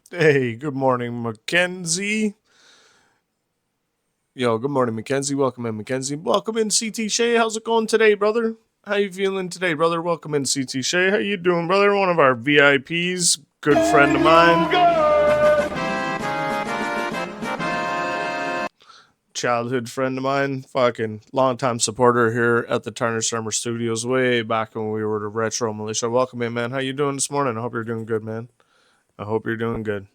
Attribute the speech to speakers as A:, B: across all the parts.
A: Hey, good morning, Mackenzie. Yo, good morning, Mackenzie. Welcome in, Mackenzie. Welcome in, CT Shay. How's it going today, brother? How you feeling today, brother? Welcome in, CT Shay. How you doing, brother? One of our VIPs, good friend of mine, childhood friend of mine, fucking longtime supporter here at the Turner Summer Studios way back when we were the Retro Militia. Welcome in, man. How you doing this morning? I hope you're doing good, man. I hope you're doing good.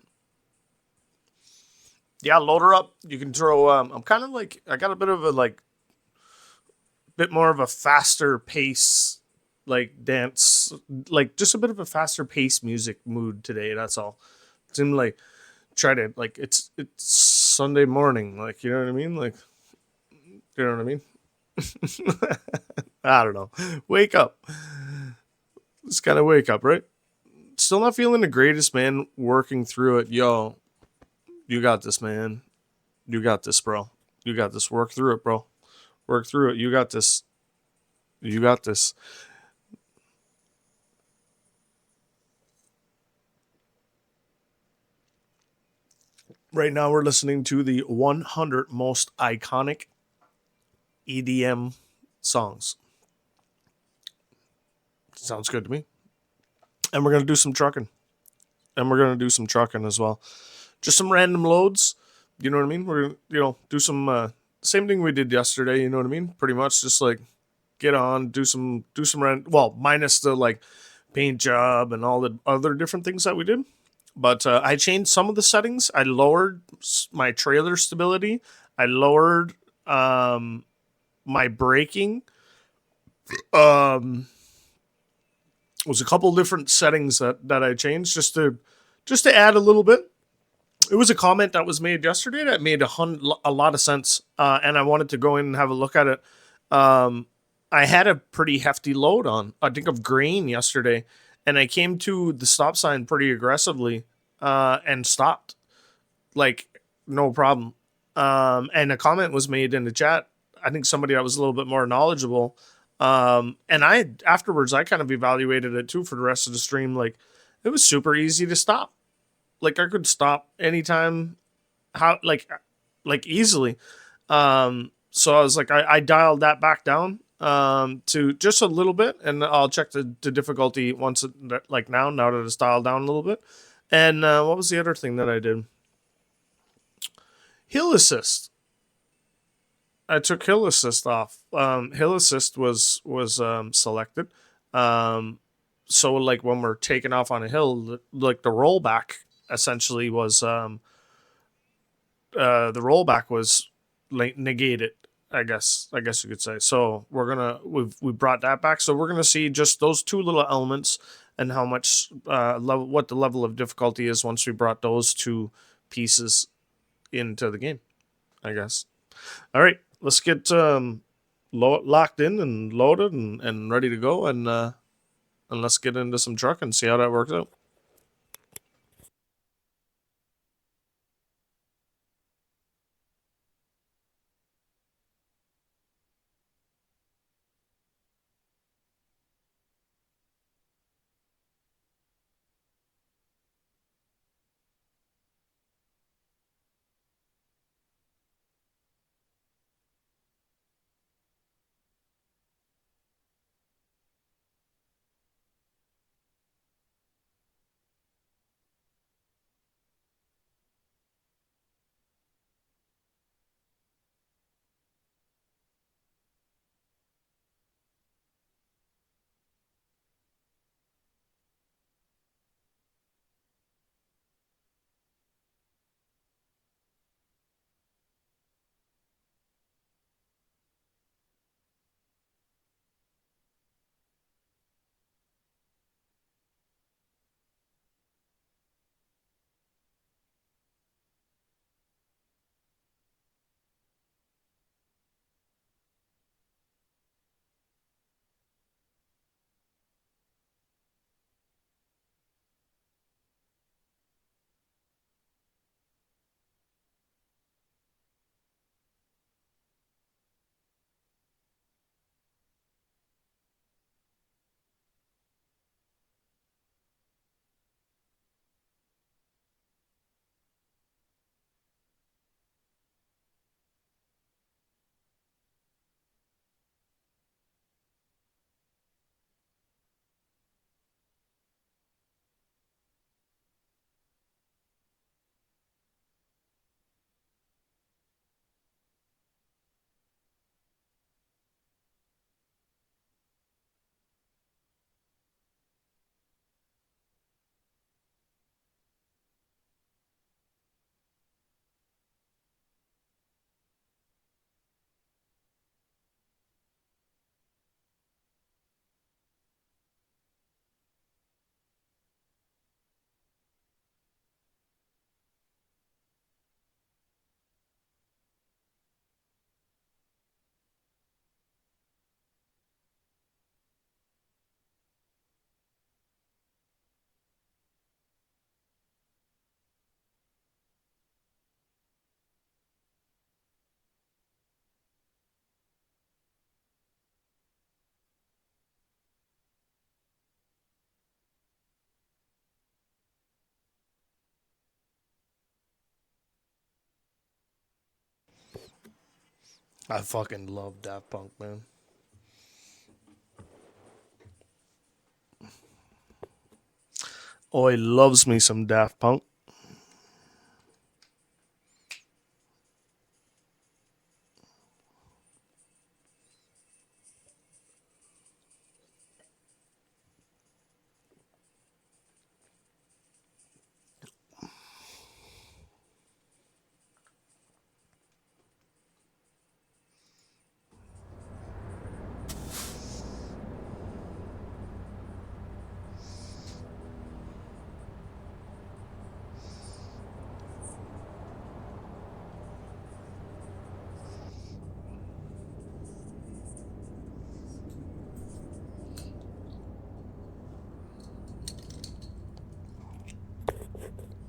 A: Yeah, load her up. You can throw. I'm kind of like I got a bit of a bit more of a faster pace, like dance, like just a bit of a faster pace music mood today. That's all. Seem like try to like it's Sunday morning, like you know what I mean, like you know what I mean. I don't know. Wake up. Just gotta wake up, right? Still not feeling the greatest, man. Working through it, yo. You got this, man. You got this, bro. You got this. Work through it, bro. Work through it. You got this. You got this. Right now, we're listening to the 100 most iconic EDM songs. Sounds good to me. And we're going to do some trucking. And we're going to do some trucking as well. Just some random loads. You know what I mean? We're going to, do some, same thing we did yesterday. You know what I mean? Pretty much just like get on, do some well, minus the like paint job and all the other different things that we did. But I changed some of the settings. I lowered my trailer stability. I lowered my braking. Um, was a couple different settings that I changed just to add a little bit. It was a comment that was made yesterday that made a lot of sense, and I wanted to go in and have a look at it. Um, I had a pretty hefty load on, I think, of grain yesterday, and I came to the stop sign pretty aggressively and stopped, like no problem. And a comment was made in the chat. I think somebody that was a little bit more knowledgeable. And I afterwards I kind of evaluated it too for the rest of the stream. Like it was super easy to stop. Like I could stop anytime, how like easily. So I was like, I dialed that back down to just a little bit, and I'll check the difficulty once like now that it's dialed down a little bit. And what was the other thing that I did? Hill assist. I took hill assist off. Hill assist was selected. Um, so like when we're taking off on a hill, like the rollback essentially was the rollback was like negated. I guess you could say. So we brought that back. So we're gonna see just those two little elements and how much level what the level of difficulty is once we brought those two pieces into the game. I guess. All right, let's get locked in and loaded and ready to go, and let's get into some truck and see how that works out. I fucking love Daft Punk, man. Oh, he loves me some Daft Punk.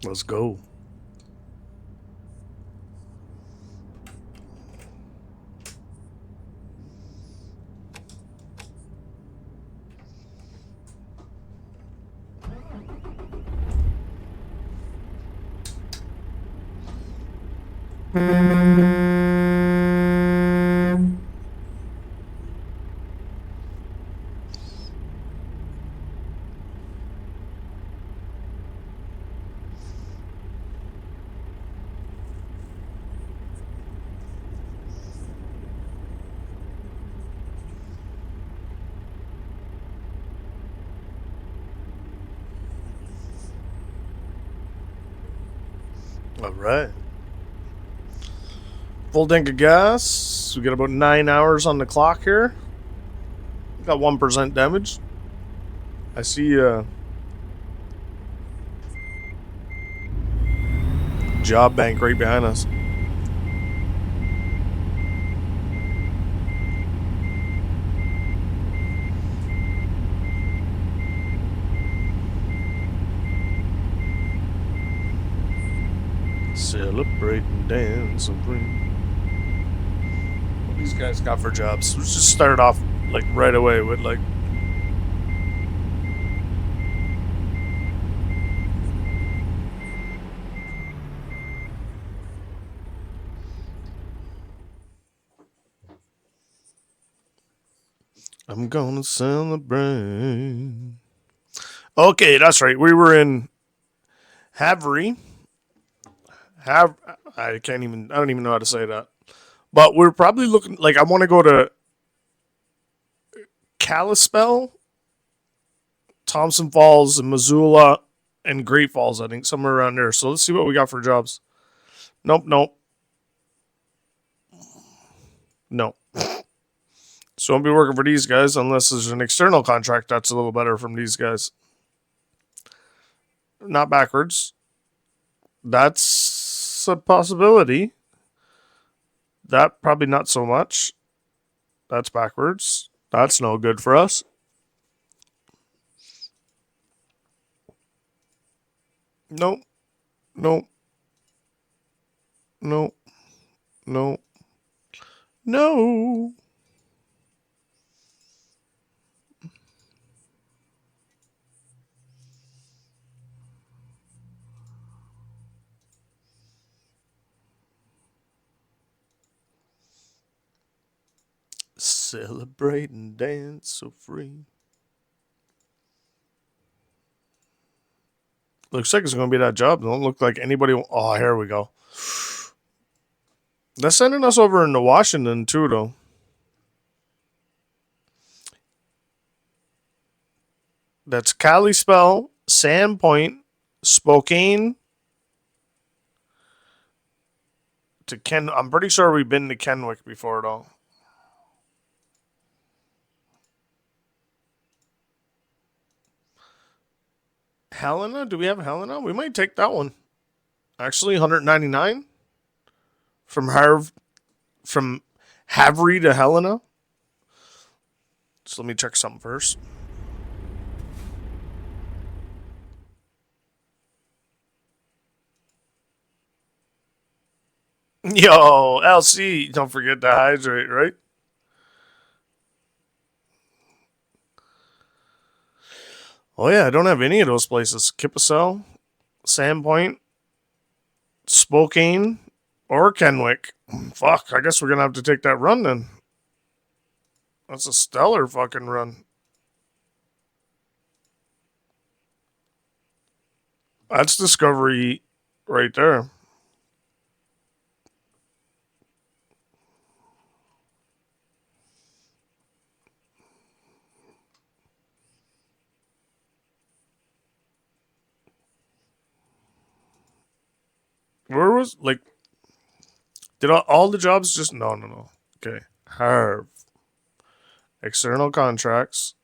A: Let's go. All right. Full tank of gas. We got about 9 hours on the clock here. Got 1% damage. I see job bank right behind us. Celebrate and dance and bring. What these guys got for jobs? Let's just start off like right away with like. I'm gonna celebrate. Okay, that's right. We were in Havre. I can't even. I don't even know how to say that. But we're probably looking like I want to go to Kalispell, Thompson Falls, and Missoula, and Great Falls. I think somewhere around there. So let's see what we got for jobs. Nope, nope, no. So I won't be working for these guys unless there's an external contract that's a little better from these guys. Not backwards. That's a possibility. That probably not so much. That's backwards. That's no good for us. Nope. Nope. Nope. Nope. No. Celebrate and dance so free. Looks like it's going to be that job. Don't look like anybody. Oh, here we go. They're sending us over into Washington too, though. That's Kalispell, Sandpoint, Spokane to Ken. I'm pretty sure we've been to Kenwick before, though. Helena? Do we have Helena? We might take that one. Actually, 199 from Havre to Helena. So let me check something first. Yo, LC, don't forget to hydrate, right? Oh yeah, I don't have any of those places. Kipasel, Sandpoint, Spokane, Or Kenwick. Fuck, I guess we're gonna have to take that run then. That's a stellar fucking run. That's discovery right there. Where was, like, did all the jobs just, no. Okay. Harv. External contracts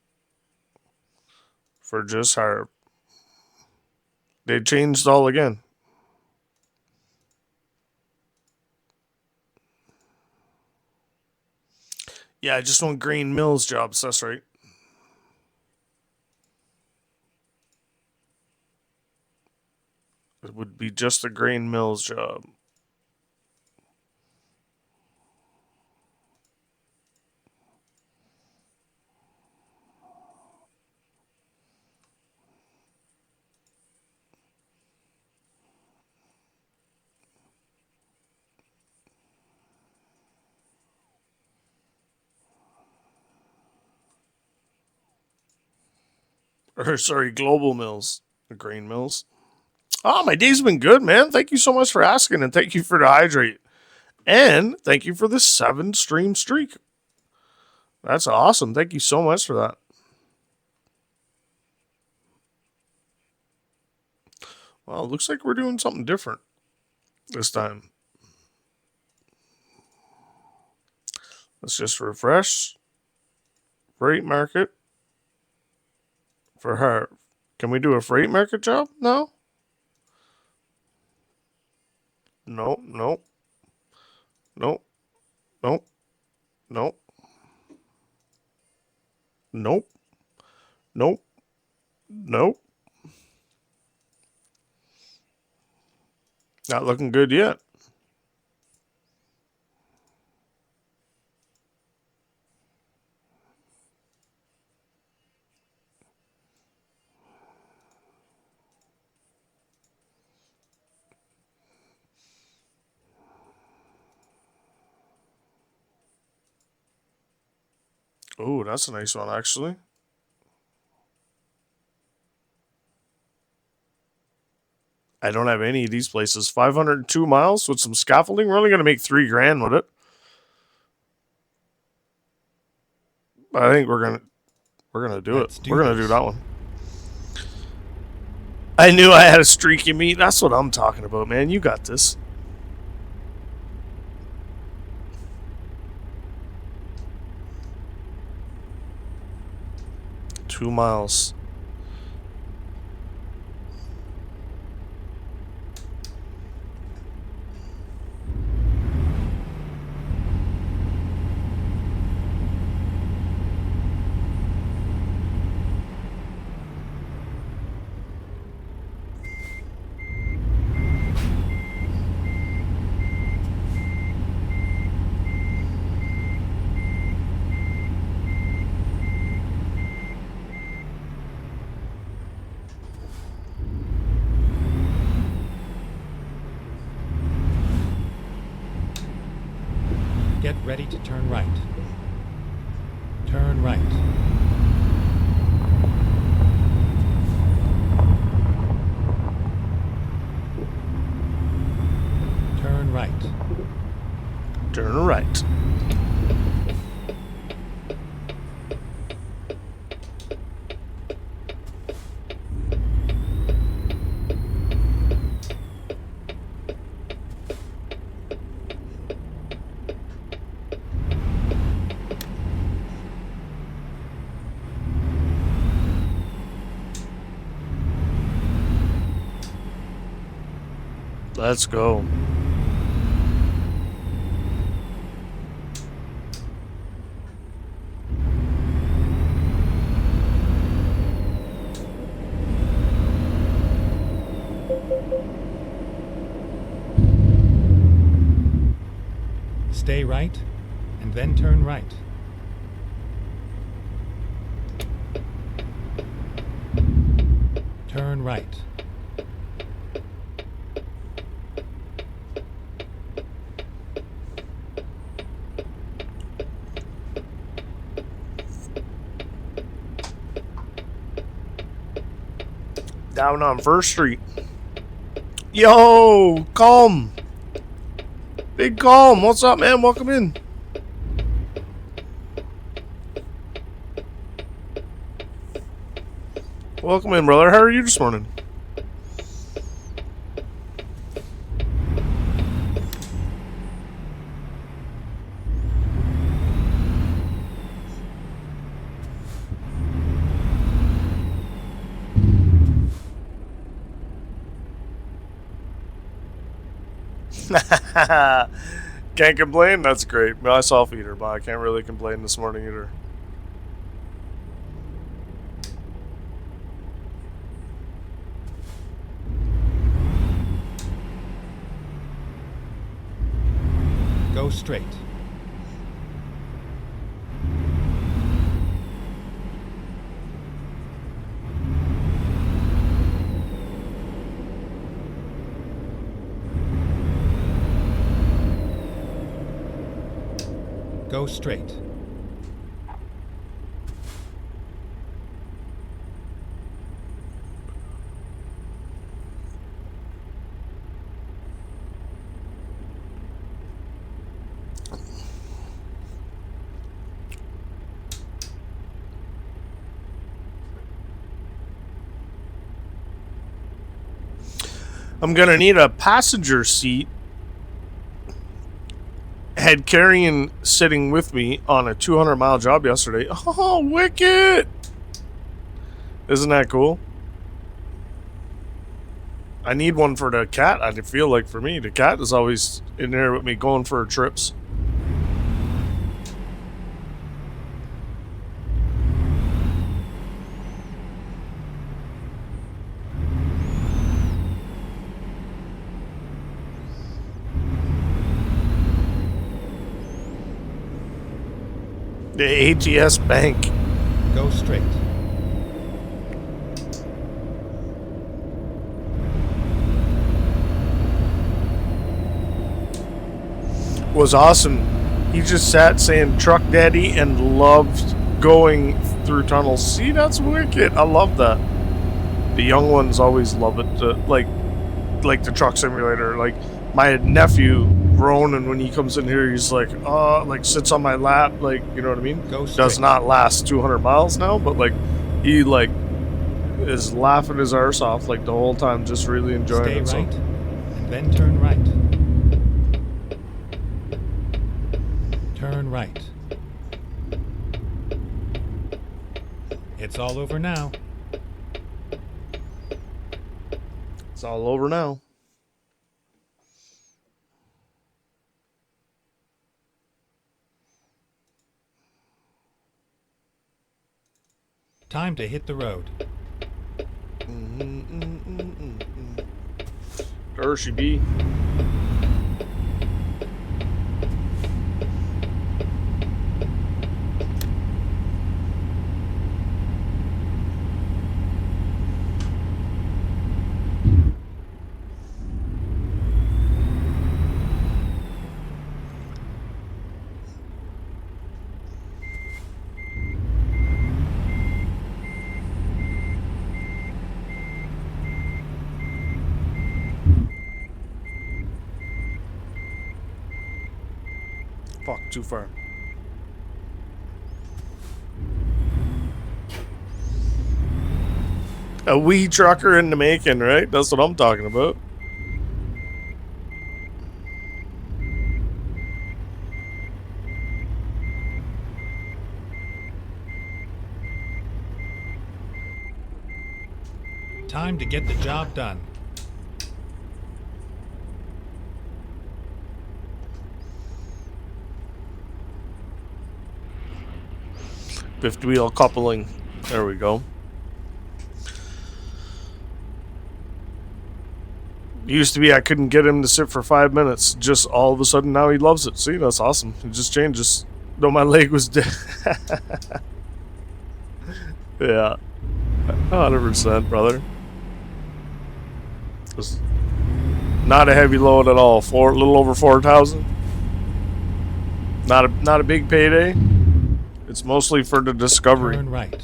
A: for just Harv. They changed all again. Yeah, I just want Green Mills jobs, that's right. It would be just a Grain Mills job. Or, sorry, Global Mills. The Grain Mills. Oh, my day's been good, man. Thank you so much for asking, and thank you for the hydrate. And thank you for the 7-stream streak. That's awesome. Thank you so much for that. Well, it looks like we're doing something different this time. Let's just refresh. Freight market for her. Can we do a freight market job? No. No. No. No. No. No. Nope. Nope. Nope. Not looking good yet. Oh, that's a nice one, actually. I don't have any of these places. 502 miles with some scaffolding. We're only going to make $3,000 with it. But I think we're gonna do it. We're gonna do that one. I knew I had a streaky meat. That's what I'm talking about, man. You got this. Two miles.
B: Get ready to turn right. Turn right. Turn right.
A: Turn right. Let's go.
B: Stay right, and then turn right. Turn right.
A: Down on First Street. Yo, Calm. Big Calm. What's up, man? Welcome in. Welcome in, brother. How are you this morning? Can't complain. That's great. Myself either, but I can't really complain this morning either.
B: Go straight. Go straight.
A: I'm gonna need a passenger seat. Had carrying sitting with me on a 200-mile job yesterday. Oh, wicked! Isn't that cool? I need one for the cat. I feel like for me, the cat is always in there with me going for trips. The ATS Bank.
B: Go straight.
A: Was awesome. He just sat saying truck daddy and loved going through tunnels. See, that's wicked. I love that. The young ones always love it. Like the truck simulator. Like my nephew Ronan, when he comes in here, he's like, sits on my lap, like, you know what I mean? Does not last 200 miles now, but like he like is laughing his arse off like the whole time, just really enjoying it.
B: Stay right, and then turn right. Turn right. It's all over now.
A: It's all over now.
B: Time to hit the road.
A: There she be. Fuck, too far. A wee trucker in the making, right? That's what I'm talking about.
B: Time to get the job done.
A: Fifth wheel coupling. There we go. It used to be I couldn't get him to sit for 5 minutes. Just all of a sudden now he loves it. See, that's awesome. It just changes. Though my leg was dead. Yeah. 100%, brother. Just not a heavy load at all. A little over 4,000. Not a big payday. It's mostly for the discovery.
B: Turn right.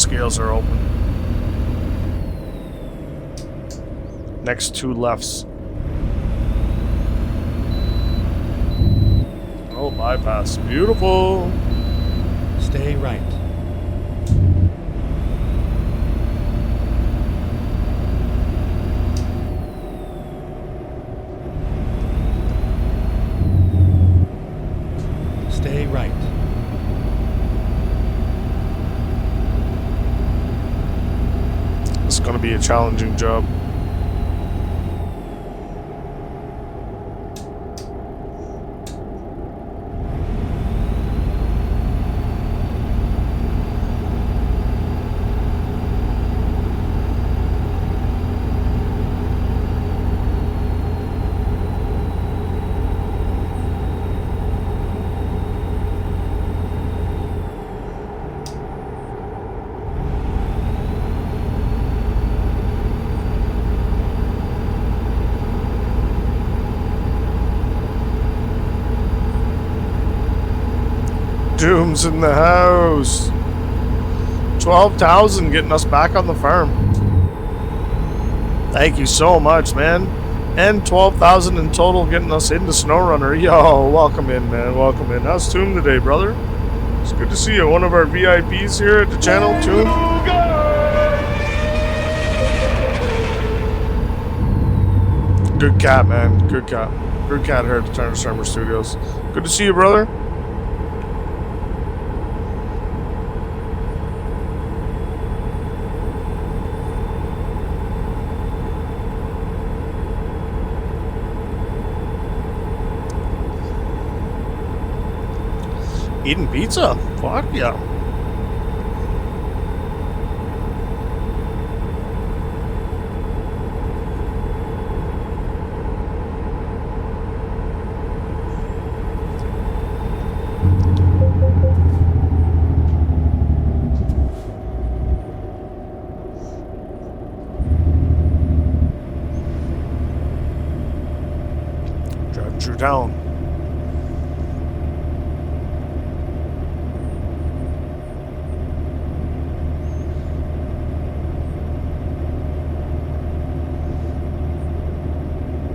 A: scales are open. Next 2 lefts. Oh, bypass. Beautiful.
B: Stay right. Stay right.
A: It's going to be a challenging job. Doom's in the house. 12,000 getting us back on the farm. Thank you so much, man. And 12,000 in total getting us into SnowRunner. Yo, welcome in, man. Welcome in. How's Toom today, brother? It's good to see you. One of our VIPs here at the channel, Toom. Good cat, man. Good cat. Good cat here at the Turner Summer Studios. Good to see you, brother. Eating pizza? Fuck yeah. Driving through town.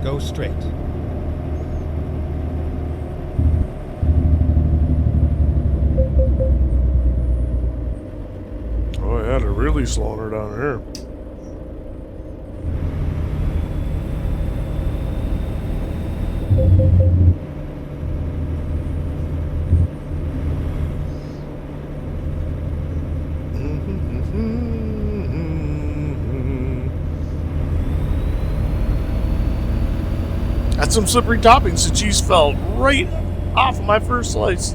B: Go straight.
A: Oh yeah, they're really slowing her down here. Had some slippery toppings. The cheese fell right off of my first slice.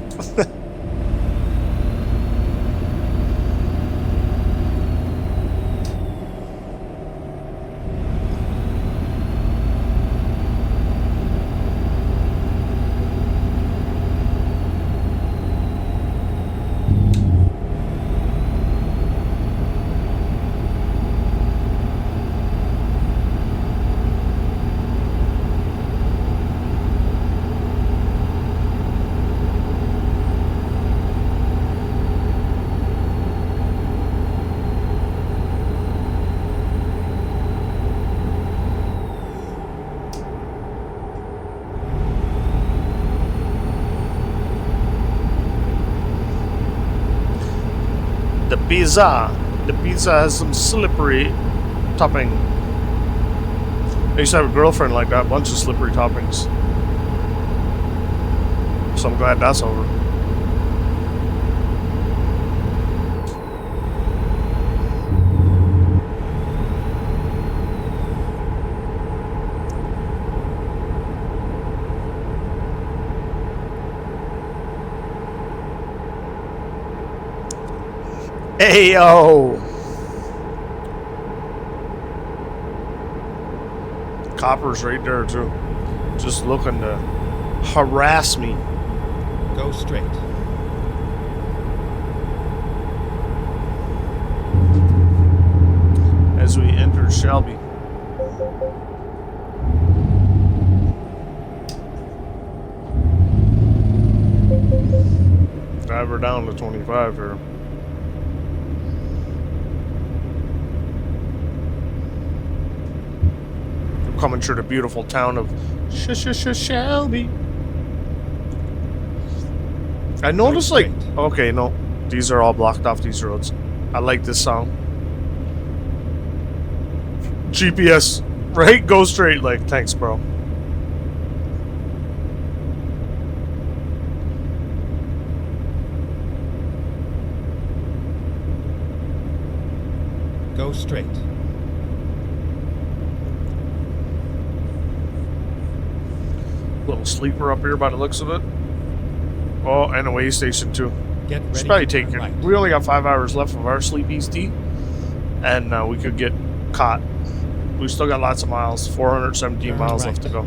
A: The pizza has some slippery topping. I used to have a girlfriend like that, a bunch of slippery toppings. So I'm glad that's over. Hey, yo! Copper's right there, too. Just looking to harass me.
B: Go straight.
A: As we enter Shelby. Drive her down to 25 here. coming through the beautiful town of Shelby. I noticed, like, okay, no, these are all blocked off, these roads. I like this song. GPS, right? Go straight, like, thanks, bro.
B: Go straight.
A: Little sleeper up here by the looks of it. Oh, and a way station too.
B: Get ready.
A: Should probably
B: to
A: take
B: turn
A: it.
B: right.
A: We only got 5 hours left of our sleepies tea, and we could get caught. We still got lots of miles. 417
B: Turn
A: miles
B: right.
A: left to go.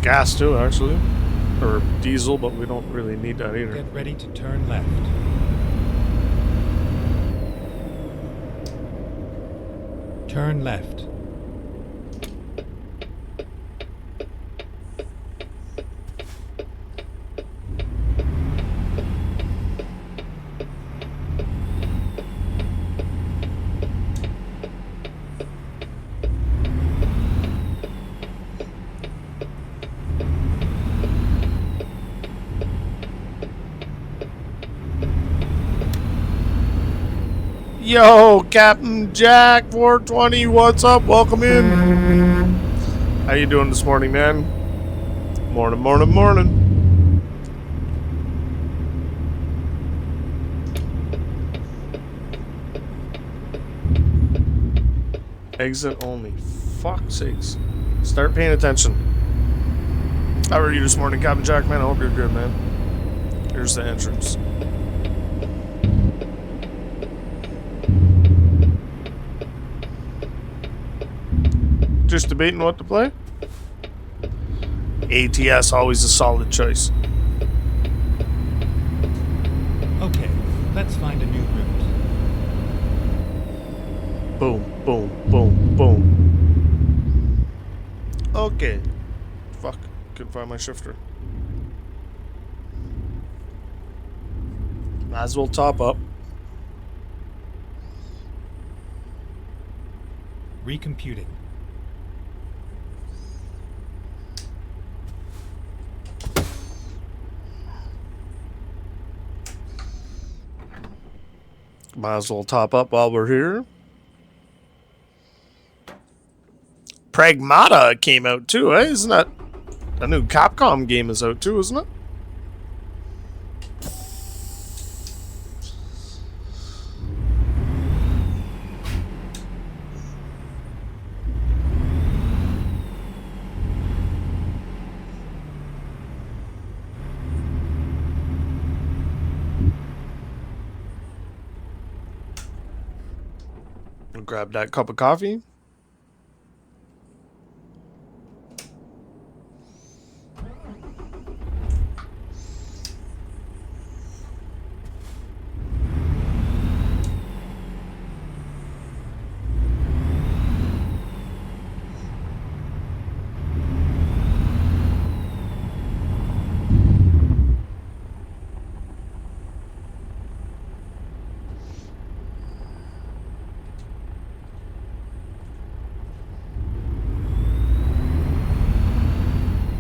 A: Gas too, actually, or diesel, but we don't really need that either.
B: Get ready to turn left. Turn left.
A: Yo, Captain Jack 420, what's up? Welcome in. How you doing this morning, man? Morning, morning, morning. Exit only. Fuck's sakes. Start paying attention. How are you this morning, Captain Jack, man? I hope you're good, man. Here's the entrance. Just debating what to play? ATS, always a solid choice.
B: Okay, let's find a new route.
A: Boom, boom, boom, boom. Okay. Fuck. Couldn't find my shifter. Might as well top up.
B: Recomputing.
A: Might as well top up while we're here. Pragmata came out too, eh? Isn't that a new Capcom game is out too, isn't it? I'll grab that cup of coffee.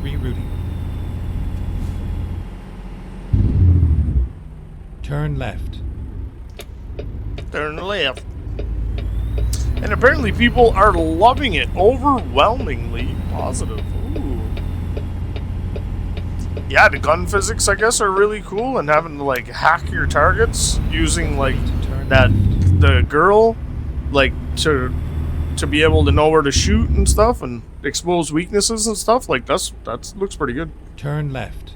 B: Rerouting. Turn left.
A: Turn left. And apparently people are loving it. Overwhelmingly positive. Ooh. Yeah, the gun physics, I guess, are really cool. And having to, like, hack your targets using, like, the girl, like, to be able to know where to shoot and stuff and expose weaknesses and stuff. Like, that looks pretty good.
B: Turn left.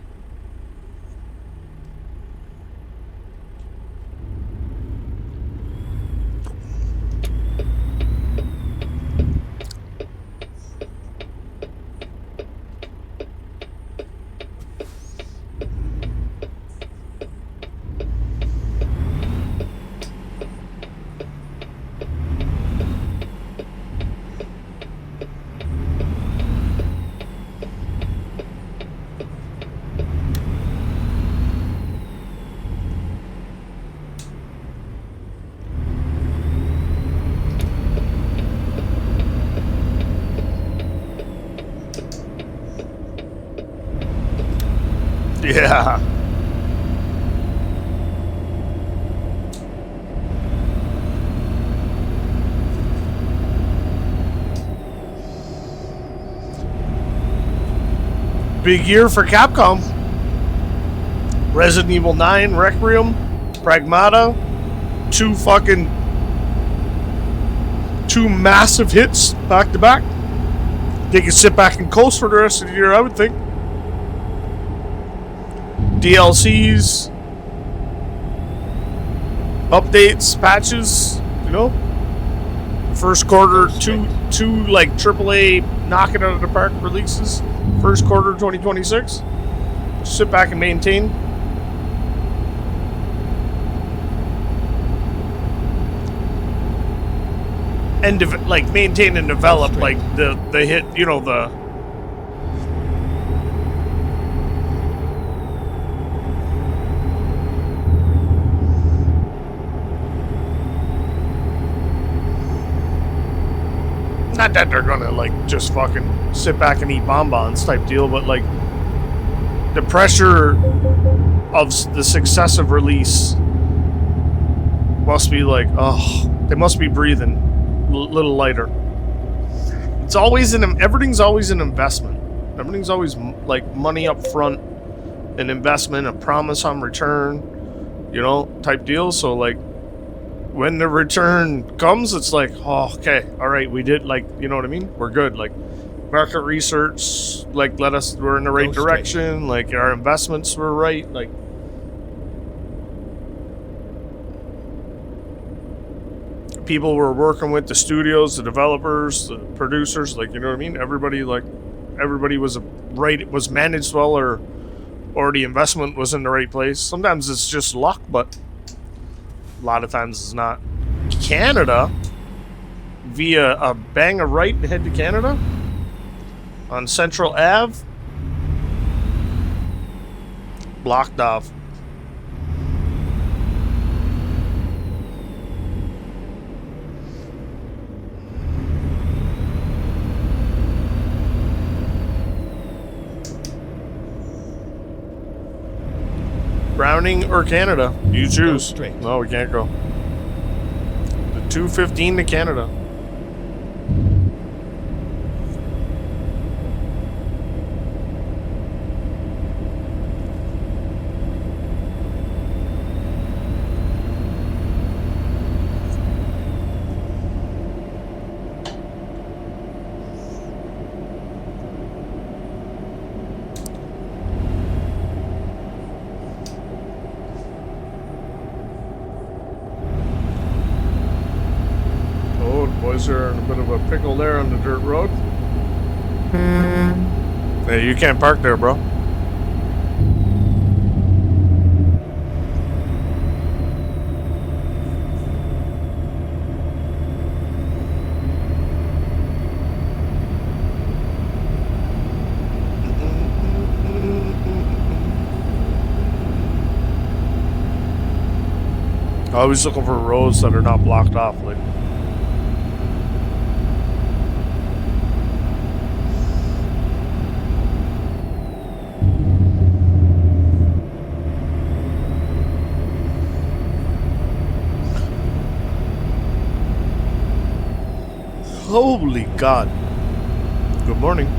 A: Yeah. Big year for Capcom. Resident Evil 9, Requiem, Pragmata, two massive hits back to back. They can sit back and coast for the rest of the year, I would think. DLCs, updates, patches, you know. First quarter, two like AAA knocking out of the park releases. First quarter 2026. Sit back and maintain. And like maintain and develop like the hit, you know, the not that they're gonna like just fucking sit back and eat bonbons type deal, but like the pressure of the successive release must be like, oh, they must be breathing a little lighter. It's always everything's always an investment. Everything's always like money up front, an investment, a promise on return, you know, type deal. So like when the return comes, it's like, oh, okay, all right, we did, like, you know what I mean? We're good. Like market research, like we're in the right direction. Like our investments were right. Like people were working with the studios, the developers, the producers, like, you know what I mean? Everybody was right, it was managed well, or the investment was in the right place. Sometimes it's just luck, but a lot of times it's not. Canada, via a bang of right and head to Canada on Central Ave, blocked off. Browning or Canada? You choose. No, we can't go. The 2:15 to Canada. Boys are in a bit of a pickle there on the dirt road. Hey, you can't park there, bro. Always looking for roads that are not blocked off, like. Holy God. Good morning.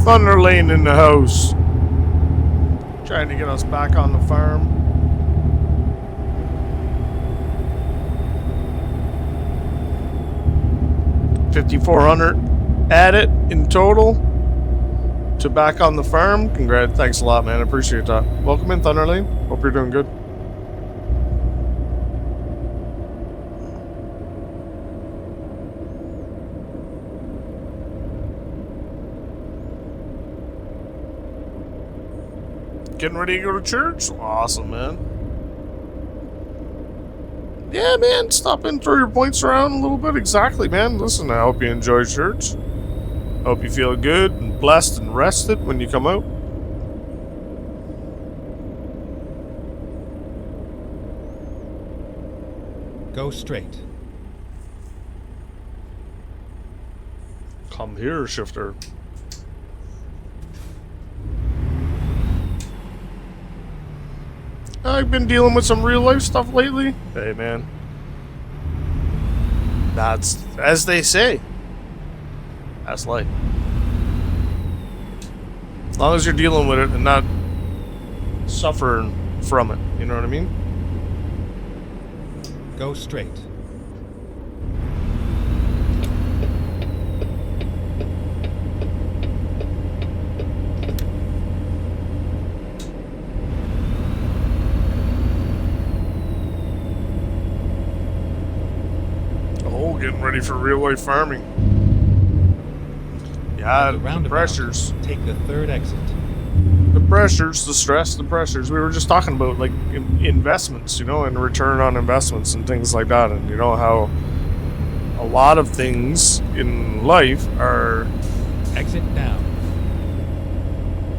A: Thunder Lane in the house. Trying to get us back on the farm. $5,400 added in total to back on the farm. Congrats. Thanks a lot, man. I appreciate that. Welcome in, Thunder Lane. Hope you're doing good. Getting ready to go to church? Awesome, man. Yeah, man, stop in, throw your points around a little bit. Exactly, man. Listen, I hope you enjoy church. Hope you feel good and blessed and rested when you come out.
B: Go straight.
A: Come here, shifter. I've been dealing with some real life stuff lately. Hey, man. That's, as they say, that's life. As long as you're dealing with it and not suffering from it, you know what I mean?
B: Go straight.
A: Getting ready for real life farming. Yeah, the pressures.
B: Take the third exit.
A: The pressures, the stress, the pressures. We were just talking about like investments, you know, and return on investments and things like that. And you know how a lot of things in life are
B: exit now.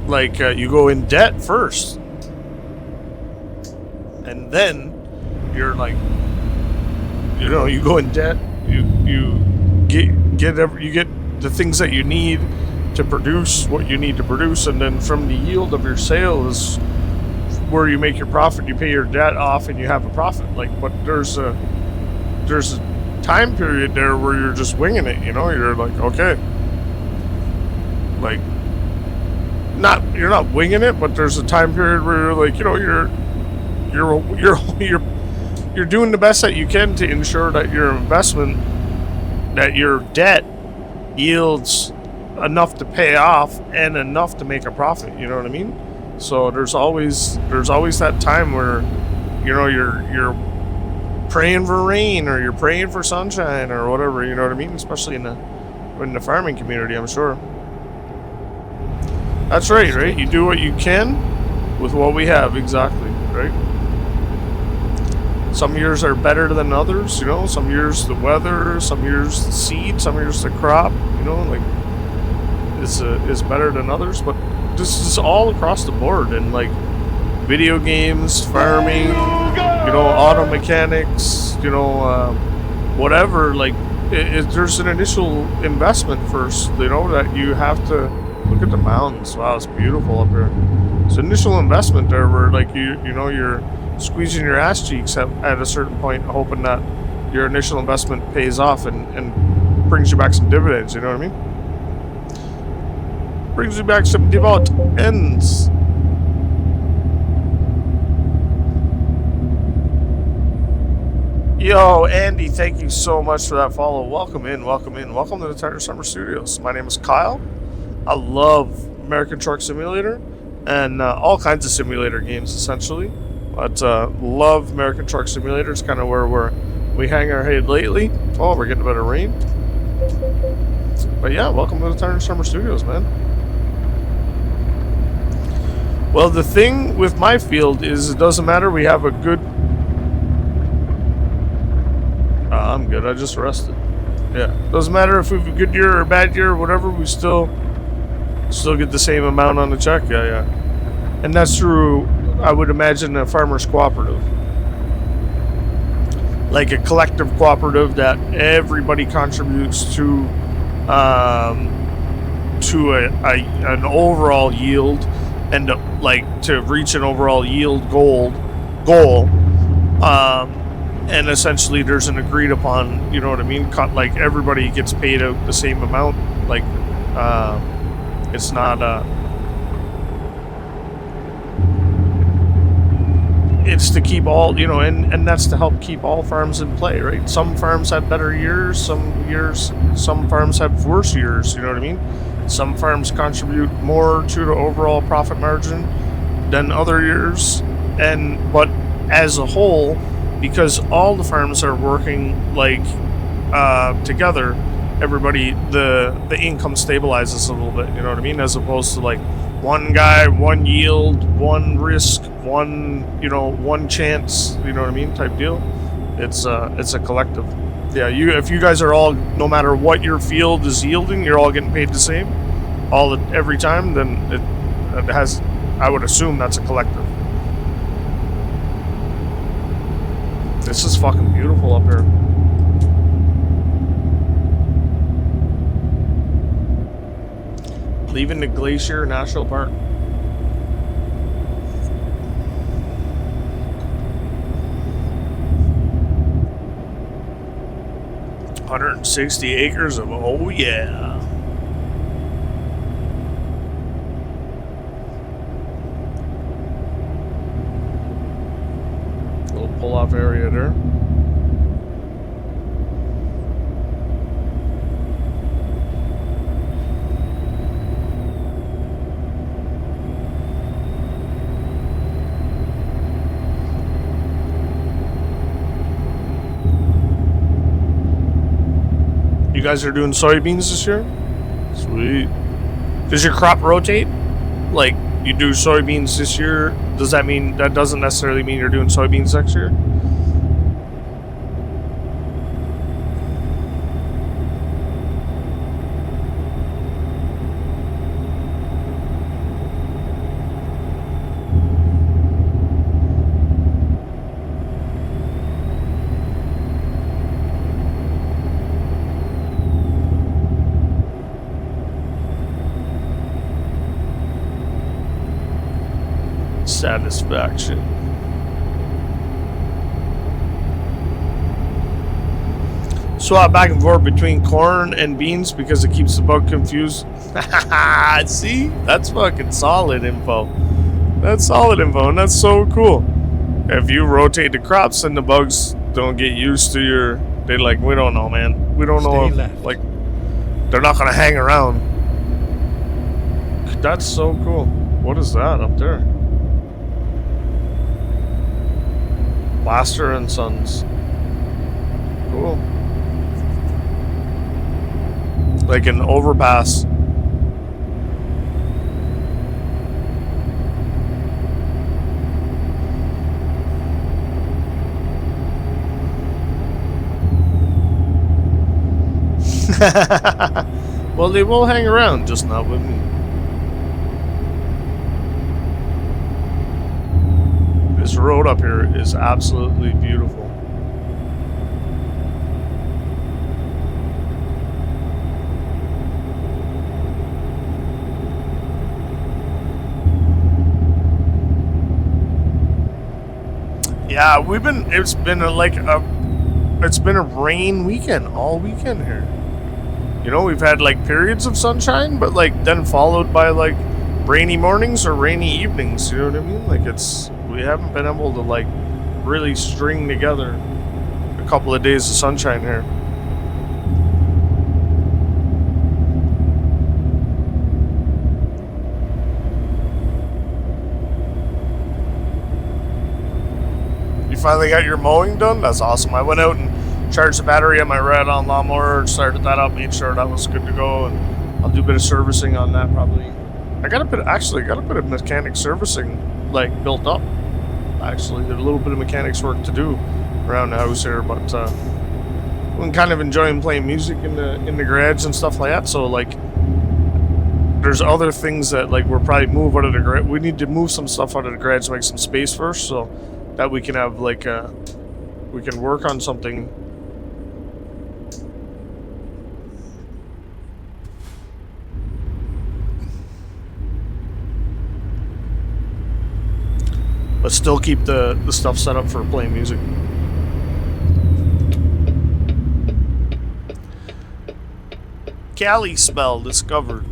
A: Like you go in debt first, and then you're like, you know, you go in debt. You get the things that you need to produce what you need to produce, and then from the yield of your sale is where you make your profit. You pay your debt off, and you have a profit. Like, but there's a time period there where you're just winging it. You know, you're like, okay, like you're not winging it, but there's a time period where you're like, you know, you're doing the best that you can to ensure that your investment, that your debt yields enough to pay off and enough to make a profit. You know what I mean? So there's always that time where, you know, you're praying for rain or you're praying for sunshine or whatever. You know what I mean? Especially in the farming community, I'm sure. That's right, right? You do what you can with what we have, exactly, right? Some years are better than others, you know. Some years the weather, some years the seed, some years the crop, you know, like is better than others. But this is all across the board, and like video games, farming, you know, auto mechanics, you know, whatever. Like there's an initial investment first, you know, that you have to look at the mountains. Wow, it's beautiful up here. It's an initial investment there where like you know you're squeezing your ass cheeks at a certain point, hoping that your initial investment pays off and brings you back some dividends, you know what I mean? Brings you back some dividends. Yo, Andy, thank you so much for that follow. Welcome in, welcome in. Welcome to the Tiger Summer Studios. My name is Kyle. I love American Truck Simulator and all kinds of simulator games, essentially. But love American Truck Simulator. It's kind of where we hang our head lately. Oh, we're getting a bit of rain. But yeah, welcome to the Tiger Summer Studios, man. Well, the thing with my field is it doesn't matter. We have a good... I'm good. I just rested. Yeah. Doesn't matter if we have a good year or a bad year or whatever. We still get the same amount on the check. Yeah. And that's through... I would imagine a farmers cooperative, like a collective cooperative that everybody contributes to an overall yield, and to reach an overall yield goal. And essentially, there's an agreed upon. You know what I mean? Like everybody gets paid out the same amount. Like It's not it's to keep all, you know, and that's to help keep all farms in play, right? Some farms have better years, some farms have worse years, you know what I mean? Some farms contribute more to the overall profit margin than other years, but as a whole, because all the farms are working like together, everybody, the income stabilizes a little bit, you know what I mean, as opposed to like one guy, one yield, one risk, one chance, you know what I mean, type deal. It's a collective. Yeah, if you guys are all, no matter what your field is yielding, you're all getting paid the same every time, then it has, I would assume that's a collective. This is fucking beautiful up here. Leaving the Glacier National Park. $160 acres of, oh yeah. Little pull-off area there. You guys are doing soybeans this year? Sweet. Does your crop rotate? Like, you do soybeans this year, does that mean, that doesn't necessarily mean you're doing soybeans next year? Satisfaction. Swap back and forth between corn and beans because it keeps the bug confused. See? That's fucking solid info. That's solid info, and that's so cool. If you rotate the crops and the bugs don't get used to your... They're like, we don't know, man. We don't know. If, like, they're not going to hang around. That's so cool. What is that up there? Blaster and Sons. Cool. Like an overpass. Well, they will hang around, just not with me. This road up here is absolutely beautiful. Yeah, it's been a rain weekend all weekend here. You know, we've had like periods of sunshine, but like then followed by like rainy mornings or rainy evenings, you know what I mean? Like we haven't been able to like really string together a couple of days of sunshine here. You finally got your mowing done? That's awesome. I went out and charged the battery on my ride-on lawnmower, started that up, made sure that was good to go, and I'll do a bit of servicing on that probably. I got a bit of mechanic servicing like built up. Actually, there's a little bit of mechanics work to do around the house here, but I'm kind of enjoying playing music in the garage and stuff like that. So like, there's other things that like we'll probably move out of the garage. We need to move some stuff out of the garage to make some space first, so that we can have like we can work on something. But still keep the stuff set up for playing music. Cali spell discovered.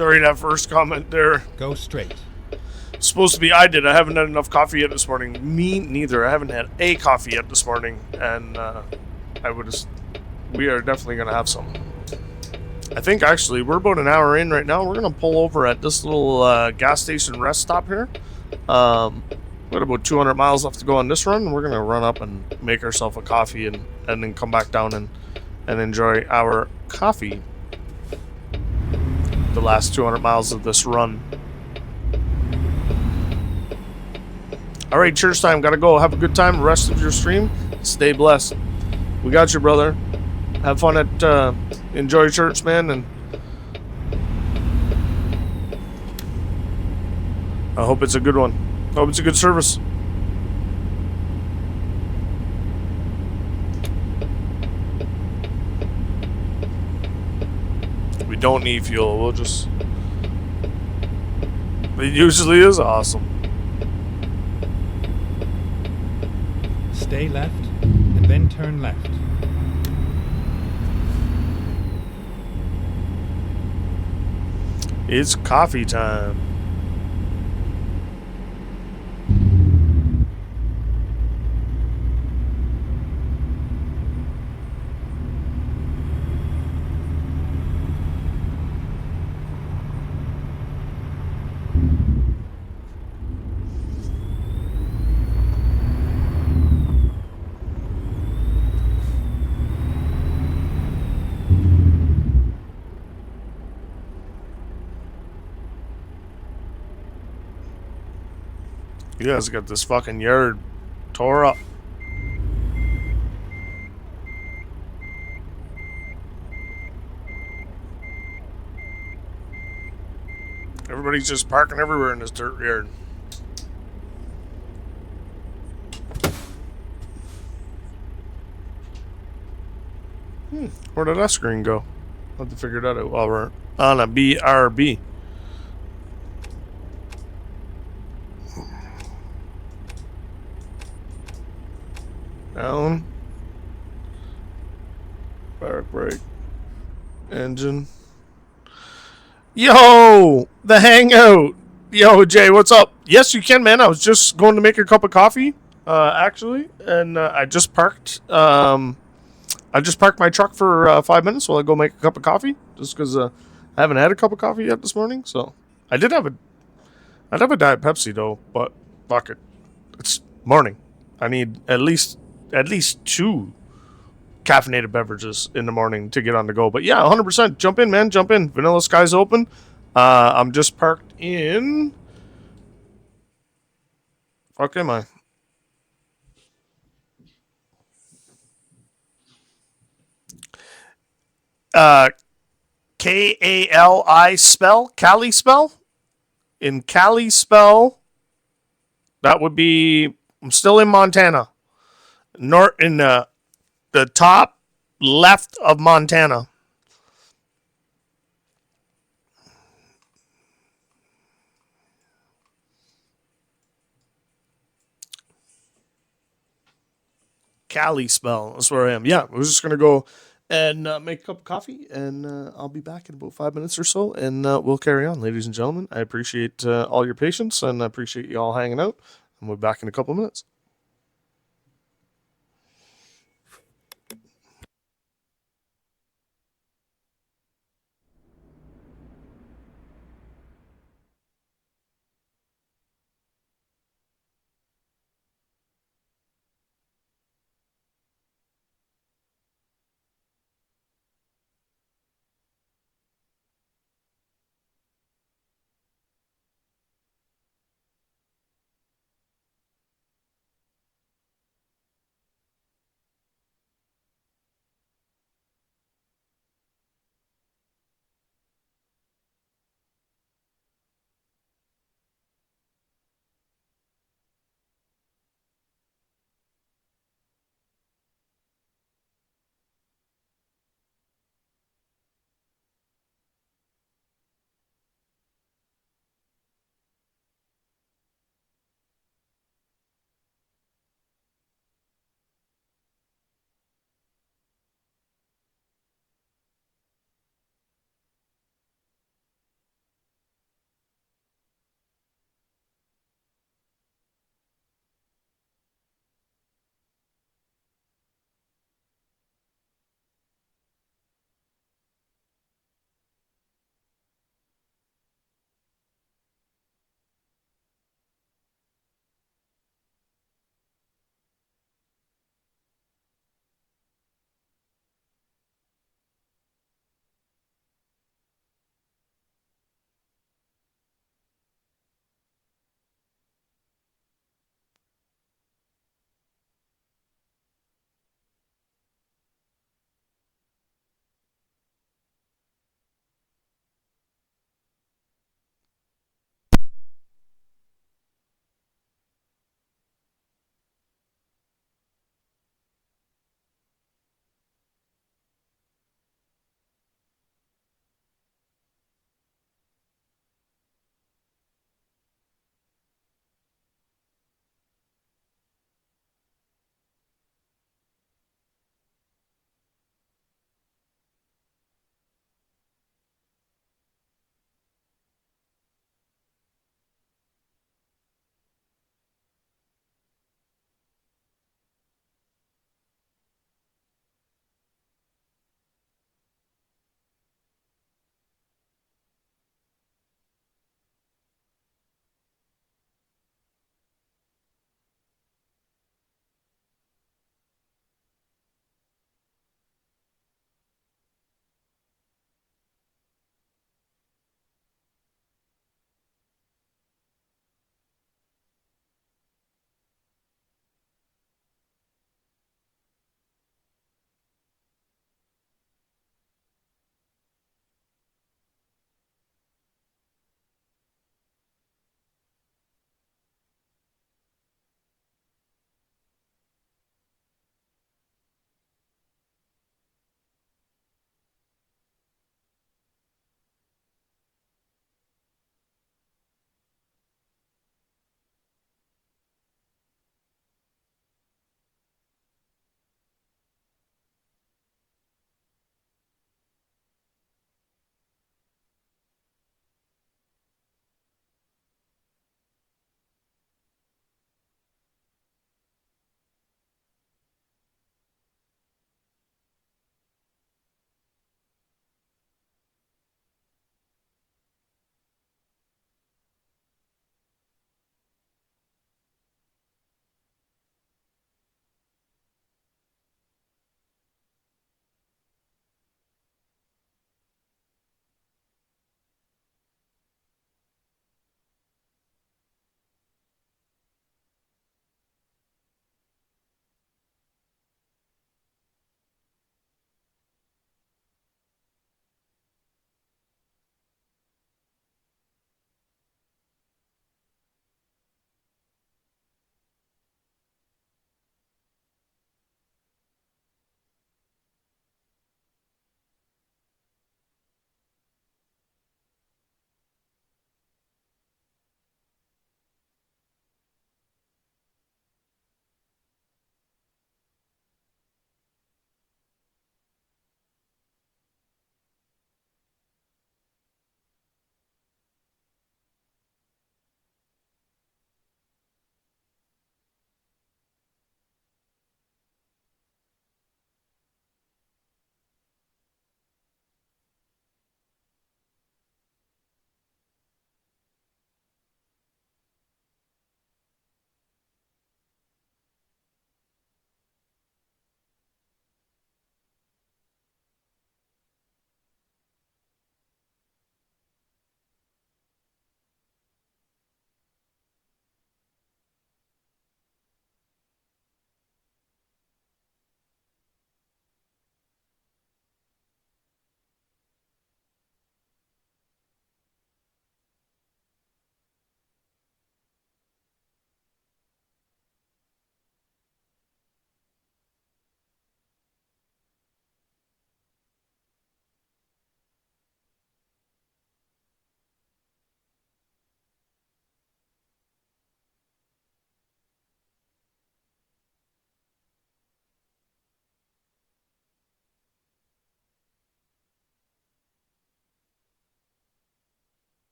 A: Sorry, that first comment there.
B: Go straight.
A: Supposed to be I did. I haven't had enough coffee yet this morning. Me neither. I haven't had a coffee yet this morning, and we are definitely gonna have some. I think actually we're about an hour in right now. We're gonna pull over at this little gas station rest stop here. We got about 200 miles left to go on this run. We're gonna run up and make ourselves a coffee and then come back down and enjoy our coffee. The last 200 miles of this run. Alright, church time. Gotta go. Have a good time. Rest of your stream. Stay blessed. We got you, brother. Have fun at, enjoy church, man, and I hope it's a good one. Hope it's a good service. We don't need fuel. We'll just... It usually is awesome.
B: Stay left, and then turn left.
A: It's coffee time. You guys got this fucking yard tore up. Everybody's just parking everywhere in this dirt yard. Where did that screen go? I'll have to figure that out while we're on a BRB. Down. Park brake. Engine. Yo! The hangout! Yo, Jay, what's up? Yes, you can, man. I was just going to make a cup of coffee, actually. And I just parked. I just parked my truck for 5 minutes while I go make a cup of coffee. Just because I haven't had a cup of coffee yet this morning. So I'd have a Diet Pepsi, though. But fuck it. It's morning. I need at least two caffeinated beverages in the morning to get on the go. But yeah, 100%. Jump in, man. Jump in. Vanilla Sky's open. I'm just parked in... Fuck am I? Kali spell? Cali spell? In Cali spell, that would be... I'm still in Montana. In the top left of Montana. Cali spell. That's where I am. Yeah, I was just going to go and make a cup of coffee, and I'll be back in about 5 minutes or so, and we'll carry on, ladies and gentlemen. I appreciate all your patience, and I appreciate you all hanging out, and we'll be back in a couple of minutes.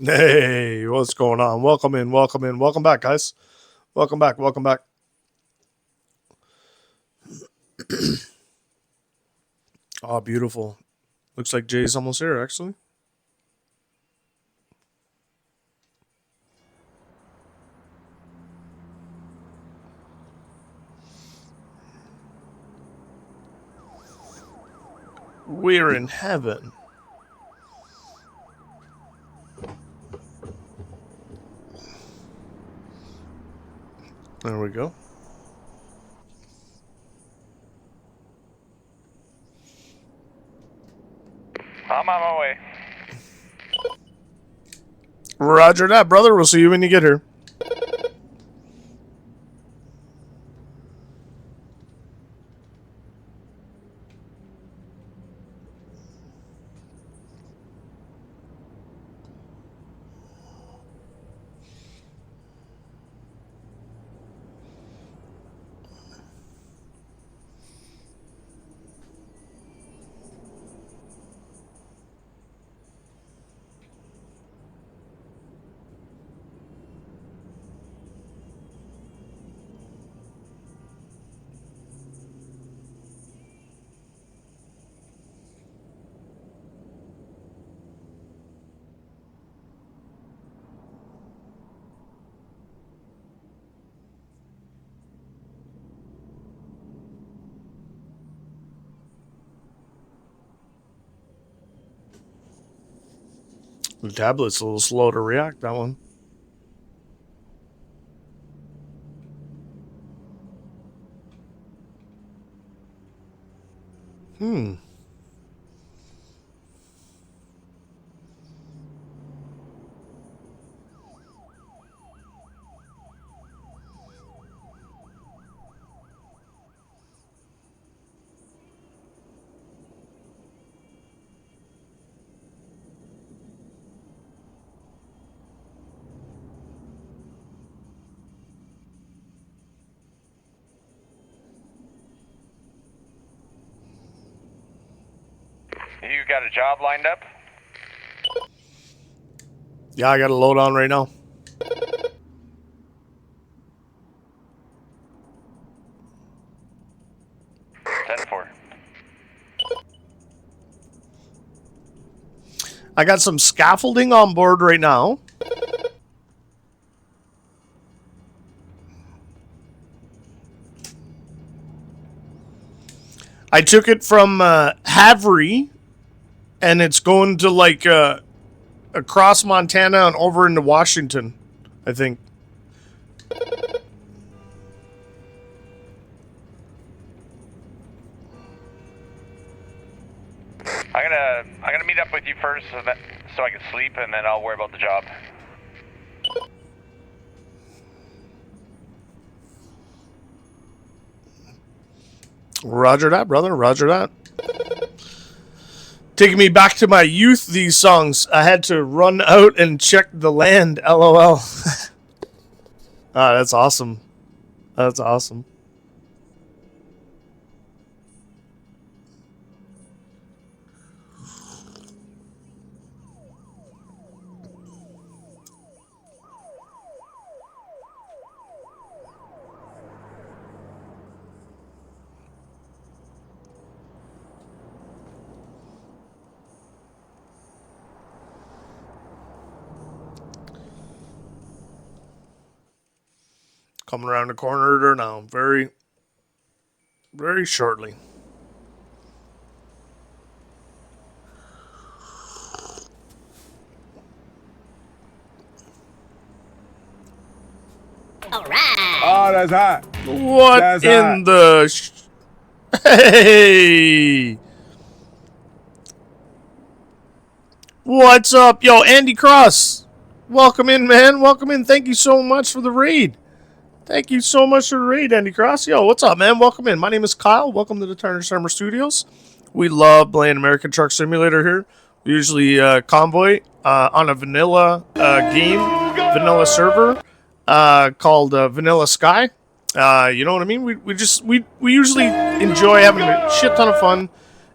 A: Hey, what's going on? Welcome in, welcome in, welcome back, guys. Welcome back, welcome back. Oh, beautiful. Looks like Jay's almost here, actually. We're in heaven. There we go.
C: I'm on my way.
A: Roger that, brother. We'll see you when you get here. The tablet's a little slow to react, that one.
C: You got a job lined up?
A: Yeah, I got a load on right now.
C: Ten four.
A: I got some scaffolding on board right now. I took it from Havre, and it's going to like across Montana and over into Washington, I think.
C: I'm gonna meet up with you first so I can sleep, and then I'll worry about the job.
A: Roger that, brother. Roger that. Taking me back to my youth, these songs. I had to run out and check the land. LOL. Ah, that's awesome. That's awesome. Coming around the corner there now. Very, very shortly.
D: All right.
E: Oh, that's hot.
A: What
E: That's
A: in
E: hot.
A: the... Hey! What's up? Yo, Andy Cross. Welcome in, man. Welcome in. Thank you so much for the raid. Thank you so much for the raid, Andy Cross. Yo, what's up, man? Welcome in. My name is Kyle. Welcome to the Turner Summer Studios. We love playing American Truck Simulator here. We usually Convoy on a vanilla game, vanilla server called Vanilla Sky. You know what I mean? We usually enjoy having a shit ton of fun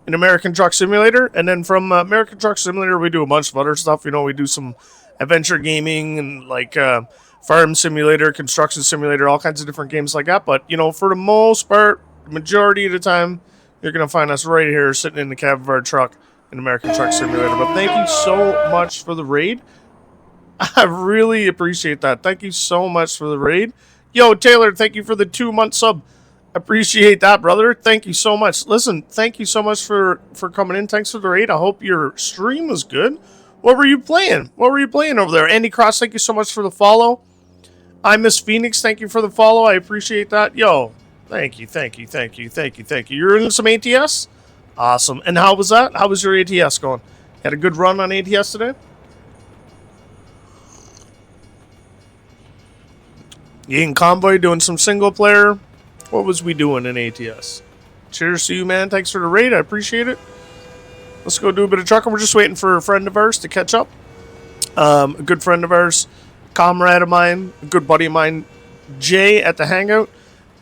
A: in American Truck Simulator, and then from American Truck Simulator we do a bunch of other stuff. You know, we do some adventure gaming and like farm simulator, construction simulator, all kinds of different games like that. But you know, for the most part, the majority of the time, you're gonna find us right here sitting in the cab of our truck in American Truck Simulator. But thank you so much for the raid. I really appreciate that. Thank you so much for the raid. Yo, Taylor, thank you for the 2-month sub. Appreciate that, brother. Thank you so much. Listen, thank you so much for coming in. Thanks for the raid. I hope your stream was good. What were you playing? What were you playing over there? Andy Cross, thank you so much for the follow. I Miss Phoenix, thank you for the follow. I appreciate that. Yo, thank you. You're in some ATS? Awesome. And how was that? How was your ATS going? Had a good run on ATS today? You in Convoy doing some single player? What was we doing in ATS? Cheers to you, man. Thanks for the raid. I appreciate it. Let's go do a bit of trucking. We're just waiting for a friend of ours to catch up. A good friend of ours, comrade of mine, a good buddy of mine, Jay at the Hangout.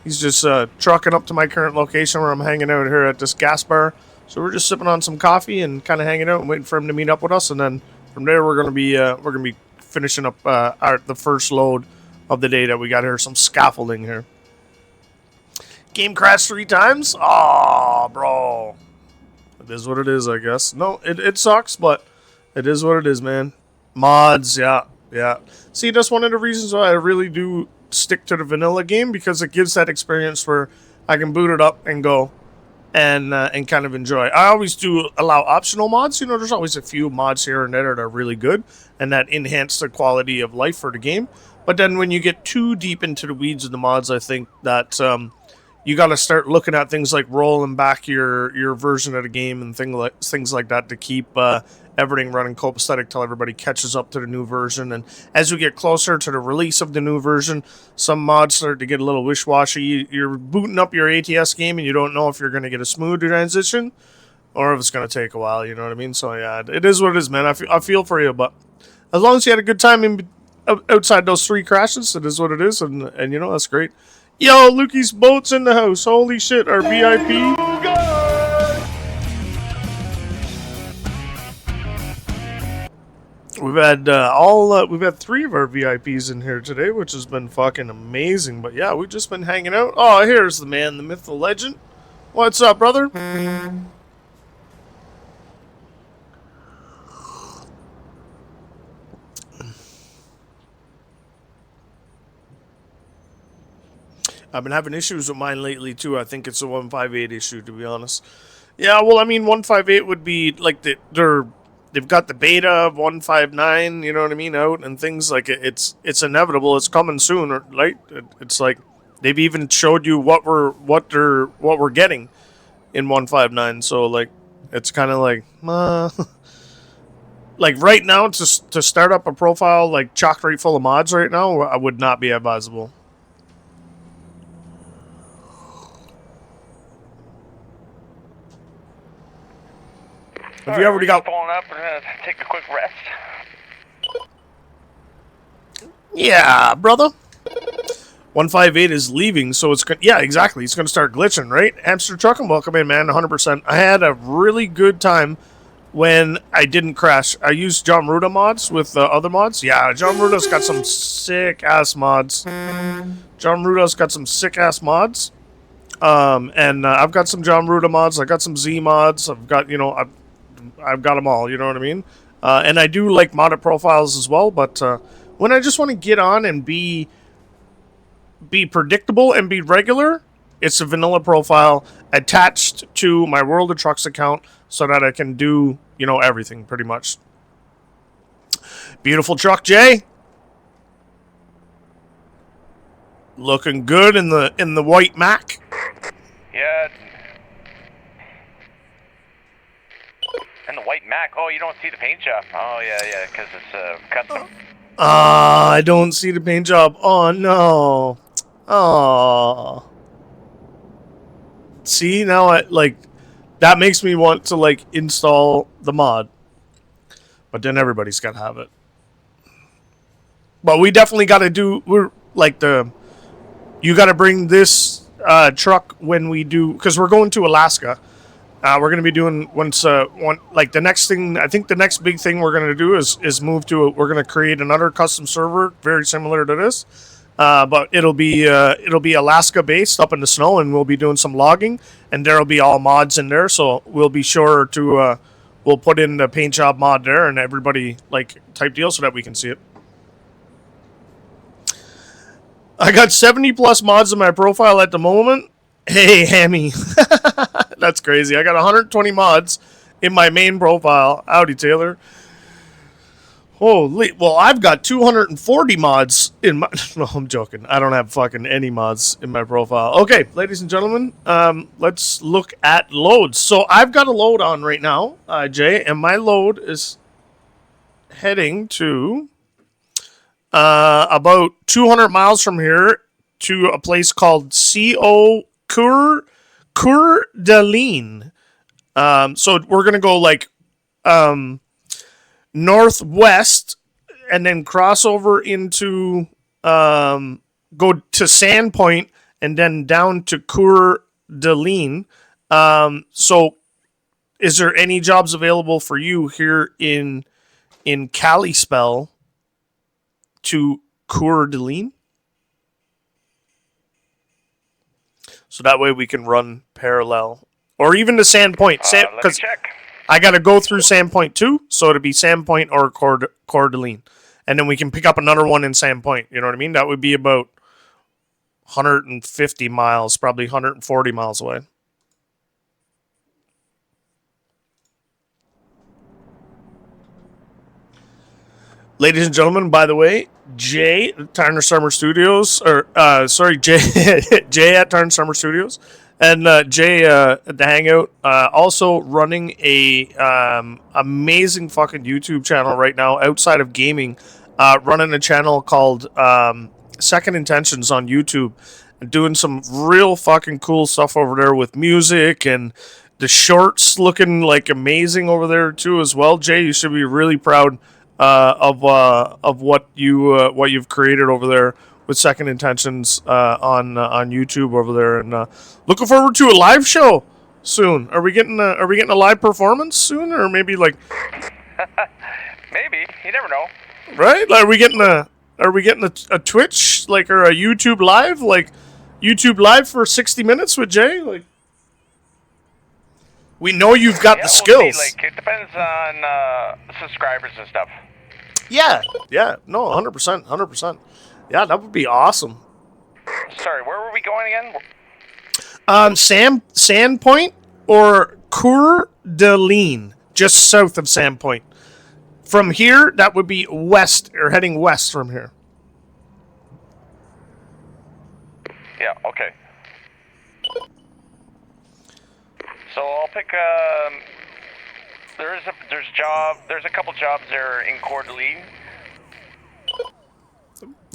A: He's just trucking up to my current location where I'm hanging out here at this gas bar. So we're just sipping on some coffee and kind of hanging out and waiting for him to meet up with us. And then from there, we're gonna be finishing up the first load of the day that we got here. Some scaffolding here. Game crashed 3 times? Aw, bro. It is what it is, I guess. No, it sucks, but it is what it is, man. Mods, yeah. See, that's one of the reasons why I really do stick to the vanilla game, because it gives that experience where I can boot it up and go and kind of enjoy. I always do allow optional mods. You know, there's always a few mods here and there that are really good and that enhance the quality of life for the game. But then when you get too deep into the weeds of the mods, I think that you got to start looking at things like rolling back your version of the game and things like that to keep everything running copacetic till everybody catches up to the new version. And as we get closer to the release of the new version, some mods start to get a little wish-washy. You're booting up your ATS game and you don't know if you're going to get a smooth transition or if it's going to take a while, you know what I mean? So yeah, it is what it is, man. I feel for you, but as long as you had a good time outside those 3 crashes, it is what it is, and you know, that's great. Yo, Lukey's boat's in the house. Holy shit, our VIP. We've had 3 of our VIPs in here today, which has been fucking amazing. But yeah, we've just been hanging out. Oh, here's the man, the myth, the legend. What's up, brother? I've been having issues with mine lately, too. I think it's a 158 issue, to be honest. Yeah, well, I mean, 158 would be, like, they've got the beta of 159, you know what I mean, out, and things like it's inevitable. It's coming soon, right? It's like they've even showed you what we're getting in 159. So, like, it's kind of like, like, right now, to start up a profile, like, chock right full of mods right now, I would not be advisable. Have you already got
C: pulling up? We're gonna take a quick rest.
A: Yeah, brother. 158 is leaving, so it's yeah, exactly. It's gonna start glitching, right? Hamster Truckin', welcome in, man. 100%. I had a really good time when I didn't crash. I used John Ruda mods with other mods. Yeah, John Ruda's got some sick ass mods. And I've got some John Ruda mods. I got some Z mods. I've got I've got them all, you know what I mean? And I do like modded profiles as well, but when I just want to get on and be predictable and be regular, it's a vanilla profile attached to my World of Trucks account so that I can do, everything pretty much. Beautiful truck, Jay. Looking good in the white Mac.
C: Yeah. And the white Mac. Oh, you don't see the paint job. Oh, yeah, because it's custom.
A: I don't see the paint job. Oh, no. Oh. See, now that makes me want to, install the mod. But then everybody's got to have it. But we definitely got to do, you got to bring this truck when we do, because we're going to Alaska. We're going to be doing the next thing. I think the next big thing we're going to do is move to. We're going to create another custom server very similar to this, but it'll be Alaska based up in the snow, and we'll be doing some logging, and there'll be all mods in there. So we'll be sure to we'll put in the paint job mod there, and everybody like type deal so that we can see it. I got 70 plus mods in my profile at the moment. Hey, Hammy. That's crazy. I got 120 mods in my main profile. Howdy, Taylor. Holy. Well, I've got 240 mods in my... No, I'm joking. I don't have fucking any mods in my profile. Okay, ladies and gentlemen, let's look at loads. So I've got a load on right now, Jay, and my load is heading to about 200 miles from here to a place called Coeur d'Alene. So we're gonna go like northwest and then cross over into go to Sandpoint and then down to Coeur d'Alene. So is there any jobs available for you here in Kalispell to Coeur d'Alene? So that way we can run parallel. Or even to Sandpoint. Because I got to go through Sandpoint too. So it'd be Sandpoint or Coeur d'Alene. And then we can pick up another one in Sandpoint. You know what I mean? That would be about 150 miles. Probably 140 miles away. Ladies and gentlemen, by the way, Jay at Turner Summer Studios, Jay at Turner Summer Studios, and Jay at the Hangout, also running a amazing fucking YouTube channel right now outside of gaming, running a channel called Second Intentions on YouTube, and doing some real fucking cool stuff over there with music and the shorts looking like amazing over there too as well. Jay, you should be really proud of what you've created over there with Second Intentions on YouTube over there, and looking forward to a live show soon. Are we getting a live performance soon, or maybe like
C: maybe, you never know,
A: right? Like, are we getting a Twitch like, or a YouTube live for 60 minutes with Jay? Like, we know you've got the skills.
C: See, like, it depends on subscribers and stuff.
A: Yeah, no, 100%. Yeah, that would be awesome.
C: Sorry, where were we going again?
A: Sandpoint or Coeur d'Alene, just south of Sandpoint. From here, that would be west, or heading west from here.
C: Yeah, okay. So I'll pick. There's a couple jobs there in Coeur d'Alene.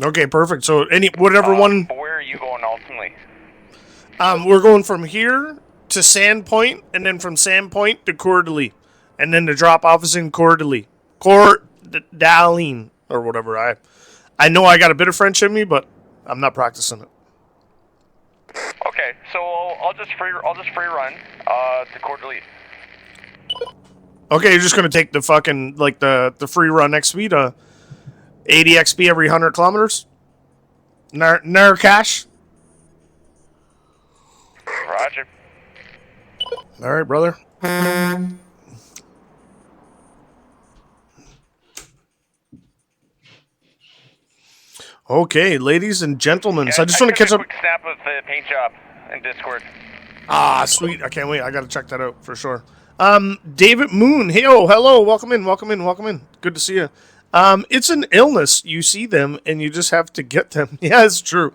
A: Okay, perfect. So whatever one.
C: Where are you going ultimately?
A: We're going from here to Sandpoint, and then from Sandpoint to Coeur d'Alene, and then the drop off is in Coeur d'Alene, or whatever. I know I got a bit of French in me, but I'm not practicing it.
C: Okay, so I'll just free run to Coeur d'Alene.
A: Okay, you're just gonna take the fucking the free run next speed, 80 XP every 100 kilometers. Nar cash.
C: Roger.
A: All right, brother. Okay, ladies and gentlemen.
C: Yeah,
A: so I just want to catch up.
C: Quick snap of the paint job in Discord.
A: Ah, sweet. I can't wait. I got to check that out for sure. David Moon. Hey, hello. Welcome in. Good to see you. It's an illness. You see them and you just have to get them. Yeah, it's true.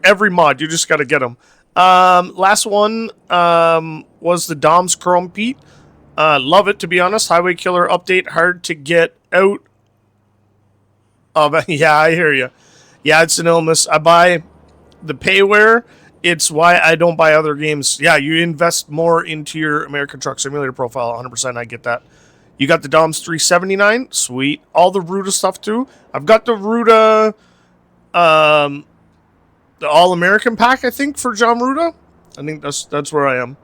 A: Every mod, you just got to get them. Last one, was the Dom's Chrome Pete. Love it, to be honest. Highway Killer update. Hard to get out of. Yeah, I hear you. Yeah, it's an illness. I buy the payware. It's why I don't buy other games. Yeah, you invest more into your American Truck Simulator profile. 100%, I get that. You got the Dom's 379. Sweet. All the Ruta stuff, too. I've got the Ruta, the All-American pack, I think, for John Ruta. I think that's where I am.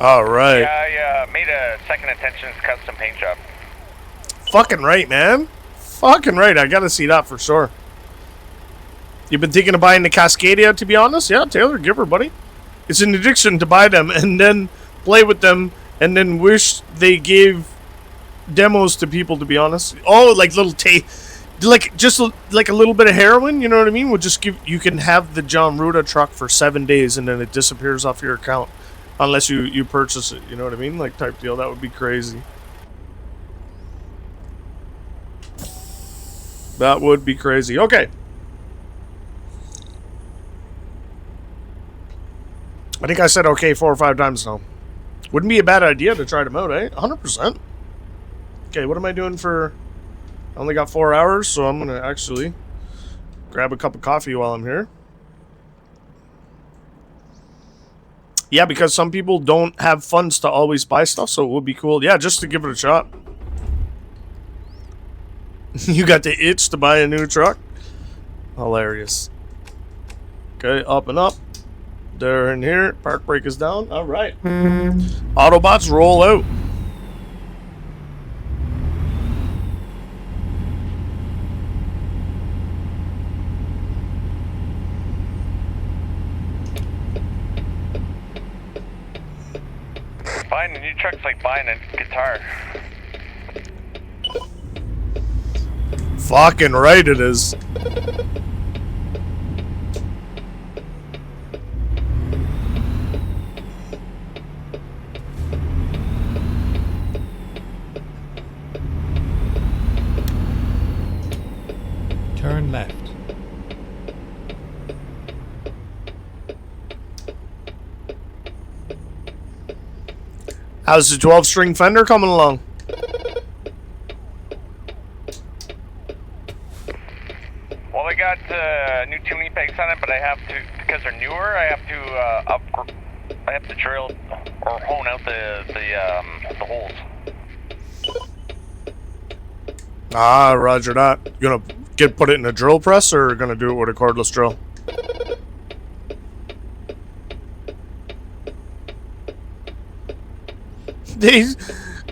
A: All right.
C: Yeah, I made a second intentions custom paint job.
A: Fucking right, man. Fucking right. I gotta see that for sure. You've been thinking of buying the Cascadia, to be honest? Yeah, Taylor, give her, buddy. It's an addiction to buy them and then play with them and then wish they gave demos to people, to be honest. Oh, like little like just like a little bit of heroin, you know what I mean? Would just give you can have the John Ruda truck for 7 days and then it disappears off your account unless you purchase it, you know what I mean? Like type deal. That would be crazy. That would be crazy. Okay. I think I said okay 4 or 5 times now. Wouldn't be a bad idea to try them out, eh? 100%. Okay, what am I doing for... I only got 4 hours, so I'm going to actually grab a cup of coffee while I'm here. Yeah, because some people don't have funds to always buy stuff, so it would be cool. Yeah, just to give it a shot. You got the itch to buy a new truck? Hilarious. Okay, up and up. There and here. Park brake is down. All right. Autobots roll out.
C: Buying a new truck's like buying a guitar.
A: Fucking right it is.
B: Turn left.
A: How's the 12-string Fender coming along?
C: Well, I got new tuning pegs on it, but I have to, because they're newer, I have to drill or hone out the holes.
A: Ah, roger that. You gonna put it in a drill press or gonna do it with a cordless drill?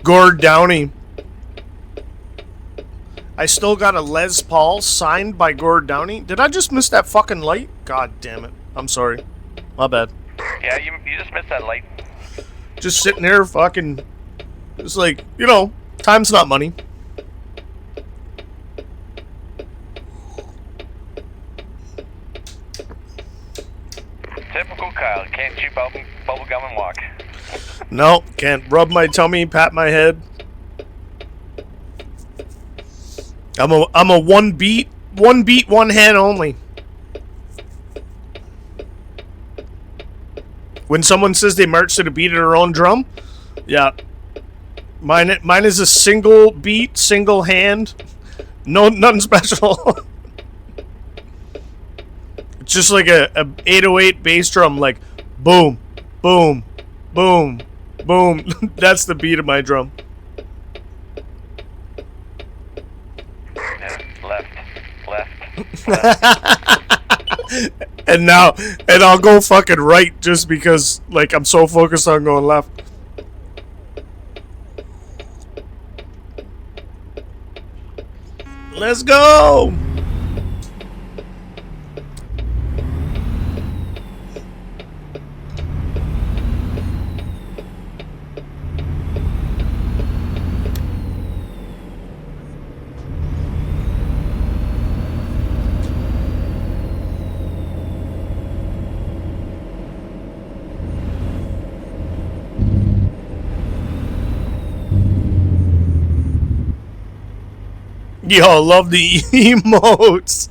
A: Gord Downey. I still got a Les Paul signed by Gord Downey. Did I just miss that fucking light? God damn it. I'm sorry. My bad.
C: Yeah, you just missed that light.
A: Just sitting there fucking... It's like, you know, time's not money.
C: Typical Kyle. Can't chew bubble gum and walk.
A: No, can't rub my tummy, pat my head. I'm a one beat, one hand only. When someone says they march to the beat of their own drum, yeah. Mine is a single beat, single hand. No, nothing special. It's just like a 808 bass drum, like boom, boom, boom, boom. That's the beat of my drum.
C: Left.
A: And I'll go fucking right just because, like, I'm so focused on going left. Let's go! Yo, love the emotes.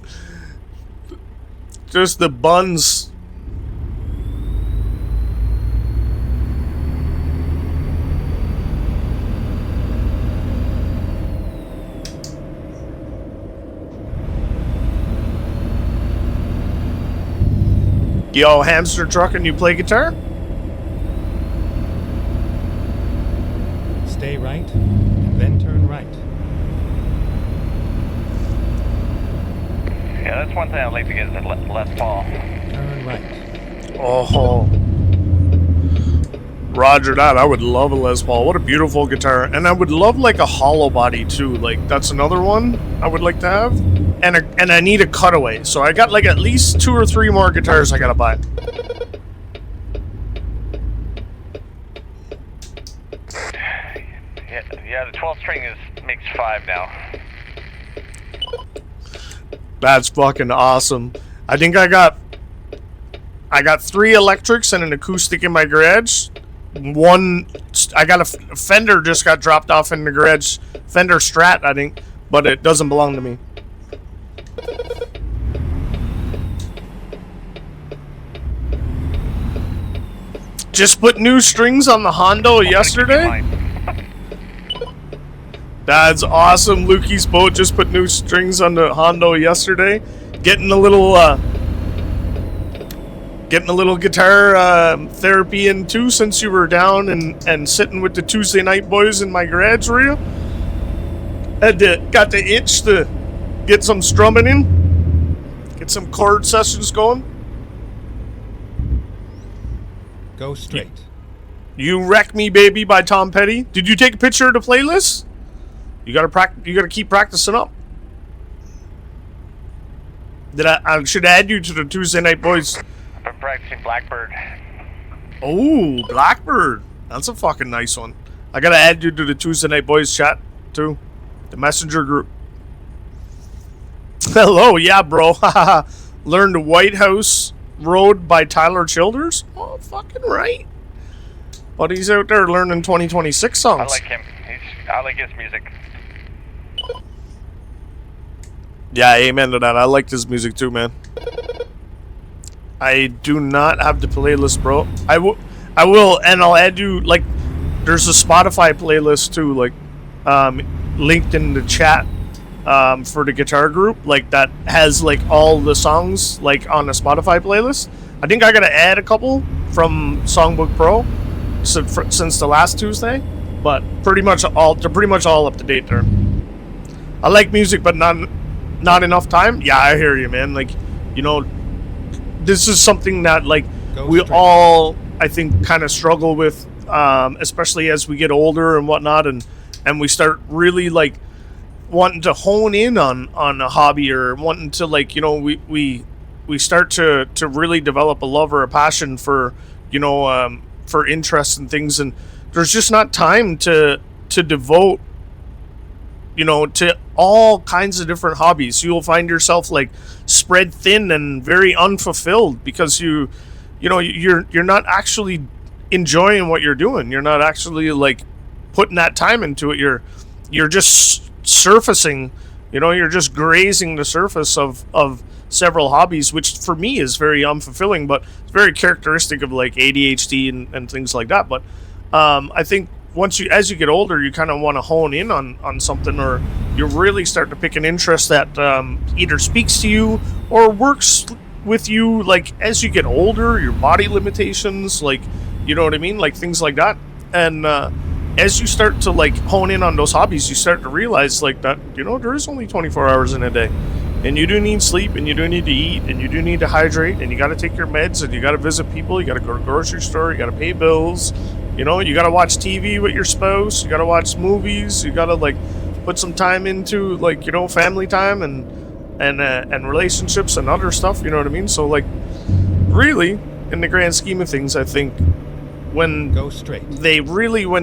A: Just the buns. Yo, hamster truck, and you play guitar?
B: Stay right, and then turn right.
C: Yeah, that's one thing I'd like to get is a Les Paul.
B: Turn right.
A: Oh. Roger that. I would love a Les Paul. What a beautiful guitar. And I would love like a hollow body too. Like that's another one I would like to have. And I need a cutaway. So I got like at least 2 or 3 more guitars I gotta buy.
C: Yeah, the 12 string makes 5 now.
A: That's fucking awesome. I think I got 3 electrics and an acoustic in my garage. I got a Fender just got dropped off in the garage. Fender Strat, I think, but it doesn't belong to me. Just put new strings on the Hondo yesterday. That's awesome. Lukey's boat just put new strings on the Hondo yesterday. Getting a little guitar therapy in too, since you were down and sitting with the Tuesday night boys in my garage, were you? Got the itch to get some strumming in, get some chord sessions going.
B: Go straight.
A: You Wreck Me Baby by Tom Petty. Did you take a picture of the playlist? You gotta keep practicing up. I should add you to the Tuesday night boys.
C: I've been practicing Blackbird.
A: Oh, Blackbird. That's a fucking nice one. I gotta add you to the Tuesday night boys chat too, the messenger group. Hello, yeah, bro. Learned White House Road by Tyler Childers. Oh, fucking right. But he's out there learning 2026 songs.
C: I like him. I like his music.
A: Yeah, amen to that. I liked his music too, man. I do not have the playlist, bro. I will, and I'll add you, like, there's a Spotify playlist too, like, linked in the chat, for the guitar group, like, that has, like, all the songs, like, on a Spotify playlist. I think I gotta add a couple from Songbook Pro since the last Tuesday, but they're pretty much all up to date there. I like music, but not enough time. Yeah, I hear you, man. Like, you know, this is something that, like, we all, I think, kind of struggle with, especially as we get older and whatnot, and we start really, like, wanting to hone in on a hobby, or wanting to, like, you know, we start to really develop a love or a passion for, you know, for interests and things, and there's just not time to devote, you know, to all kinds of different hobbies. You'll find yourself, like, spread thin and very unfulfilled because you're not actually enjoying what you're doing. You're not actually, like, putting that time into it. You're just surfacing, you know, you're just grazing the surface of several hobbies, which for me is very unfulfilling, but it's very characteristic of, like, ADHD and things like that. But I think as you get older, you kind of want to hone in on something, or you really start to pick an interest that either speaks to you or works with you, like, as you get older, your body limitations, like, you know what I mean, like, things like that. And as you start to, like, hone in on those hobbies, you start to realize, like, that, you know, there is only 24 hours in a day, and you do need sleep, and you do need to eat, and you do need to hydrate, and you got to take your meds, and you got to visit people, you got to go to the grocery store, you got to pay bills, you know, you got to watch TV with your spouse, you got to watch movies, you got to, like, put some time into, like, you know, family time and relationships and other stuff, you know what I mean? So, like, really, in the grand scheme of things, I think when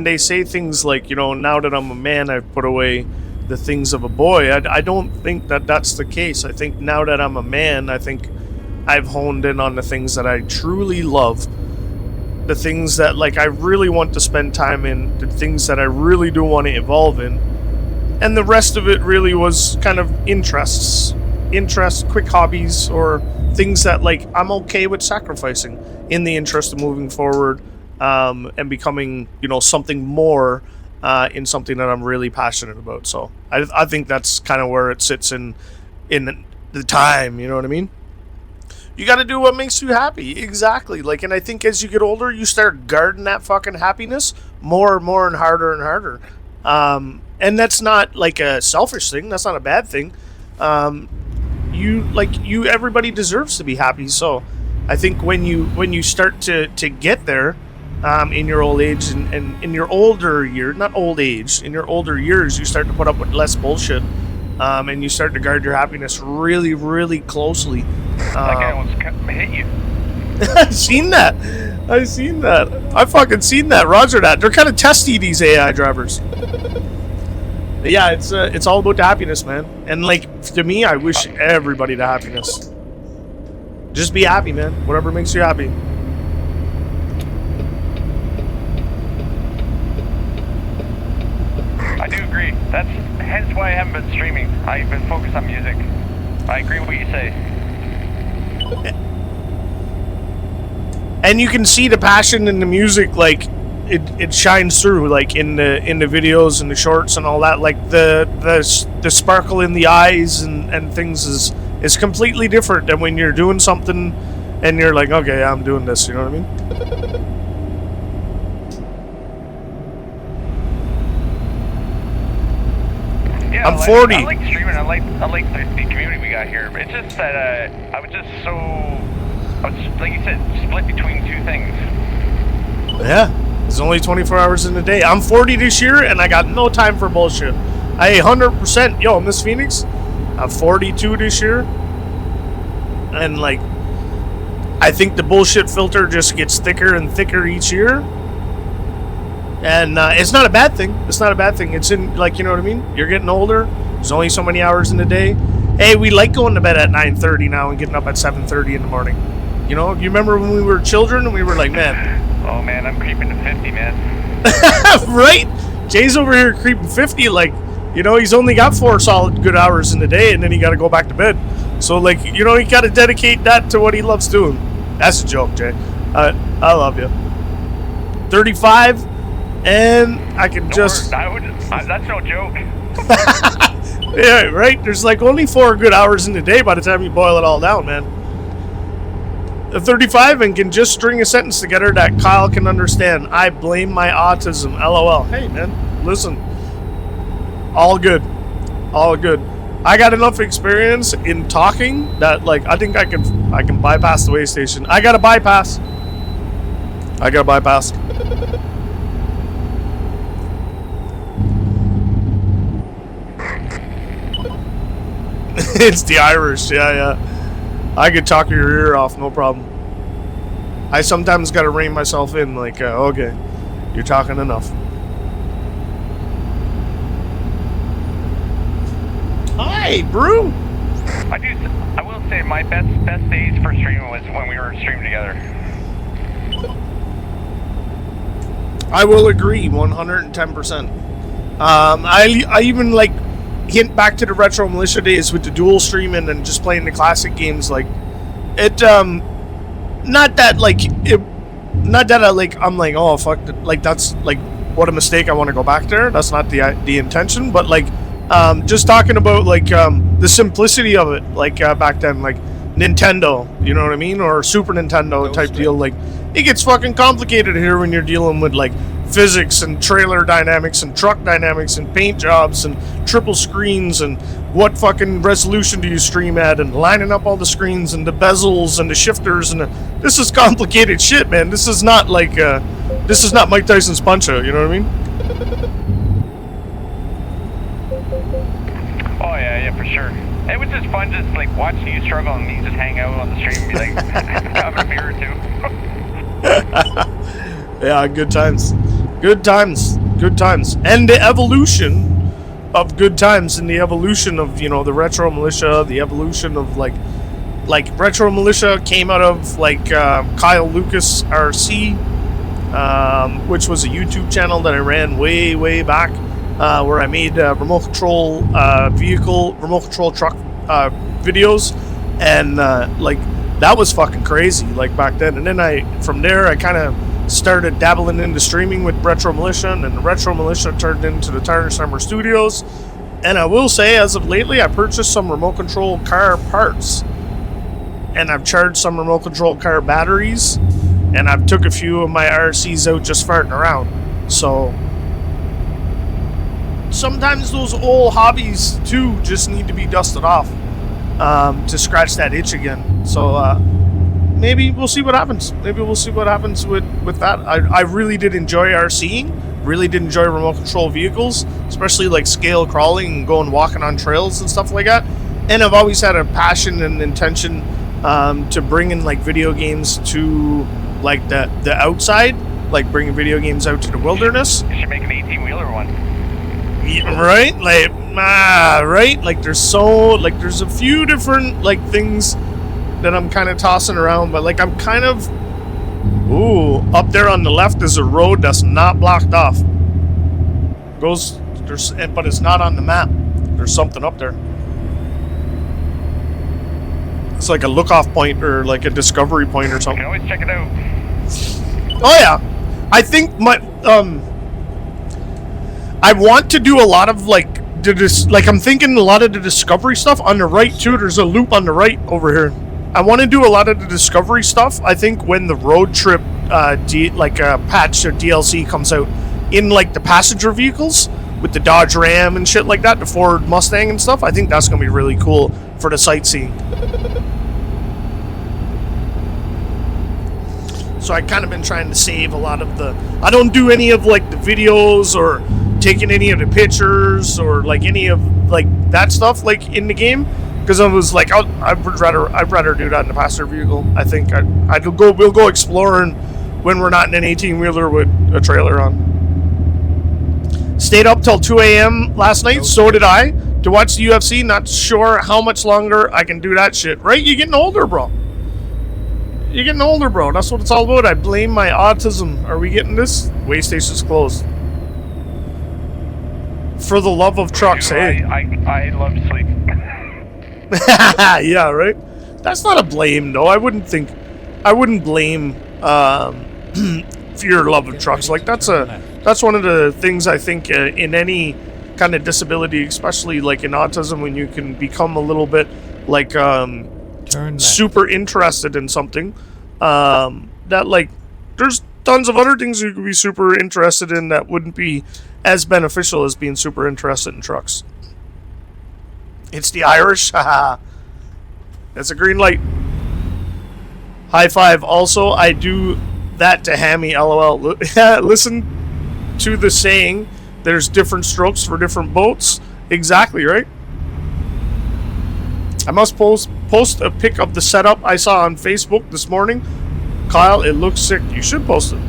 A: they say things like, you know, now that I'm a man, I've put away the things of a boy, I don't think that that's the case. I think now that I'm a man, I think I've honed in on the things that I truly love, the things that, like, I really want to spend time in, the things that I really do want to evolve in, and the rest of it really was kind of interests, quick hobbies, or things that, like, I'm okay with sacrificing in the interest of moving forward, and becoming, you know, something more, in something that I'm really passionate about. So I think that's kind of where it sits in the time, you know what I mean? You got to do what makes you happy. Exactly. Like, and I think as you get older, you start guarding that fucking happiness more and more and harder and harder. And that's not, like, a selfish thing. That's not a bad thing. Everybody deserves to be happy. So I think when you start to get there, in your old age, and in your older year, not old age, in your older years, you start to put up with less bullshit, and you start to guard your happiness really, really closely.
C: That guy almost hit you.
A: I seen that. I seen that. I fucking seen that. Roger that. They're kind of testy, these AI drivers. But yeah, it's all about the happiness, man. And like, to me, I wish everybody the happiness. Just be happy, man. Whatever makes you happy.
C: I do agree. That's hence why I haven't been streaming. I've been focused on music. I agree with what you say.
A: And you can see the passion in the music, like it shines through, like in the videos and the shorts and all that. Like the sparkle in the eyes and things is completely different than when you're doing something and you're like, okay, I'm doing this. You know what I mean?
C: Yeah,
A: I'm 40.
C: I like streaming. I like the community we got here. It's just that I was like you said, split between two things.
A: Yeah, there's only 24 hours in a day. I'm 40 this year, and I got no time for bullshit. I 100%, yo, Miss Phoenix, I'm 42 this year, and like, I think the bullshit filter just gets thicker and thicker each year. And it's not a bad thing. It's not a bad thing. It's in, like, you know what I mean? You're getting older. There's only so many hours in a day. Hey, we like going to bed at 9:30 now and getting up at 7:30 in the morning. You know, you remember when we were children and we were like, man.
C: Oh, man, I'm creeping to 50, man.
A: Right? Jay's over here creeping 50. Like, you know, he's only got 4 solid good hours in the day and then he got to go back to bed. So, like, you know, he got to dedicate that to what he loves doing. That's a joke, Jay. I love you. 35. And I can just...
C: that's no joke.
A: Yeah, right? There's like only 4 good hours in the day by the time you boil it all down, man. 35 and can just string a sentence together that Kyle can understand. I blame my autism. LOL. Hey, man, listen. All good. All good. I got enough experience in talking that, like, I think I can bypass the way station. I got a bypass. It's the Irish, yeah. I could talk your ear off, no problem. I sometimes gotta rein myself in, like, okay, you're talking enough. Hi, Brew!
C: I will say my best days for streaming was when we were streaming together.
A: I will agree, 110%. I even, like, hint back to the Retro Militia days with the dual streaming and just playing the classic games. Like, it, not that I, like, I'm like, oh, fuck, like, that's, like, what a mistake, I want to go back there. That's not the intention, but, like, just talking about, like, the simplicity of it, like, back then, like, Nintendo, you know what I mean? Or Super Nintendo type deal. Like, it gets fucking complicated here when you're dealing with, like, physics and trailer dynamics and truck dynamics and paint jobs and triple screens and what fucking resolution do you stream at and lining up all the screens and the bezels and the shifters and this is complicated shit, man. This is not like this is not Mike Tyson's Punch-Out, you know what I mean?
C: Oh yeah, for sure. It was just fun, just like watching you struggle and me just hang out on the stream and be like, having a beer or two.
A: Yeah, good times. Good times. And the evolution of good times and the evolution of, you know, the Retro Militia, the evolution of, like Retro Militia came out of, like, Kyle Lucas RC, which was a YouTube channel that I ran way back, where I made remote control remote control truck videos, and, like, that was fucking crazy, like, back then. And then from there, I kind of started dabbling into streaming with Retro Militia, and then the Retro Militia turned into the Turner Summer Studios. And I will say, as of lately, I purchased some remote control car parts, and I've charged some remote control car batteries, and I've took a few of my RCs out just farting around. So sometimes those old hobbies too just need to be dusted off, to scratch that itch again. So maybe we'll see what happens. Maybe we'll see what happens with that. I really did enjoy RCing. Really did enjoy remote control vehicles, especially like scale crawling and going walking on trails and stuff like that. And I've always had a passion and intention to bring in like video games to like the outside, like bringing video games out to the wilderness.
C: You should make an 18-wheeler one.
A: Right? Like, right? Like there's a few different like things that I'm kind of tossing around, but like I'm kind of, up there on the left is a road that's not blocked off. But it's not on the map. There's something up there. It's like a look-off point or like a discovery point or
C: You
A: something.
C: can always check it out.
A: Oh yeah, I think I want to do a lot of like I'm thinking a lot of the discovery stuff on the right too. There's a loop on the right over here. I want to do a lot of the discovery stuff. I think when the road trip patch or DLC comes out in like the passenger vehicles with the Dodge Ram and shit like that, the Ford Mustang and stuff. I think that's gonna be really cool for the sightseeing. So I kind of been trying to save a lot of the. I don't do any of like the videos or taking any of the pictures or like any of like that stuff like in the game, because I was like I'd rather do that in the passenger vehicle. I think we'll go exploring when we're not in an 18-wheeler with a trailer on. Stayed up till 2 a.m. last night. So did I, to watch the UFC. Not sure how much longer I can do that shit. Right? You're getting older, bro. You're getting older, bro. That's what it's all about. I blame my autism. Are we getting this? Way station's closed. For the love of trucks, hey.
C: I love to sleep.
A: Yeah, right? That's not a blame, though. I wouldn't blame for your love of trucks. Like, that's one of the things I think in any kind of disability, especially like in autism, when you can become a little bit like super interested in something, that like there's tons of other things you could be super interested in that wouldn't be as beneficial as being super interested in trucks. It's the Irish. Haha. That's a green light. High five. Also, I do that to Hammy, lol. Listen to the saying, there's different strokes for different boats. Exactly, right? I must post a pic of the setup I saw on Facebook this morning. Kyle, it looks sick. You should post it.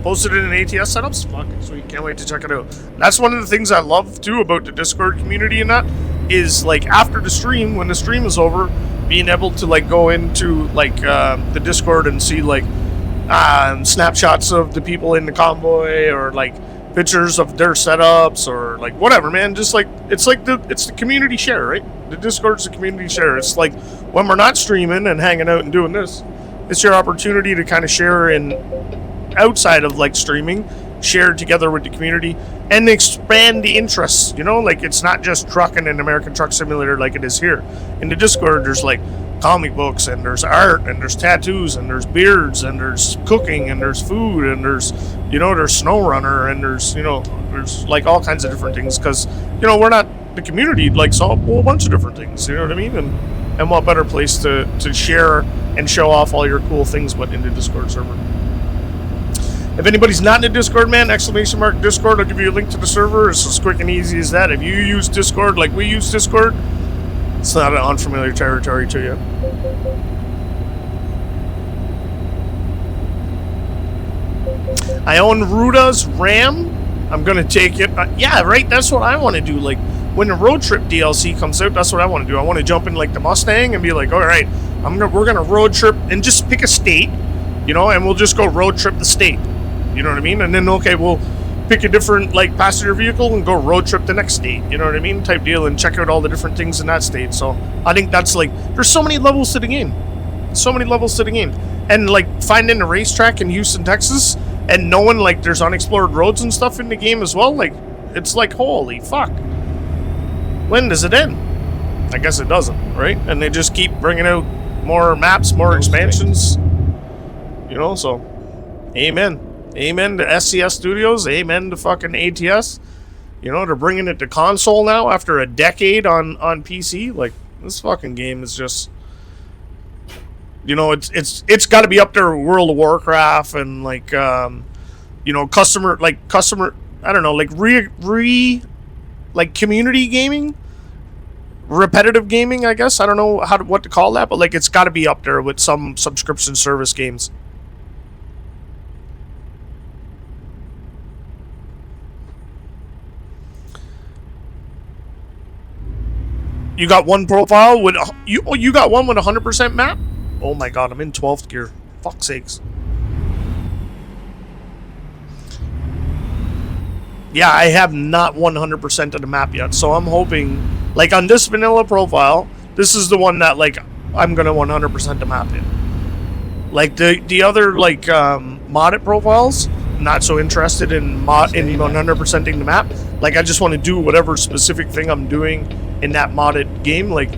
A: Posted it in ATS setups? Fucking sweet. Can't wait to check it out. That's one of the things I love, too, about the Discord community and that, is, like, after the stream, when the stream is over, being able to, like, go into, like, the Discord and see, like, snapshots of the people in the convoy, or, like, pictures of their setups, or, like, whatever, man. Just, like, it's the community share, right? The Discord's the community share. It's, like, when we're not streaming and hanging out and doing this, it's your opportunity to kind of share in outside of like streaming, share together with the community and expand the interests, you know, like it's not just trucking and American Truck Simulator like it is here. In the Discord, there's like comic books and there's art and there's tattoos and there's beards and there's cooking and there's food and there's, you know, there's snow runner and there's, you know, there's like all kinds of different things, because, you know, we're not, the community likes a whole bunch of different things, you know what I mean? And what better place to share and show off all your cool things but in the Discord server. If anybody's not in the Discord, man, !Discord, I'll give you a link to the server. It's as quick and easy as that. If you use Discord like we use Discord, it's not an unfamiliar territory to you. I own Ruda's Ram. I'm going to take it. Yeah, right, that's what I want to do. Like, when the road trip DLC comes out, that's what I want to do. I want to jump in, like, the Mustang and be like, all right, we're going to road trip and just pick a state, you know, and we'll just go road trip the state. You know what I mean? And then, okay, we'll pick a different, like, passenger vehicle and go road trip the next state. You know what I mean? Type deal, and check out all the different things in that state. So I think that's, like, there's so many levels to the game. So many levels to the game. And, like, finding a racetrack in Houston, Texas, and knowing, like, there's unexplored roads and stuff in the game as well, like, it's like, holy fuck. When does it end? I guess it doesn't, right? And they just keep bringing out more maps, more expansions. You know, so, amen. Amen to SCS Studios. Amen to fucking ATS. You know, they're bringing it to console now after a decade on PC. Like, this fucking game is just You know, it's got to be up there with World of Warcraft and like you know, customer. I don't know, like like community gaming, repetitive gaming. I guess I don't know what to call that, but like it's got to be up there with some subscription service games. You got one profile with you got one with 100% map? Oh my god, I'm in 12th gear. Fuck's sakes. Yeah, I have not 100% of the map yet, so I'm hoping, like on this vanilla profile, this is the one that like I'm gonna 100% the map in. Like the other like modded profiles, not so interested in 100%ing the map. Like I just want to do whatever specific thing I'm doing in that modded game. Like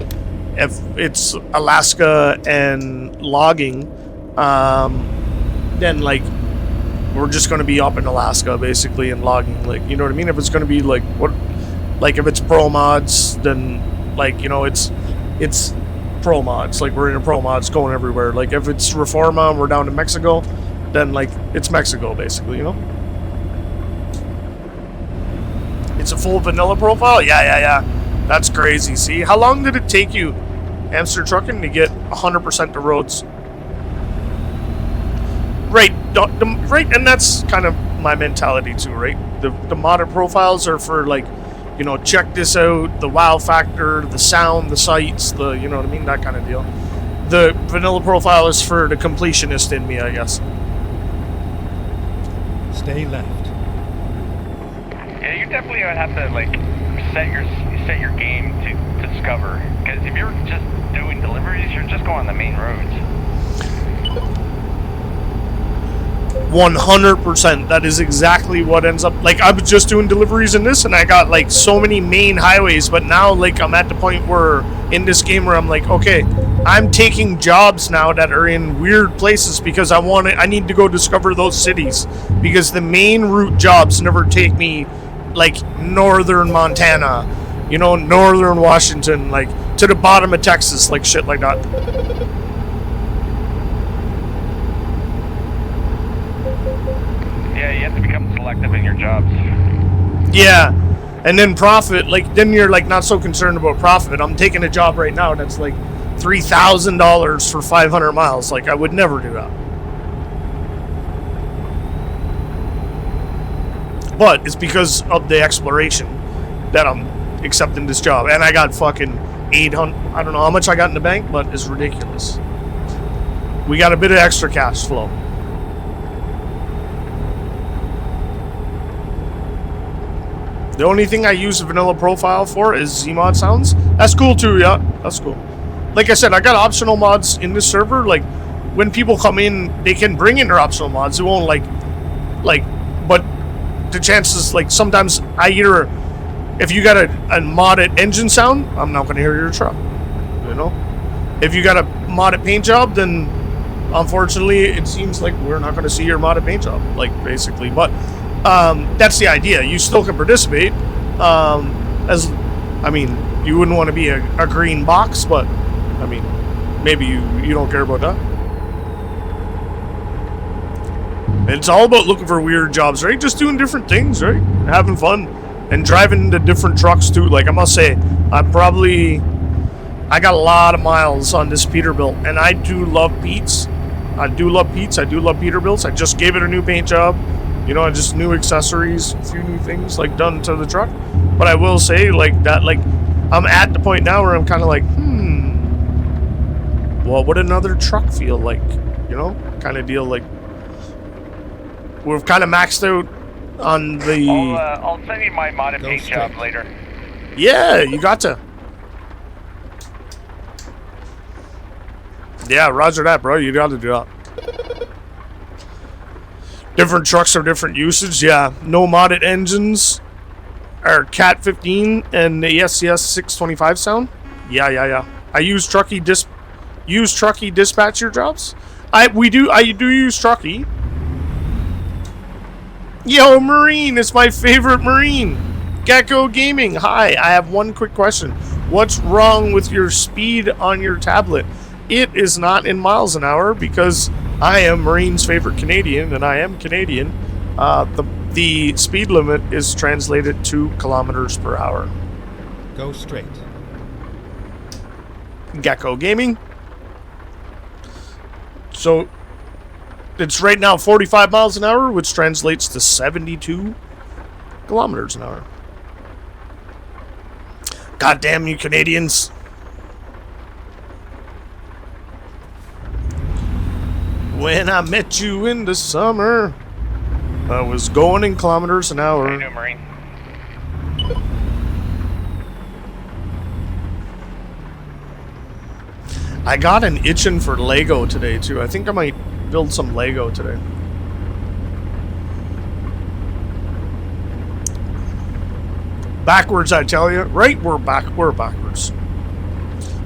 A: if it's Alaska and logging, then like we're just going to be up in Alaska basically and logging. Like, you know what I mean? If it's going to be like if it's pro mods, then like, you know, it's pro mods. Like we're in a pro mods going everywhere. Like if it's Reforma and we're down to Mexico, then like it's Mexico basically, you know? It's a full vanilla profile? Yeah. That's crazy. See, how long did it take you, Hamster Trucking, to get 100% the roads? Right, right, and that's kind of my mentality too, right? The modded profiles are for like, you know, check this out, the wow factor, the sound, the sights, the, you know what I mean, that kind of deal. The vanilla profile is for the completionist in me, I guess.
B: Stay left.
C: Yeah, you definitely would have to like set your game to discover. Because if you're just doing deliveries, you're just going on the main roads.
A: 100%. That is exactly what ends up. Like I was just doing deliveries in this, and I got like so many main highways. But now, like I'm at the point where in this game where I'm like, okay, I'm taking jobs now that are in weird places because I need to go discover those cities because the main route jobs never take me like northern Montana, you know, northern Washington, like to the bottom of Texas, like shit like that.
C: Yeah, you have to become selective in your jobs.
A: Yeah, and then profit, like then you're like not so concerned about profit. I'm taking a job right now that's like $3,000 for 500 miles. Like I would never do that. But it's because of the exploration that I'm accepting this job. And I got fucking 800, I don't know how much I got in the bank, but it's ridiculous. We got a bit of extra cash flow. The only thing I use a vanilla profile for is Zmod sounds. That's cool too, yeah. That's cool. Like I said, I got optional mods in this server. Like, when people come in, they can bring in their optional mods. It won't but the chances, like, sometimes I either, if you got a modded engine sound, I'm not going to hear your truck, you know? If you got a modded paint job, then unfortunately, it seems like we're not going to see your modded paint job, like, basically. But that's the idea. You still can participate. I mean, you wouldn't want to be a green box, but I mean, maybe you don't care about that. It's all about looking for weird jobs, right? Just doing different things, right? Having fun and driving the different trucks too. Like I must say, I got a lot of miles on this Peterbilt, and I do love Pete's. I do love Peterbilts. I just gave it a new paint job. You know, just new accessories, a few new things like done to the truck. But I will say, like that, like I'm at the point now where I'm kind of like, what would another truck feel like? You know, kind of deal. Like we've kind of maxed out on the.
C: I'll send you my modded paint job later.
A: Yeah, you got to. Yeah, roger that, bro. You got to do that. Different trucks are different usage, yeah. No modded engines are Cat 15 and the ESCS 625 sound. Yeah. I use Truckee dispatcher jobs. I do use Truckee. Yo, Marine, it's my favorite Marine. Gecko Gaming, hi. I have one quick question. What's wrong with your speed on your tablet? it is not in miles an hour because I am Marine's favorite Canadian, and I am Canadian. The speed limit is translated to kilometers per hour.
B: Go straight.
A: Gecko Gaming. So it's right now 45 miles an hour, which translates to 72 kilometers an hour. God damn you Canadians. When I met you in the summer, I was going in kilometers an hour.
C: How you doing, Marine?
A: I got an itching for Lego today, too. I think I might build some Lego today. Backwards, I tell you. Right? We're backwards.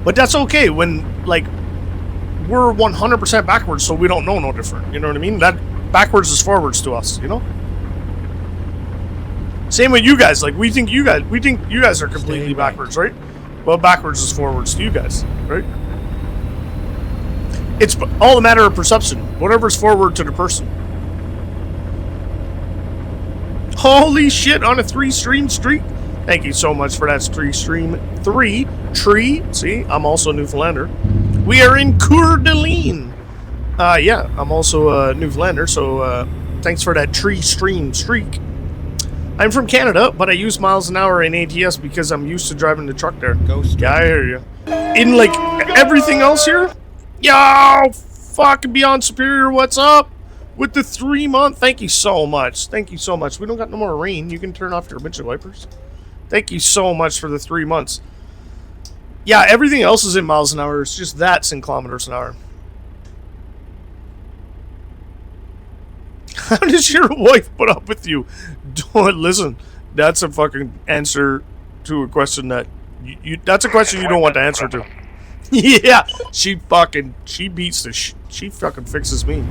A: But that's okay when, like, we're 100% backwards, so we don't know no different. You know what I mean? That backwards is forwards to us, you know? Same with you guys. Like, we think you guys are completely backwards, right? Well, backwards is forwards to you guys, right? It's all a matter of perception. Whatever's forward to the person. Holy shit, on a 3-stream streak. Thank you so much for that 3-stream. 3 tree. See, I'm also a Newfoundlander. We are in Coeur d'Alene. Yeah, I'm also a Newfoundlander, so thanks for that 3-stream streak. I'm from Canada, but I use miles an hour in ATS because I'm used to driving the truck there. Yeah, I hear you. In, like, everything else here? Yo, fucking Beyond Superior, what's up? With the 3-month, thank you so much. Thank you so much. We don't got no more rain. You can turn off your windshield wipers. Thank you so much for the 3 months. Yeah, everything else is in miles an hour. It's just that's in kilometers an hour. How does your wife put up with you? Don't listen. That's a fucking answer to a question that that's a question you don't want to answer to. Yeah, she beats the she fucking fixes me.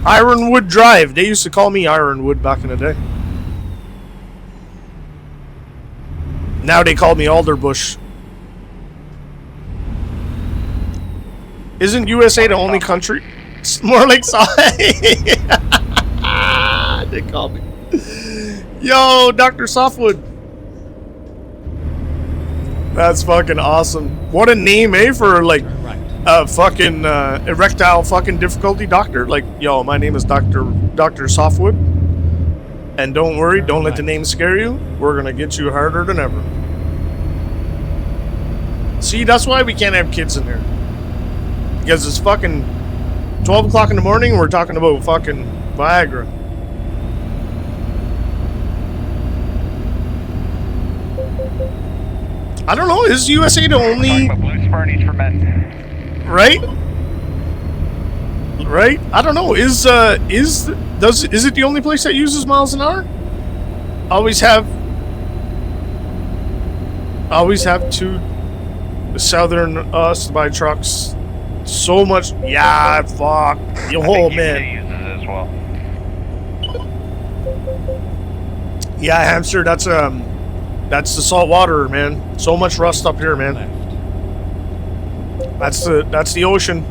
A: Ironwood Drive. They used to call me Ironwood back in the day. Now they call me Alderbush. Isn't USA the only country? It's more like they call me. Yo, Dr. Softwood. That's fucking awesome. What a name, eh? For like a fucking erectile fucking difficulty doctor. Like, yo, my name is Dr. Softwood. And don't worry, don't let the name scare you. We're gonna get you harder than ever. See, that's why we can't have kids in here. Because it's fucking 12 o'clock in the morning and we're talking about fucking Viagra. I don't know, is USA the only...
C: Talking about blue Sparties for men.
A: Right? Right? I don't know, is it the only place that uses miles an hour? Always have to southern us to buy trucks. So much, yeah, fuck. Oh, man.
C: Uses it as well.
A: Yeah, hamster, that's the salt water, man. So much rust up here, man. That's the ocean.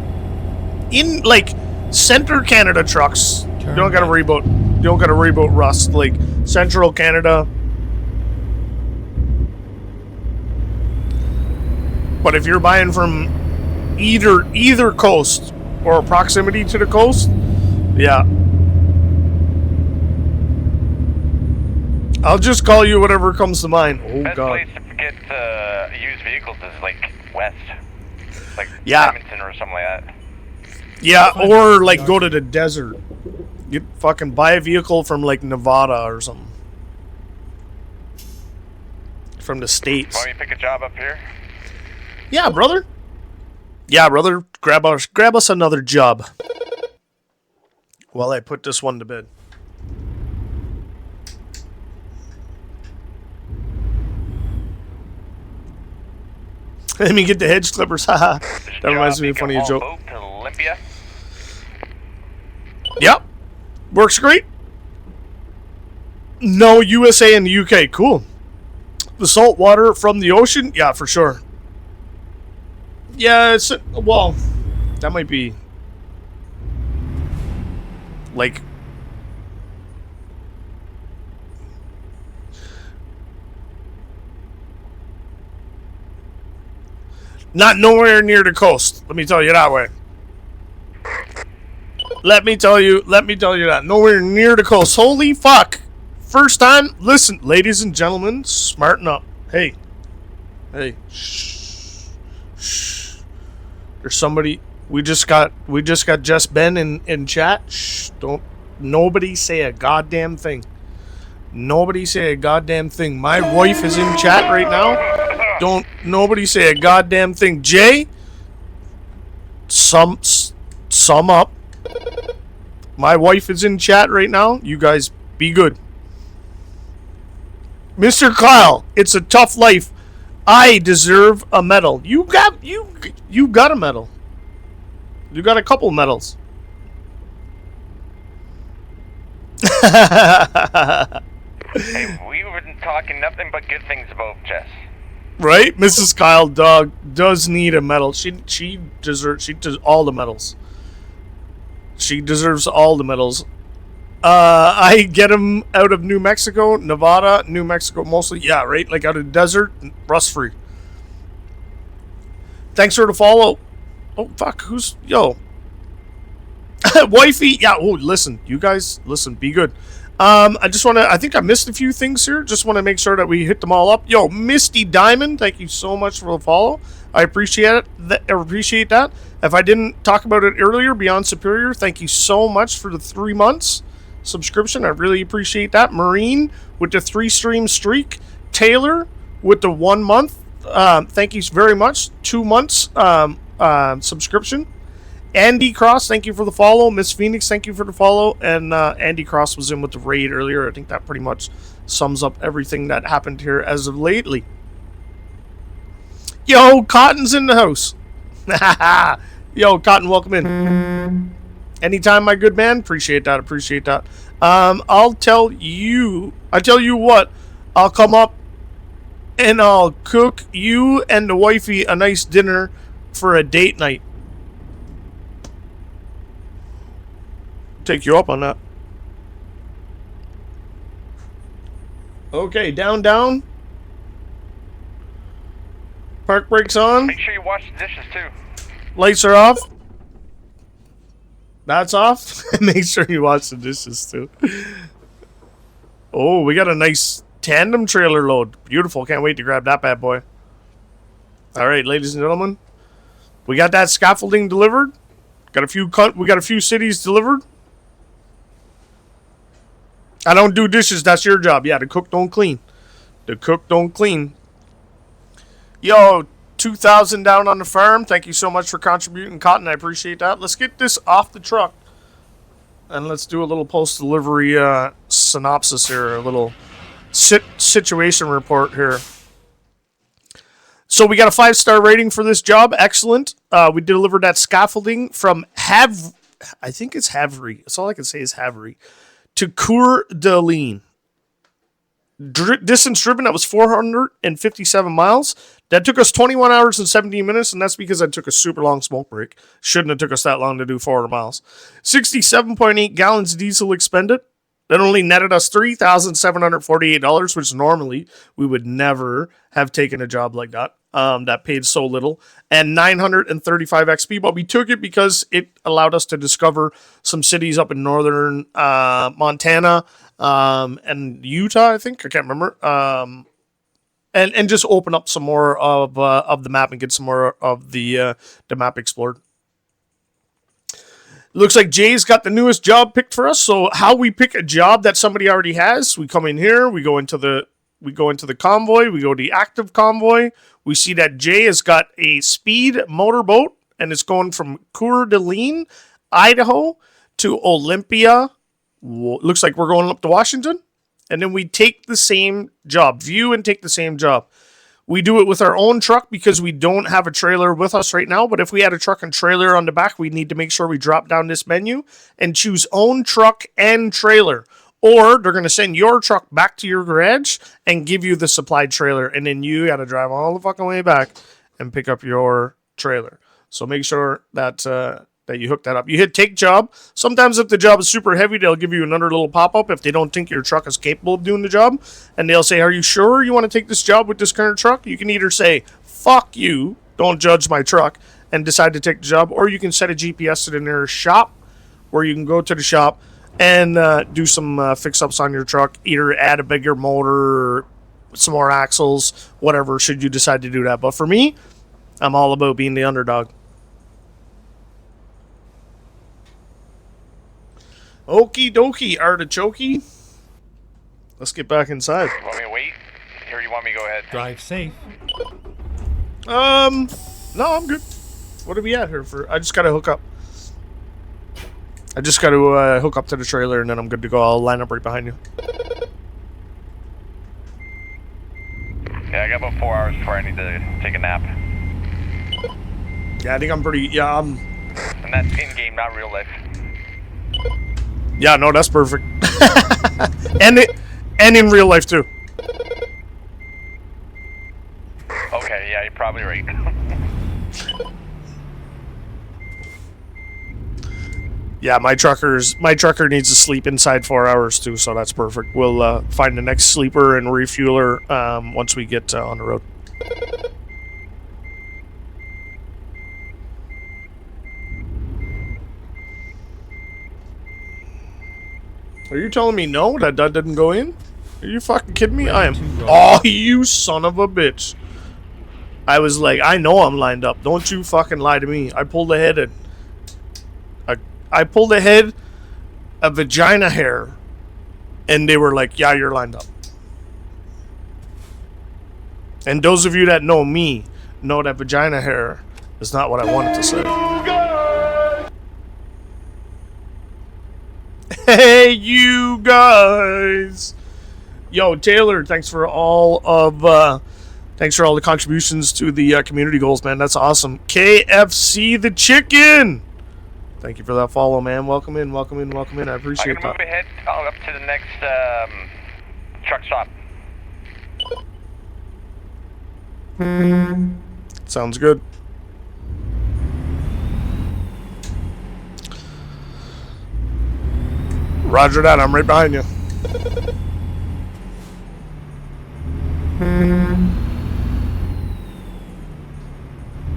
A: In like center Canada trucks, you don't gotta worry about rust. Like central Canada. But if you're buying from either coast or proximity to the coast, yeah. I'll just call you whatever comes to mind. Oh,
C: Best
A: God.
C: place to get used vehicles is like west, like
A: Yeah.
C: Edmonton or something like that.
A: Yeah, or like go to the desert. You fucking buy a vehicle from like Nevada or something. From the States.
C: Want me to pick a job up here?
A: Yeah, brother. Yeah, brother. Grab us another job. While I put this one to bed. Let me get the hedge clippers. Haha. That reminds me of a funny joke.
C: Boat to Olympia.
A: Yep. Works great. No, USA and the UK. Cool. The salt water from the ocean? Yeah, for sure. Yeah, well, That might be like not nowhere near the coast. Let me tell you that way. Let me tell you that. Nowhere near the coast. Holy fuck. First time. Listen, ladies and gentlemen, smarten up. Hey. Shh. There's somebody. We just got Jess Ben in chat. Shh. Don't. Nobody say a goddamn thing. Nobody say a goddamn thing. My wife is in chat right now. Don't nobody say a goddamn thing. Jay, sum up. My wife is in chat right now. You guys be good. Mr. Kyle, it's a tough life. I deserve a medal. You got a medal. You got a couple medals.
C: Hey, we've been talking nothing but good things about Jess.
A: Right? Mrs. Kyle Dog does need a medal. She deserves all the medals. She deserves all the medals. I get him out of New Mexico, Nevada, New Mexico mostly. Yeah, right? Like out of the desert, rust free. Thanks for the follow. Oh, fuck. Who's... Yo. Wifey. Yeah, oh, listen. You guys, listen. Be good. I just want to... I think I missed a few things here. Just want to make sure that we hit them all up. Yo, Misty Diamond. Thank you so much for the follow. I appreciate it. I appreciate that. If I didn't talk about it earlier, Beyond Superior, thank you so much for the 3 months subscription. I really appreciate that. Marine with the 3-stream streak. Taylor with the 1 month. Thank you very much. 2 months subscription. Andy Cross, thank you for the follow. Miss Phoenix, thank you for the follow. And Andy Cross was in with the raid earlier. I think that pretty much sums up everything that happened here as of lately. Yo, Cotton's in the house. Yo, Cotton, welcome in. Anytime, my good man. Appreciate that. I'll tell you what. I'll come up and I'll cook you and the wifey a nice dinner for a date night. Take you up on that. Okay, down. Park brakes on.
C: Make sure you wash the dishes too.
A: Lights are off. That's off. Make sure you wash the dishes too. Oh, we got a nice tandem trailer load. Beautiful. Can't wait to grab that bad boy. All right, ladies and gentlemen, we got that scaffolding delivered. We got a few cities delivered. I don't do dishes. That's your job. Yeah, the cook don't clean. Yo, 2,000 down on the farm. Thank you so much for contributing, Cotton. I appreciate that. Let's get this off the truck. And let's do a little post-delivery synopsis here. A little situation report here. So we got a 5-star rating for this job. Excellent. We delivered that scaffolding from I think it's Havre. That's all I can say is Havre. To Coeur d'Alene. Distance driven, that was 457 miles. That took us 21 hours and 17 minutes, and that's because I took a super long smoke break. Shouldn't have took us that long to do 400 miles. 67.8 gallons diesel expended. That only netted us $3,748, which normally we would never have taken a job like that. That paid so little. And 935 XP, but we took it because it allowed us to discover some cities up in northern Montana and Utah, I think. I can't remember. And just open up some more of the map and get some more of the map explored. Looks like Jay's got the newest job picked for us. So how we pick a job that somebody already has, we come in here, we go into the convoy, we go to the active convoy. We see that Jay has got a speed motorboat and it's going from Coeur d'Alene, Idaho to Olympia. Looks like we're going up to Washington. And then we take the same job, view and take the same job. We do it with our own truck because we don't have a trailer with us right now. But if we had a truck and trailer on the back, we need to make sure we drop down this menu and choose own truck and trailer. Or they're going to send your truck back to your garage and give you the supplied trailer. And then you got to drive all the fucking way back and pick up your trailer. So make sure that that you hook that up. You hit take job. Sometimes if the job is super heavy, they'll give you another little pop-up if they don't think your truck is capable of doing the job. And they'll say, are you sure you want to take this job with this current truck? You can either say, fuck you, don't judge my truck, and decide to take the job. Or you can set a GPS to the nearest shop where you can go to the shop and do some fix-ups on your truck. Either add a bigger motor, some more axles, whatever, should you decide to do that. But for me, I'm all about being the underdog. Okie dokie, artichoke. Let's get back inside.
C: You want me to wait? Or you want me to go ahead?
B: Drive safe.
A: No, I'm good. What are we at here for? I just gotta hook up. I just gotta hook up to the trailer and then I'm good to go. I'll line up right behind you.
C: Yeah, I got about 4 hours before I need to take a nap.
A: Yeah, I think I'm pretty. Yeah,
C: And that's in game, not real life.
A: Yeah, no, that's perfect. and in real life too.
C: Okay, yeah, you're probably right.
A: Yeah, my trucker needs to sleep inside 4 hours too, so that's perfect. We'll find the next sleeper and refueler once we get on the road. Are you telling me no? That didn't go in? Are you fucking kidding me? I am. Oh, you son of a bitch. I was like, I know I'm lined up. Don't you fucking lie to me. I pulled ahead a vagina hair. And they were like, yeah, you're lined up. And those of you that know me know that vagina hair is not what I wanted to say. Hey, you guys! Yo, Taylor, thanks for all the contributions to the community goals, man. That's awesome. KFC the chicken. Thank you for that follow, man. Welcome in. I appreciate
C: I'm gonna move ahead up to the next truck stop.
A: Sounds good. Roger that. I'm right behind you.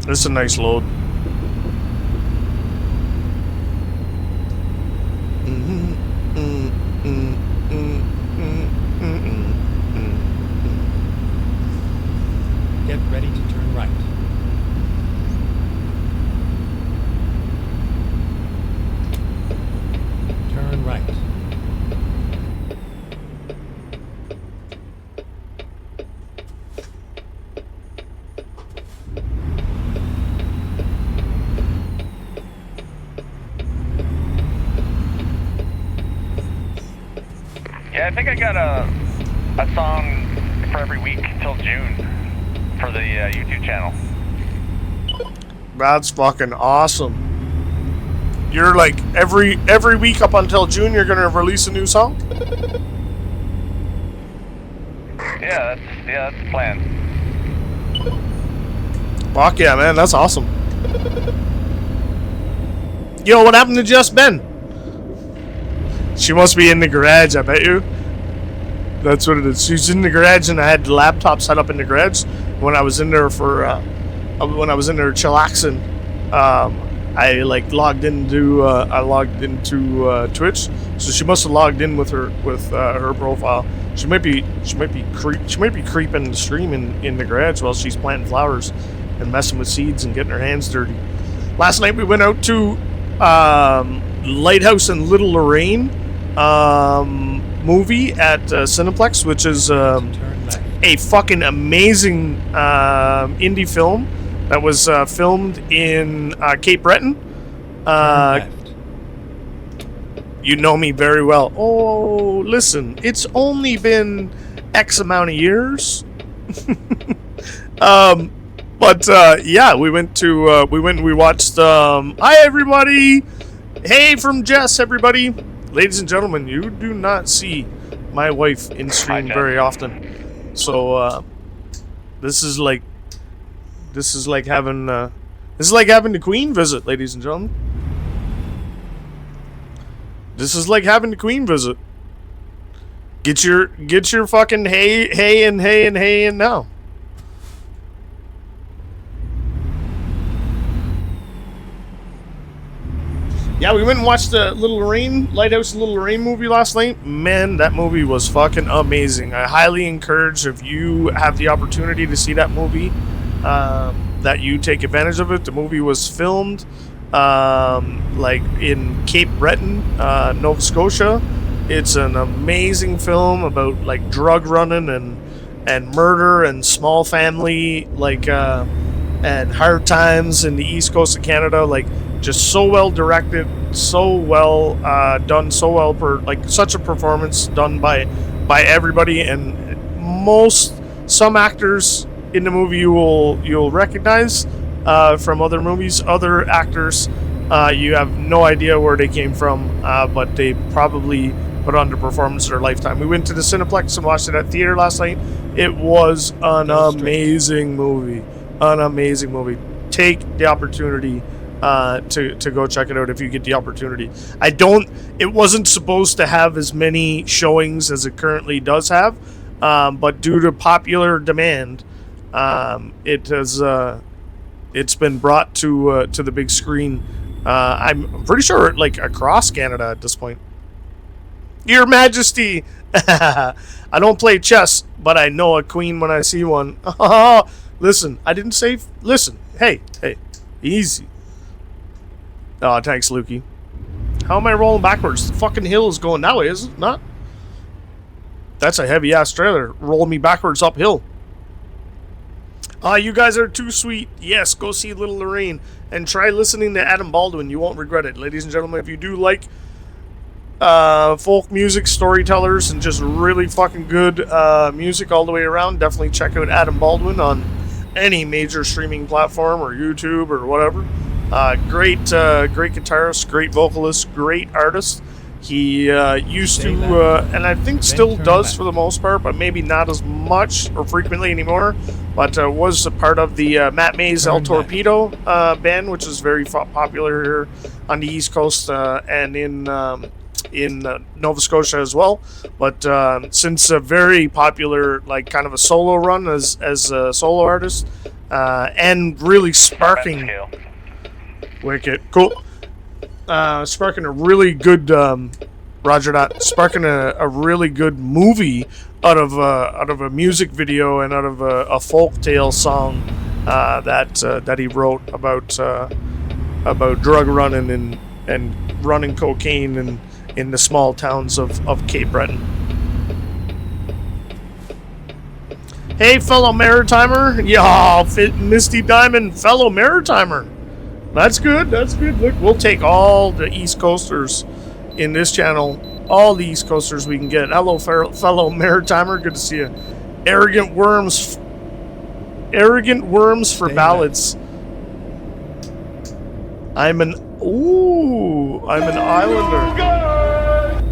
A: This is a nice load.
B: Get ready to turn right. Turn right.
C: Yeah, I think I got a song for every week till June for the YouTube channel.
A: That's fucking awesome. You're like every week up until June, you're gonna release a new song.
C: Yeah, that's the plan.
A: Fuck yeah, man, that's awesome. Yo, what happened to Just Ben? She must be in the garage, I bet you. That's what it is. She's in the garage, and I had the laptop set up in the garage. When I was in there chillaxing, I like logged into Twitch. So she must have logged in with her profile. She might be creeping the stream in the garage while she's planting flowers and messing with seeds and getting her hands dirty. Last night we went out to Lighthouse in Little Lorraine movie at Cineplex, which is a fucking amazing indie film that was filmed in Cape Breton. You know me very well. Oh, listen, it's only been X amount of years. Yeah, we went and we watched. Hi, everybody. Hey, from Jess, everybody. Ladies and gentlemen, you do not see my wife in stream very often, so this is like having This is like having the Queen visit, ladies and gentlemen. This is like having the Queen visit. Get your fucking hay in now. Yeah, we went and watched the Lighthouse Little Lorraine movie last night. Man, that movie was fucking amazing. I highly encourage, if you have the opportunity to see that movie, that you take advantage of it. The movie was filmed like in Cape Breton, Nova Scotia. It's an amazing film about like drug running and murder and small family, like and hard times in the east coast of Canada. Like, just so well directed, so well done, so well like such a performance done by everybody. And some actors in the movie you'll recognize from other movies. Other actors you have no idea where they came from, but they probably put on the performance of their lifetime. We went to the Cineplex and watched it at theater last night. It was an amazing movie. An amazing movie. Take the opportunity to go check it out if you get the opportunity. It wasn't supposed to have as many showings as it currently does have, but due to popular demand, it's been brought to the big screen. I'm pretty sure like across Canada at this point. Your Majesty, I don't play chess, but I know a queen when I see one. Listen, I didn't say. Listen, hey, easy. Oh, thanks, Lukey. How am I rolling backwards? The fucking hill is going that way, is it not? That's a heavy-ass trailer. Rolling me backwards uphill. You guys are too sweet. Yes, go see Little Lorraine. And try listening to Adam Baldwin. You won't regret it. Ladies and gentlemen, if you do like folk music, storytellers, and just really fucking good music all the way around, definitely check out Adam Baldwin on any major streaming platform or YouTube or whatever. Great guitarist, great vocalist, great artist. He used to, and I think still does for the most part, but maybe not as much or frequently anymore, but was a part of the Matt Mays El Torpedo band, which is very popular here on the East Coast and in Nova Scotia as well. But since a very popular, like kind of a solo run as a solo artist, and really sparking... Wicked. Cool. Sparking a really good, Roger that. Sparking a really good movie out of a music video and out of a folktale song that he wrote about drug running and running cocaine in the small towns of Cape Breton. Hey, fellow Maritimer. Yeah, Misty Diamond, fellow Maritimer. That's good. That's good. Look, we'll take all the East Coasters in this channel. All the East Coasters we can get. Hello, fellow Maritimer. Good to see you. Arrogant worms for ballads. I'm an islander.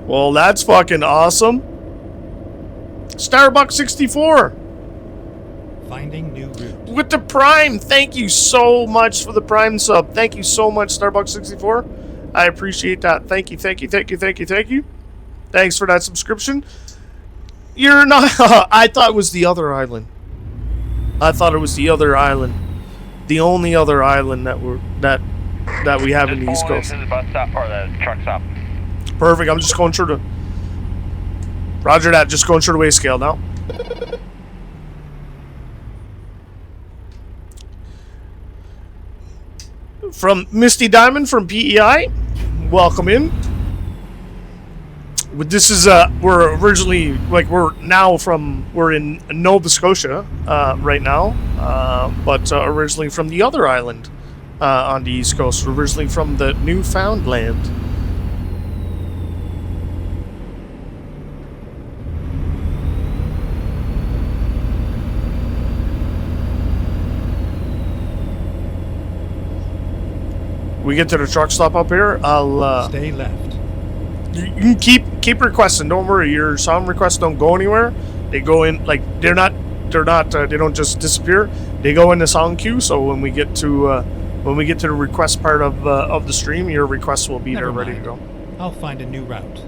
A: Well, that's fucking awesome. Starbucks 64.
B: Finding new route.
A: With the Prime. Thank you so much for the Prime sub. Thank you so much, Starbucks 64. I appreciate that. Thank you. Thanks for that subscription. You're not... I thought it was the other island. The only other island that we have in the East Coast.
C: The bus stop or the truck stop.
A: Perfect. I'm just going through the... Roger that. Just going through the way scale now. From Misty Diamond from PEI, welcome in. This is we're originally we're in Nova Scotia right now, but originally from the other island on the East Coast. We're originally from the Newfoundland. We get to the truck stop up here, I'll
B: stay left.
A: You can keep requesting. Don't worry, your song requests don't go anywhere. They go in they don't just disappear. They go in the sound queue, so when we get to the request part of the stream, your requests will be
B: Never
A: there ready to
B: mind.
A: go.
B: I'll find a new route.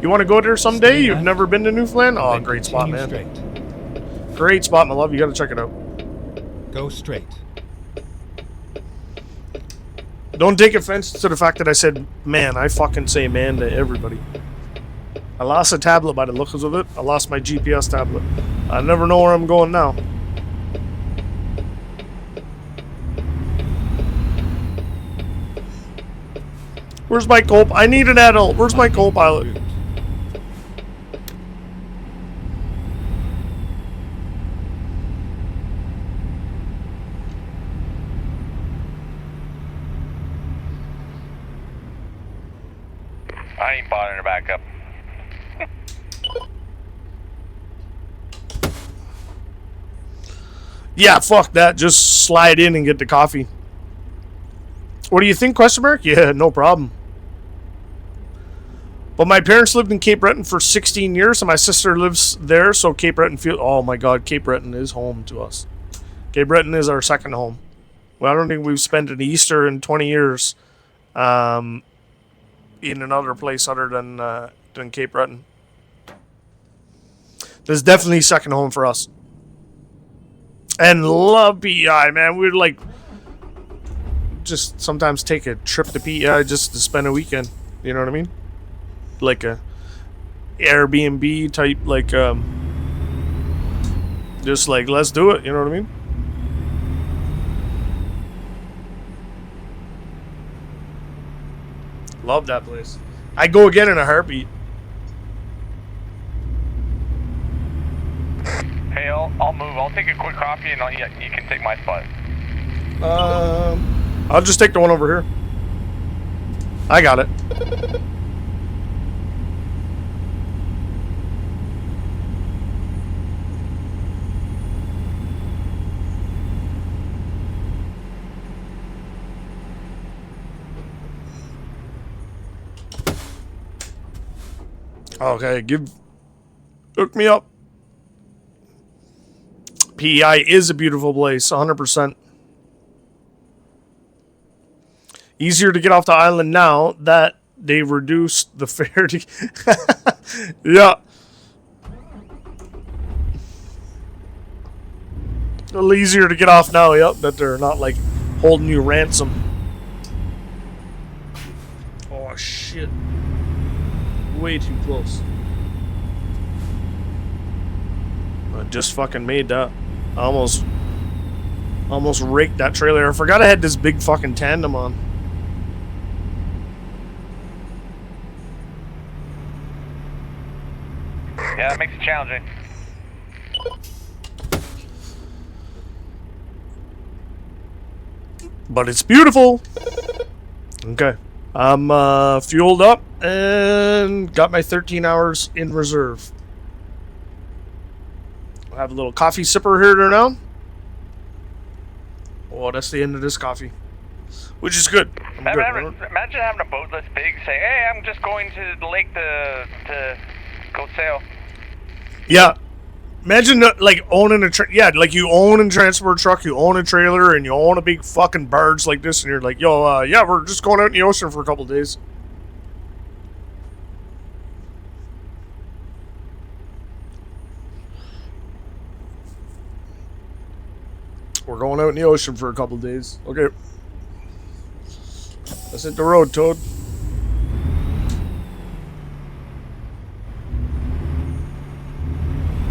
A: You want to go there someday?
B: Stay
A: You've
B: left,
A: never been to Newfoundland? Oh,
B: then
A: great spot,
B: continue
A: man.
B: Straight.
A: Great spot, my love. You got to check it out.
B: Go straight.
A: Don't take offense to the fact that I said man. I fucking say man to everybody. I lost a tablet by the looks of it. I lost my GPS tablet. I never know where I'm going now. Where's my co-pilot? I need an adult. Where's my co-pilot?
B: Route.
C: I ain't bothering to back up.
A: Yeah, fuck that. Just slide in and get the coffee. What do you think, question mark? Yeah, no problem. But my parents lived in Cape Breton for 16 years, and my sister lives there, so Cape Breton feels... Oh my god, Cape Breton is home to us. Cape Breton is our second home. Well, I don't think we've spent an Easter in 20 years in another place other than Cape Breton. This is definitely second home for us. And love PEI, man. We'd like just sometimes take a trip to PEI just to spend a weekend. You know what I mean? Like a Airbnb type, like just like let's do it. You know what I mean? Love that place. I go again in a heartbeat.
C: Hey, I'll move. I'll take a quick coffee and you can take my spot.
A: I'll just take the one over here. I got it. Okay, hook me up. PEI is a beautiful place, 100%. Easier to get off the island now that they've reduced the fare to... Yeah. A little easier to get off now, yep, that they're not, like, holding you ransom. Oh, shit. Way too close. I just fucking made that. I almost raked that trailer. I forgot I had this big fucking tandem on.
C: Yeah, that makes it challenging.
A: But it's beautiful. Okay. I'm fueled up and got my 13 hours in reserve. I have a little coffee sipper here now. Oh, that's the end of this coffee. Which is good. I'm good.
C: Imagine having a boat this big, say, hey, I'm just going to the lake to go sail.
A: Yeah. Imagine like owning a like you own a transport truck, you own a trailer, and you own a big fucking barge like this, and you're like, yo, yeah, we're just going out in the ocean for a couple days. We're going out in the ocean for a couple days. Okay. Let's hit the road, Toad.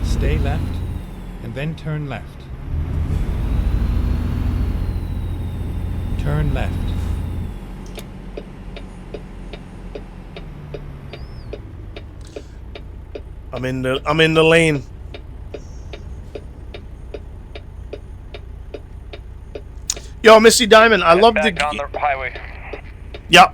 B: Stay left, and then turn left. Turn left.
A: I'm in the lane. Yo, Misty Diamond, I love
C: back on the highway.
A: Yeah.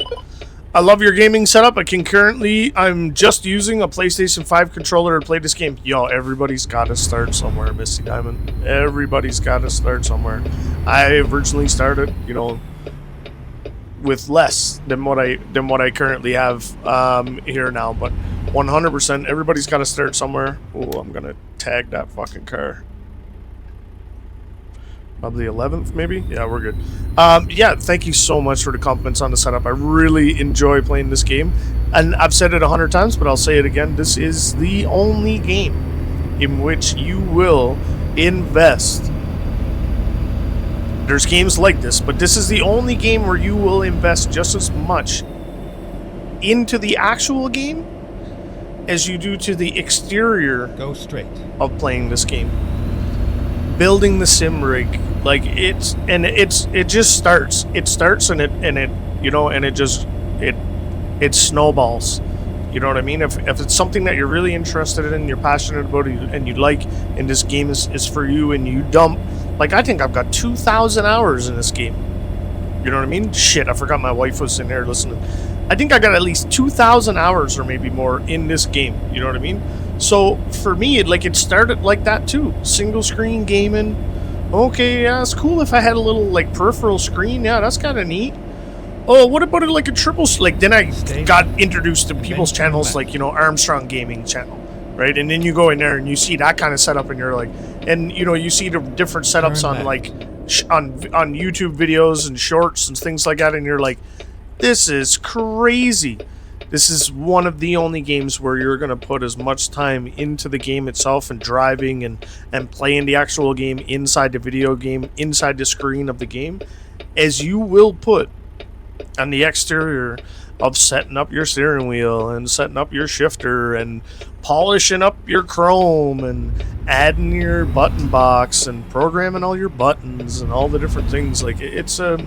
A: I love your gaming setup. I'm just using a PlayStation 5 controller to play this game. Yo, everybody's got to start somewhere, Misty Diamond. Everybody's got to start somewhere. I originally started, with less than what I currently have here now, but 100%, everybody's got to start somewhere. Oh, I'm gonna tag that fucking car. Probably 11th, maybe? Yeah, we're good. Yeah, thank you so much for the compliments on the setup. I really enjoy playing this game. And I've said it 100 times, but I'll say it again. This is the only game in which you will invest. There's games like this, but this is the only game where you will invest just as much into the actual game as you do to the exterior
B: Go straight.
A: of playing this game. Building the sim rig, like it just starts. It starts and it snowballs. You know what I mean? If it's something that you're really interested in, you're passionate about it, and you like, and this game is for you, and you dump, like I think I've got 2,000 hours in this game. You know what I mean? Shit, I forgot my wife was in there listening. I think I got at least 2,000 hours or maybe more in this game. You know what I mean? So for me, it started like that too. Single screen gaming. Okay, yeah, it's cool if I had a little like peripheral screen. Yeah, that's kind of neat. Oh, what about it like a triple? Like then I got introduced to people's channels like Armstrong Gaming channel, right? And then you go in there and you see that kind of setup, and you're like, and you see the different setups on like on YouTube videos and shorts and things like that, and you're like, this is crazy. This is one of the only games where you're going to put as much time into the game itself and driving and playing the actual game inside the video game, inside the screen of the game, as you will put on the exterior of setting up your steering wheel and setting up your shifter and polishing up your chrome and adding your button box and programming all your buttons and all the different things. Like it's a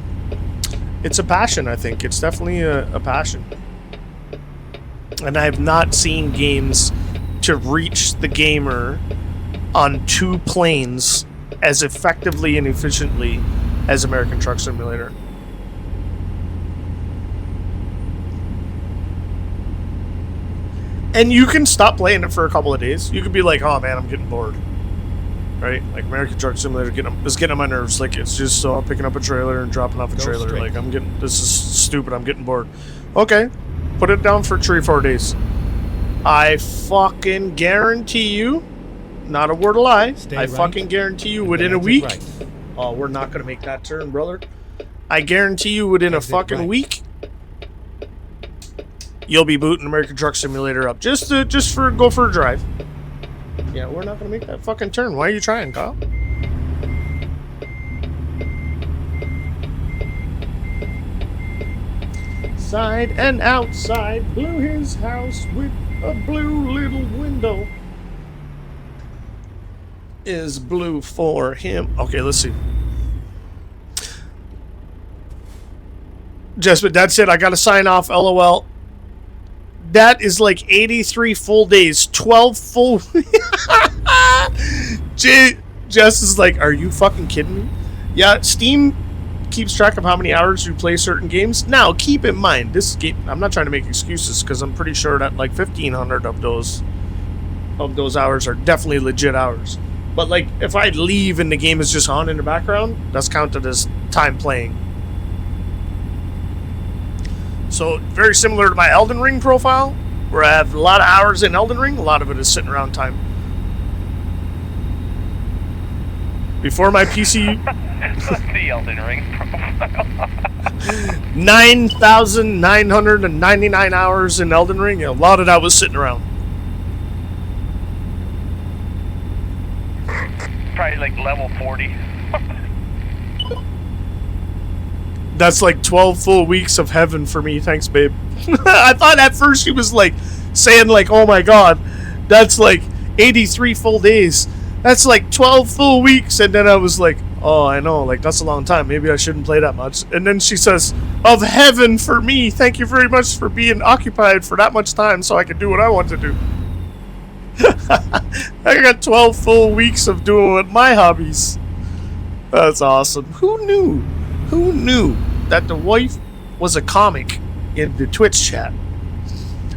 A: passion, I think. It's definitely a passion. And I have not seen games to reach the gamer on two planes as effectively and efficiently as American Truck Simulator. And you can stop playing it for a couple of days. You could be like, oh man, I'm getting bored. Right? Like American Truck Simulator is getting on my nerves. Like it's just picking up a trailer and dropping off a trailer. Like this is stupid, I'm getting bored. Okay. Put it down for 3 or 4 days. I fucking guarantee you, not a word of lie, fucking guarantee you within a week. Right. Oh, we're not going to make that turn, brother. I guarantee you within a fucking week, you'll be booting American Truck Simulator up. Just for go for a drive. Yeah, we're not going to make that fucking turn. Why are you trying, Kyle? Inside and outside, blew his house with a blue little window. Is blue for him. Okay, let's see. Just, that's it. I gotta sign off. LOL. That is like 83 full days. 12 full. Jess is like, are you fucking kidding me? Yeah, Steam keeps track of how many hours you play certain games. Now, keep in mind, this game, I'm not trying to make excuses because I'm pretty sure that like 1,500 of those hours are definitely legit hours. But like, if I leave and the game is just on in the background, that's counted as time playing. So, very similar to my Elden Ring profile, where I have a lot of hours in Elden Ring, a lot of it is sitting around time. Before my PC...
C: the Elden Ring profile.
A: 9,999 hours in Elden Ring. A lot of that was sitting around.
C: Probably like level 40.
A: That's like 12 full weeks of heaven for me. Thanks, babe. I thought at first she was like saying like, oh my god, that's like 83 full days. That's like 12 full weeks. And then I was like, oh, I know, like that's a long time. Maybe I shouldn't play that much. And then she says, of heaven for me. Thank you very much for being occupied for that much time so I can do what I want to do. I got 12 full weeks of doing my hobbies. That's awesome. Who knew? Who knew that the wife was a comic in the Twitch chat?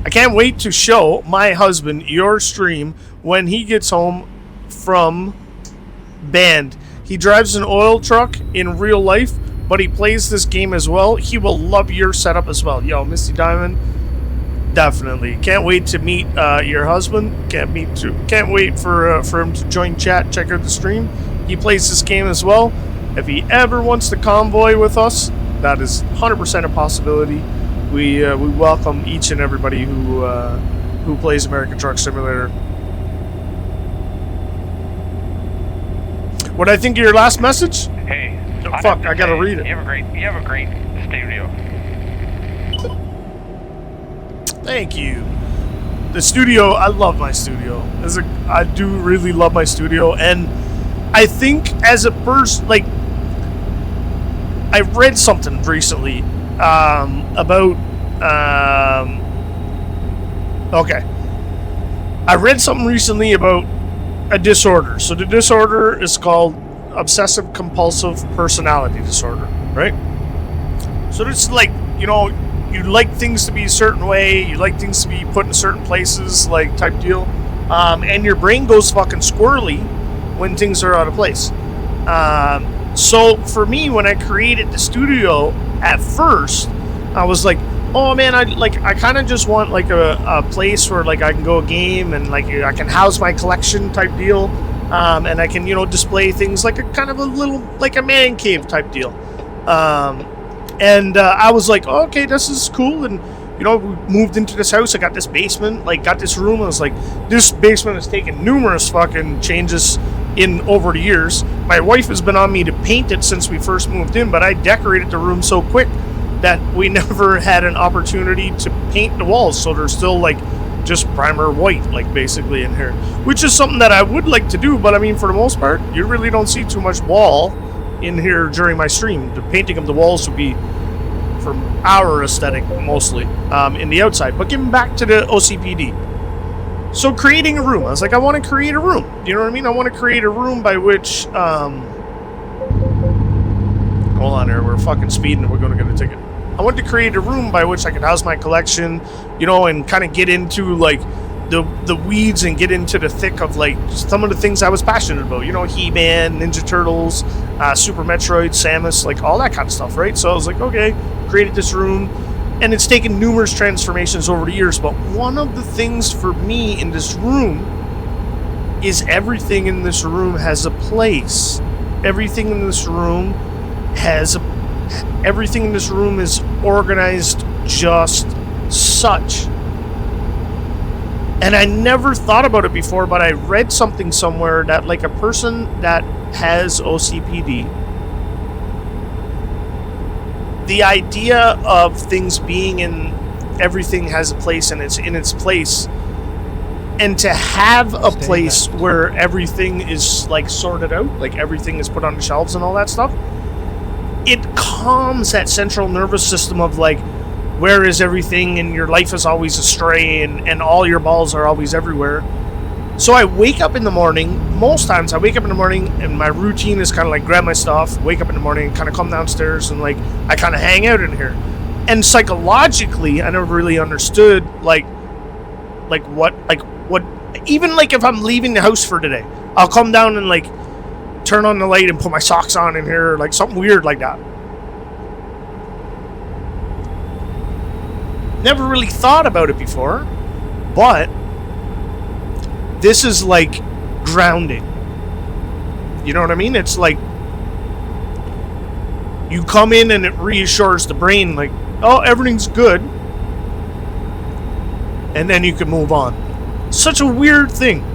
A: I can't wait to show my husband your stream when he gets home from band. He drives an oil truck in real life, but he plays this game as well. He will love your setup as well. Yo, Misty Diamond, definitely. Can't wait to meet your husband. Can't wait for him to join chat, check out the stream. He plays this game as well. If he ever wants to convoy with us, that is 100% a possibility. We welcome each and everybody who plays American Truck Simulator. What I think of your last message?
C: Hey.
A: Oh, fuck, I gotta read it.
C: You have a great studio.
A: Thank you. The studio, I love my studio. I do really love my studio, and I think as a person, like, I read something recently about. Okay. I read something recently about a disorder. So the disorder is called obsessive compulsive personality disorder, right? So it's like, you know, you like things to be a certain way, you like things to be put in certain places, like type deal, and your brain goes fucking squirrely when things are out of place. So for me, when I created the studio at first, I was like, oh man, I kind of just want like a place where like I can go game and like I can house my collection type deal, and I can, you know, display things like a kind of a little like a man cave type deal. And I was like, oh, okay, this is cool. And, you know, we moved into this house. I got this basement, like, got this room. I was like, this basement has taken numerous fucking changes over the years. My wife has been on me to paint it since we first moved in, but I decorated the room so quick that we never had an opportunity to paint the walls. So they're still, like, just primer white, like, basically in here. Which is something that I would like to do, but, I mean, for the most part, you really don't see too much wall in here during my stream. The painting of the walls would be for our aesthetic mostly in the outside. But getting back to the OCPD, so creating a room, I was like, I want to create a room, you know what I mean? I want to create a room by which hold on here, we're fucking speeding and we're going to get a ticket. I want to create a room by which I can house my collection, you know, and kind of get into like the weeds and get into the thick of like some of the things I was passionate about, you know, He-Man, Ninja Turtles, Super Metroid, Samus, like all that kind of stuff, right? So I was like, okay, created this room, and it's taken numerous transformations over the years, but one of the things for me in this room is everything in this room has a place. Everything in this room is organized just such. And I never thought about it before, but I read something somewhere that like a person that has OCPD, the idea of things being in, everything has a place and it's in its place, and to have a place where everything is like sorted out, like everything is put on the shelves and all that stuff, it calms that central nervous system of like, where is everything, and your life is always astray, and all your balls are always everywhere. So I wake up in the morning, most times I wake up in the morning, and my routine is kind of like grab my stuff, wake up in the morning, and kind of come downstairs, and like I kind of hang out in here. And psychologically, I never really understood like what, even like if I'm leaving the house for today, I'll come down and like turn on the light and put my socks on in here, like something weird like that. Never really thought about it before, but this is like grounding. You know what I mean? It's like you come in and it reassures the brain like, oh, everything's good, and then you can move on. Such a weird thing.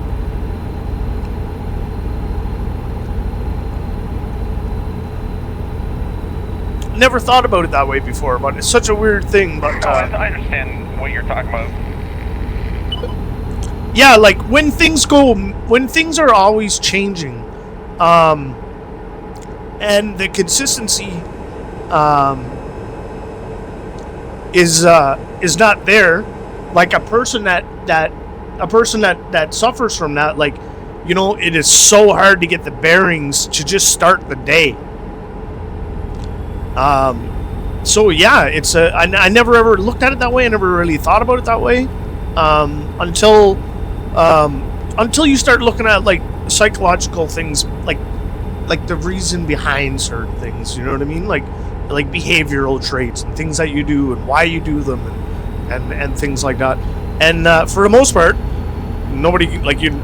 A: Never thought about it that way before, but it's such a weird thing. But
C: I understand what you're talking about.
A: Yeah, like when things are always changing, and the consistency is not there. Like a person that suffers from that, like, you know, it is so hard to get the bearings to just start the day. So yeah, I never ever looked at it that way. I never really thought about it that way, until you start looking at like psychological things, like the reason behind certain things. You know what I mean? Like behavioral traits and things that you do and why you do them and things like that. And for the most part, nobody, like, you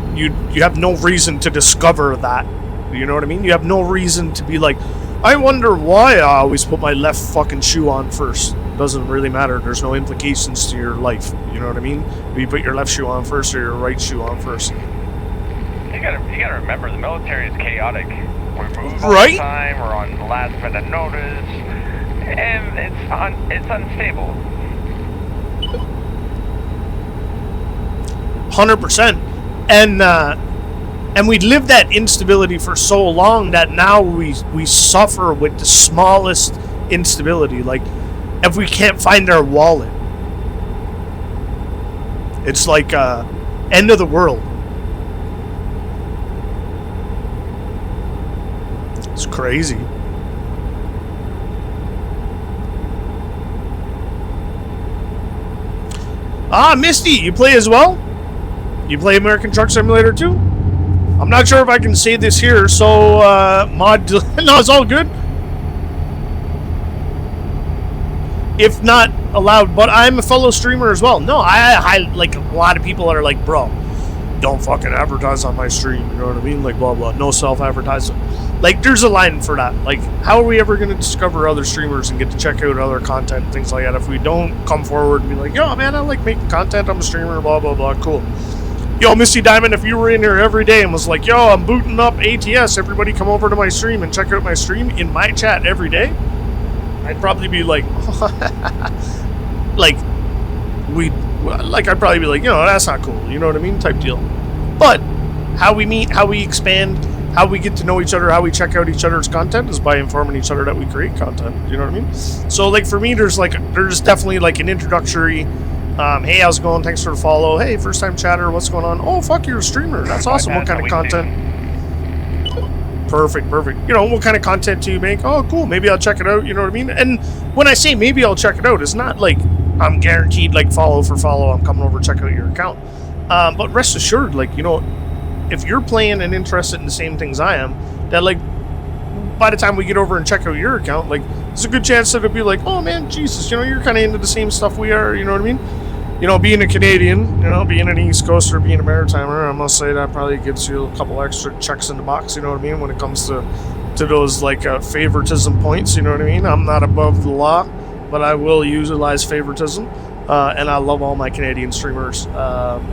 A: have no reason to discover that. You know what I mean? You have no reason to be like, I wonder why I always put my left fucking shoe on first. Doesn't really matter. There's no implications to your life. You know what I mean? Do you put your left shoe on first or your right shoe on first?
C: You gotta remember, the military is chaotic. We move all
A: Right?
C: the time. We're on last minute notice, and it's unstable.
A: 100%. And we lived that instability for so long that now we suffer with the smallest instability. Like, if we can't find our wallet, it's like end of the world. It's crazy. Ah, Misty, you play as well? You play American Truck Simulator too? I'm not sure if I can say this here, so mod. No, it's all good. If not allowed, but I'm a fellow streamer as well. No, I like, a lot of people are like, bro, don't fucking advertise on my stream. You know what I mean? Like, blah blah. No self-advertising. Like, there's a line for that. Like, how are we ever going to discover other streamers and get to check out other content and things like that if we don't come forward and be like, yo, man, I like making content. I'm a streamer. Blah blah blah. Cool. Yo, Misty Diamond, if you were in here every day and was like, yo, I'm booting up ATS, everybody come over to my stream and check out my stream in my chat every day, I'd probably be like, I'd probably be like, you know, that's not cool, you know what I mean, type deal. But how we meet, how we expand, how we get to know each other, how we check out each other's content is by informing each other that we create content, you know what I mean? So, like, for me, there's definitely, like, an introductory, hey, how's it going? Thanks for the follow. Hey, first time chatter, what's going on? Oh, fuck, you're a streamer. That's awesome. What kind of content? Perfect. You know, what kind of content do you make? Oh, cool. Maybe I'll check it out. You know what I mean? And when I say maybe I'll check it out, it's not like I'm guaranteed, like, follow for follow. I'm coming over to check out your account. But rest assured, like, you know, if you're playing and interested in the same things I am, that, like, by the time we get over and check out your account, like, there's a good chance that it'll be like, oh, man, Jesus, you know, you're kind of into the same stuff we are. You know what I mean? You know, being a Canadian, you know, being an East Coaster, being a Maritimer, I must say that probably gives you a couple extra checks in the box, you know what I mean, when it comes to those, like, favoritism points, you know what I mean? I'm not above the law, but I will utilize favoritism, and I love all my Canadian streamers,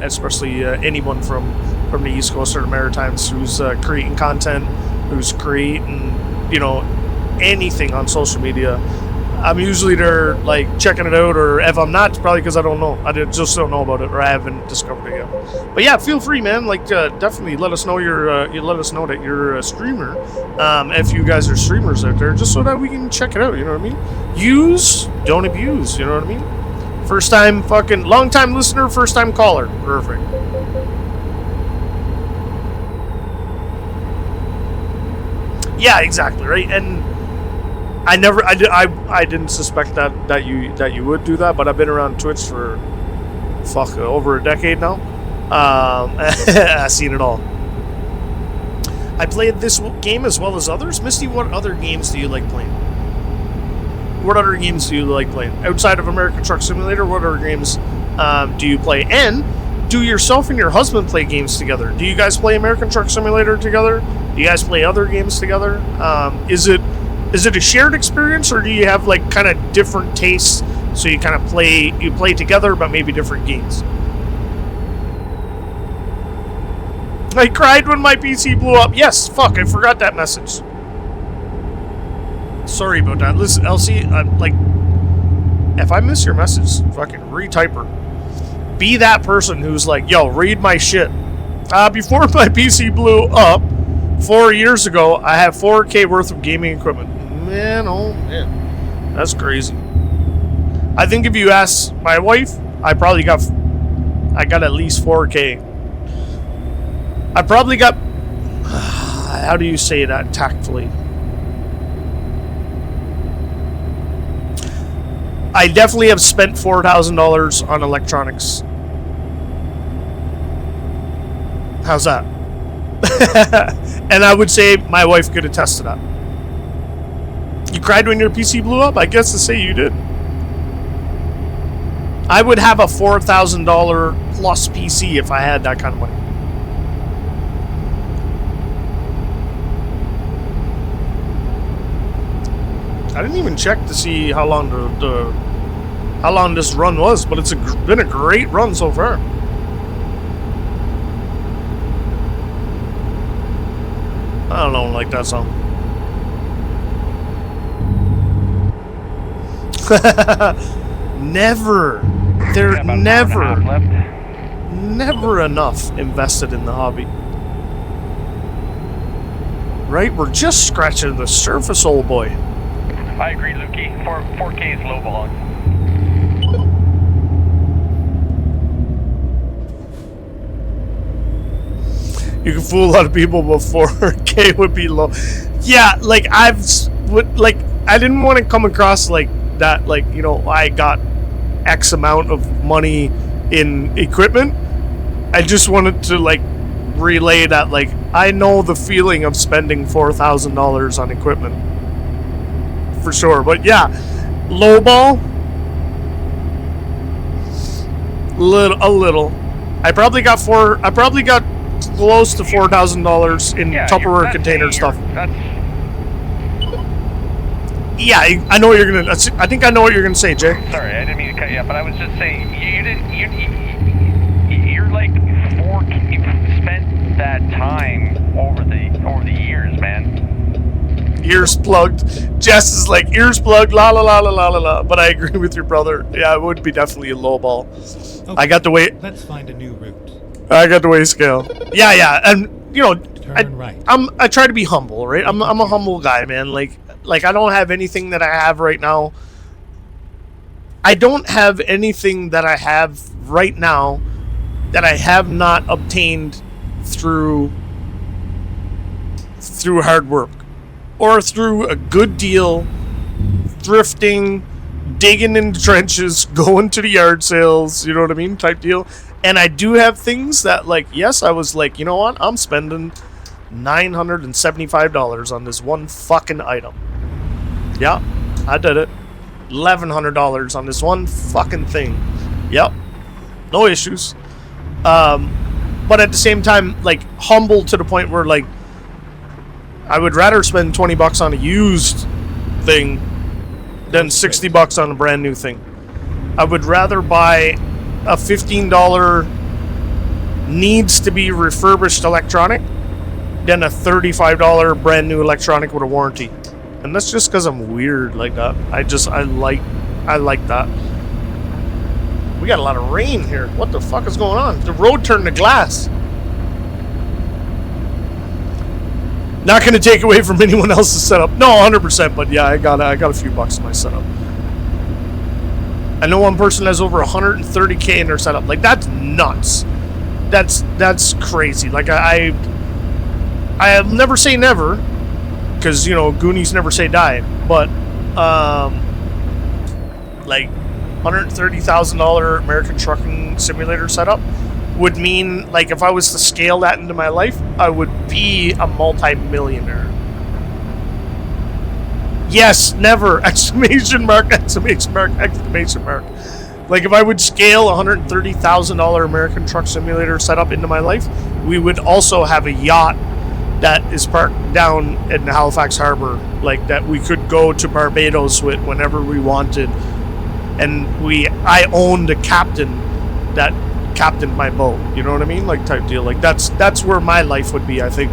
A: especially anyone from the East Coast or the Maritimes who's creating content, who's creating, you know, anything on social media. I'm usually there, like, checking it out, or if I'm not, it's probably because I don't know. I just don't know about it, or I haven't discovered it yet. But yeah, feel free, man. Like, definitely let us know you let us know that you're a streamer. If you guys are streamers out there, just so that we can check it out. You know what I mean? Use, don't abuse. You know what I mean? First time fucking long time listener, first time caller. Perfect. Yeah, exactly, right. And I didn't suspect that you would do that, but I've been around Twitch for over a decade now. I've seen it all. I played this game as well as others. Misty, what other games do you like playing? What other games do you like playing outside of American Truck Simulator? What other games do you play? And do yourself and your husband play games together? Do you guys play American Truck Simulator together? Do you guys play other games together? Is it a shared experience, or do you have, like, kind of different tastes, so you kind of play together, but maybe different games? I cried when my PC blew up. Yes, fuck, I forgot that message. Sorry about that. Listen, Elsie, like, if I miss your message, fucking retype her. Be that person who's like, yo, read my shit. Before my PC blew up 4 years ago, I have 4K worth of gaming equipment. Man, oh man, that's crazy. I think if you ask my wife, I got at least 4K. I probably got, how do you say that tactfully? I definitely have spent $4,000 on electronics. How's that? And I would say my wife could attest to that. You cried when your PC blew up? I guess to say you did. I would have a $4,000 plus PC if I had that kind of money. I didn't even check to see how long how long this run was, but it's been a great run so far. I don't like that song. Never. There
C: Got about an hour and a half left.
A: never enough invested in the hobby. Right? We're just scratching the surface, old boy.
C: I agree, Lukey. 4K is lowballing.
A: You can fool a lot of people, but 4K would be low. Yeah, like I didn't want to come across like that, like, you know, I got X amount of money in equipment. I just wanted to like relay that, like, I know the feeling of spending $4,000 on equipment for sure. But yeah, lowball, a little. I probably got close to $4,000 in Tupperware container stuff. Yeah, I know what you're gonna. I think I know what you're gonna say, Jay.
C: Sorry, I didn't mean to cut you off, but I was just saying you're like you've spent that time over the years, man.
A: Ears plugged. Jess is like, ears plugged, la la la la la la la. But I agree with your brother. Yeah, it would be definitely a low ball.
B: Okay,
A: I got the way.
B: let's find a new route.
A: I got the way scale. Yeah, and you know,
B: Turn right.
A: I try to be humble, right? I'm a humble guy, man. Like I don't have anything that I have right now. I don't have anything that I have right now that I have not obtained through hard work or through a good deal, thrifting, digging into trenches, going to the yard sales, you know what I mean, type deal. And I do have things that, like, yes, I was like, you know what, I'm spending $975 on this one fucking item. Yeah, I did it. $1,100 on this one fucking thing. Yep, no issues. But at the same time, like, humble to the point where, like, I would rather spend $20 on a used thing than $60 on a brand new thing. I would rather buy a $15 needs to be refurbished electronic than a $35 brand new electronic with a warranty. And that's just because I'm weird like that. I like that. We got a lot of rain here. What the fuck is going on? The road turned to glass. Not going to take away from anyone else's setup. No, 100%. But yeah, I got a few bucks in my setup. I know one person has over 130K in their setup. Like, that's nuts. That's crazy. Like, I'll never say never, because, you know, Goonies never say die. But like, $130,000 American Trucking Simulator setup would mean, like, if I was to scale that into my life, I would be a multi-millionaire. Yes, never! Exclamation mark, exclamation mark, exclamation mark. Like, if I would scale a $130,000 American Truck Simulator setup into my life, we would also have a yacht that is parked down in Halifax Harbor, like, that we could go to Barbados with whenever we wanted. And I owned a captain that captained my boat, you know what I mean? Like, type deal. Like, that's where my life would be, I think,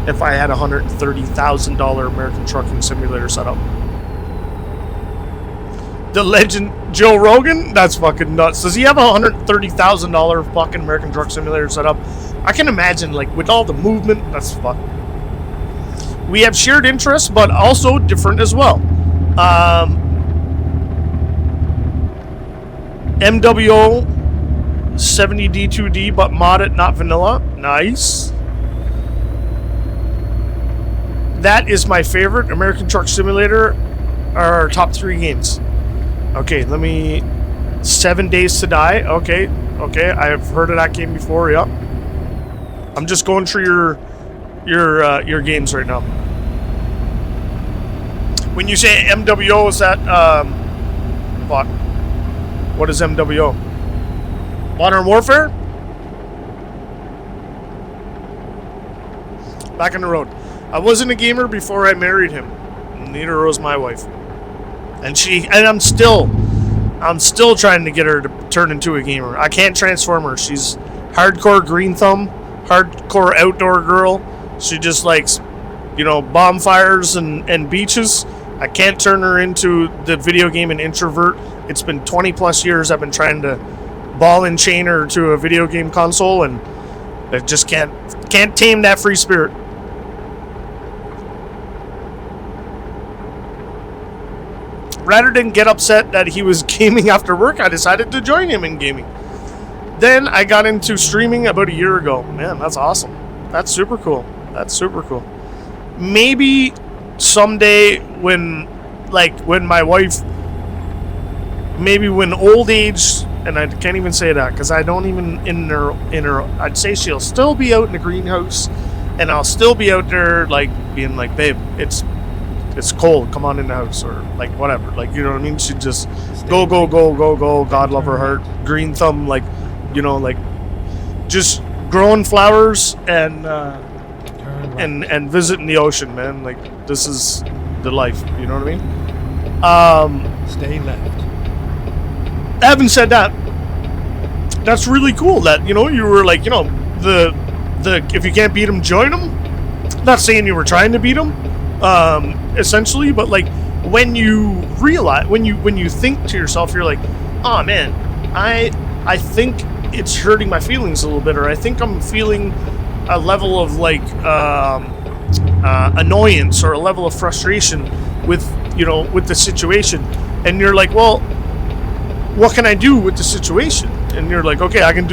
A: if I had a $130,000 American Trucking Simulator setup. The legend Joe Rogan? That's fucking nuts. Does he have a $130,000 fucking American Truck Simulator setup? I can imagine, like, with all the movement, that's fuck. We have shared interests, but also different as well. MWO 70D2D, but modded, not vanilla. Nice. That is my favorite. American Truck Simulator are our top 3 games. Okay, let me... 7 Days to Die. Okay, I've heard of that game before, yep. I'm just going through your games right now. When you say MWO, is that, what is MWO? Modern Warfare? Back on the road. I wasn't a gamer before I married him. Neither was my wife. And I'm still trying to get her to turn into a gamer. I can't transform her. She's hardcore green thumb, hardcore outdoor girl. She just likes, bonfires and beaches. I can't turn her into the video game and introvert. It's been 20 plus years I've been trying to ball and chain her to a video game console, and I just can't tame that free spirit. Rather than get upset that he was gaming after work, I decided to join him in gaming. Then I got into streaming about a year ago. Man, that's awesome. That's super cool. Maybe someday when my wife, maybe when old age, and I can't even say that because I don't even in her. I'd say she'll still be out in the greenhouse, and I'll still be out there being like, babe, it's cold, come on in the house, or whatever, you know what I mean? She'd just go, God love her heart, green thumb, just growing flowers and and visiting the ocean, man. This is the life, you know what I mean?
B: Stay left.
A: Having said that, that's really cool that, you were the if you can't beat them, join them. Not saying you were trying to beat them, essentially, but when you realize, when you think to yourself, you're like, oh man, I think it's hurting my feelings a little bit, or I think I'm feeling a level of annoyance or a level of frustration with the situation, and you're like, well, what can I do with the situation? And you're like, okay, I can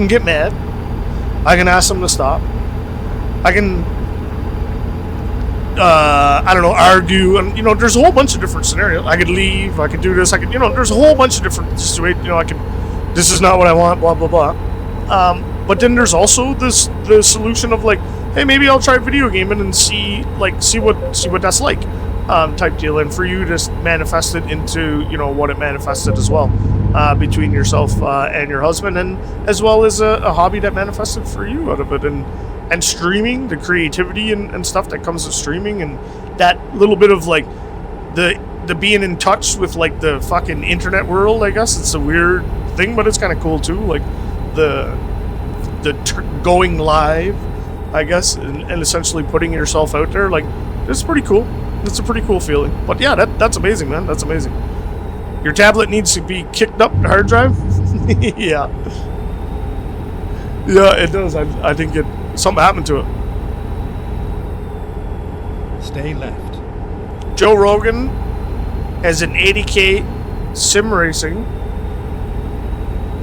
A: get mad, I can ask them to stop, I can argue, and there's a whole bunch of different scenarios. I could leave, I could do this, I could, there's a whole bunch of different situations. This is not what I want, blah blah blah. But then there's also the solution of hey, maybe I'll try video gaming and see what that's like, type deal, and for you to manifest it into what it manifested as well, between yourself and your husband, and as well as a hobby that manifested for you out of it, and streaming, the creativity and stuff that comes with streaming, and that little bit of the being in touch with the fucking internet world. I guess it's a weird thing, but it's kind of cool too, the going live, I guess, and essentially putting yourself out there. It's pretty cool. It's a pretty cool feeling. But yeah, that's amazing, man. That's amazing. Your tablet needs to be kicked up the hard drive. Yeah, it does. I think something happened to it.
B: Stay left.
A: Joe Rogan has an 80K sim racing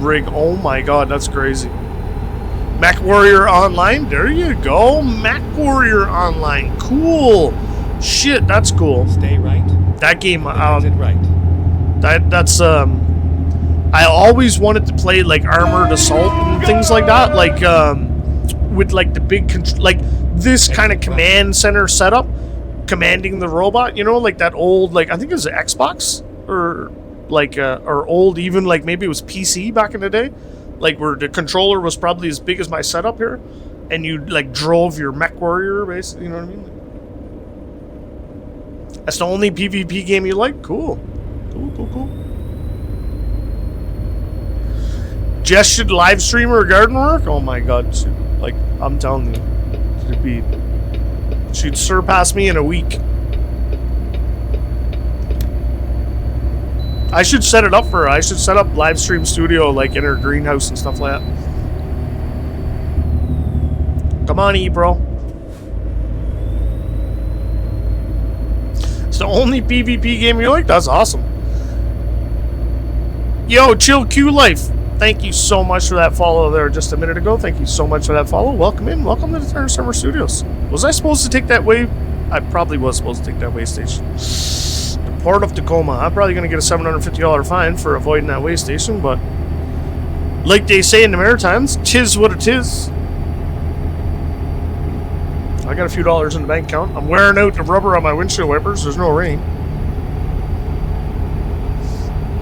A: rig. Oh my god, that's crazy. Mac Warrior Online. There you go. Mac Warrior Online. Cool. Shit, that's cool.
B: Stay right.
A: That game,
B: Exit right.
A: that's I always wanted to play Armored Assault and things like that, with the big this kind of command center setup, commanding the robot, that old, I think it was an Xbox, or or old, even maybe it was PC back in the day, where the controller was probably as big as my setup here, and you drove your Mech Warrior, basically, you know what I mean? That's the only PvP game you like? Cool. Cool. Jess should live stream her garden work? Oh my god. I'm telling you. She'd surpass me in a week. I should set it up for her. I should set up live stream studio in her greenhouse and stuff like that. Come on, bro. It's the only PvP game you like? That's awesome. Yo, Chill Q Life. Thank you so much for that follow there just a minute ago. Thank you so much for that follow. Welcome in. Welcome to the Turner Summer Studios. Was I supposed to take that way? I probably was supposed to take that way station. The Port of Tacoma. I'm probably going to get a $750 fine for avoiding that way station, but like they say in the Maritimes, tis what it is. I got a few dollars in the bank account. I'm wearing out the rubber on my windshield wipers. There's no rain.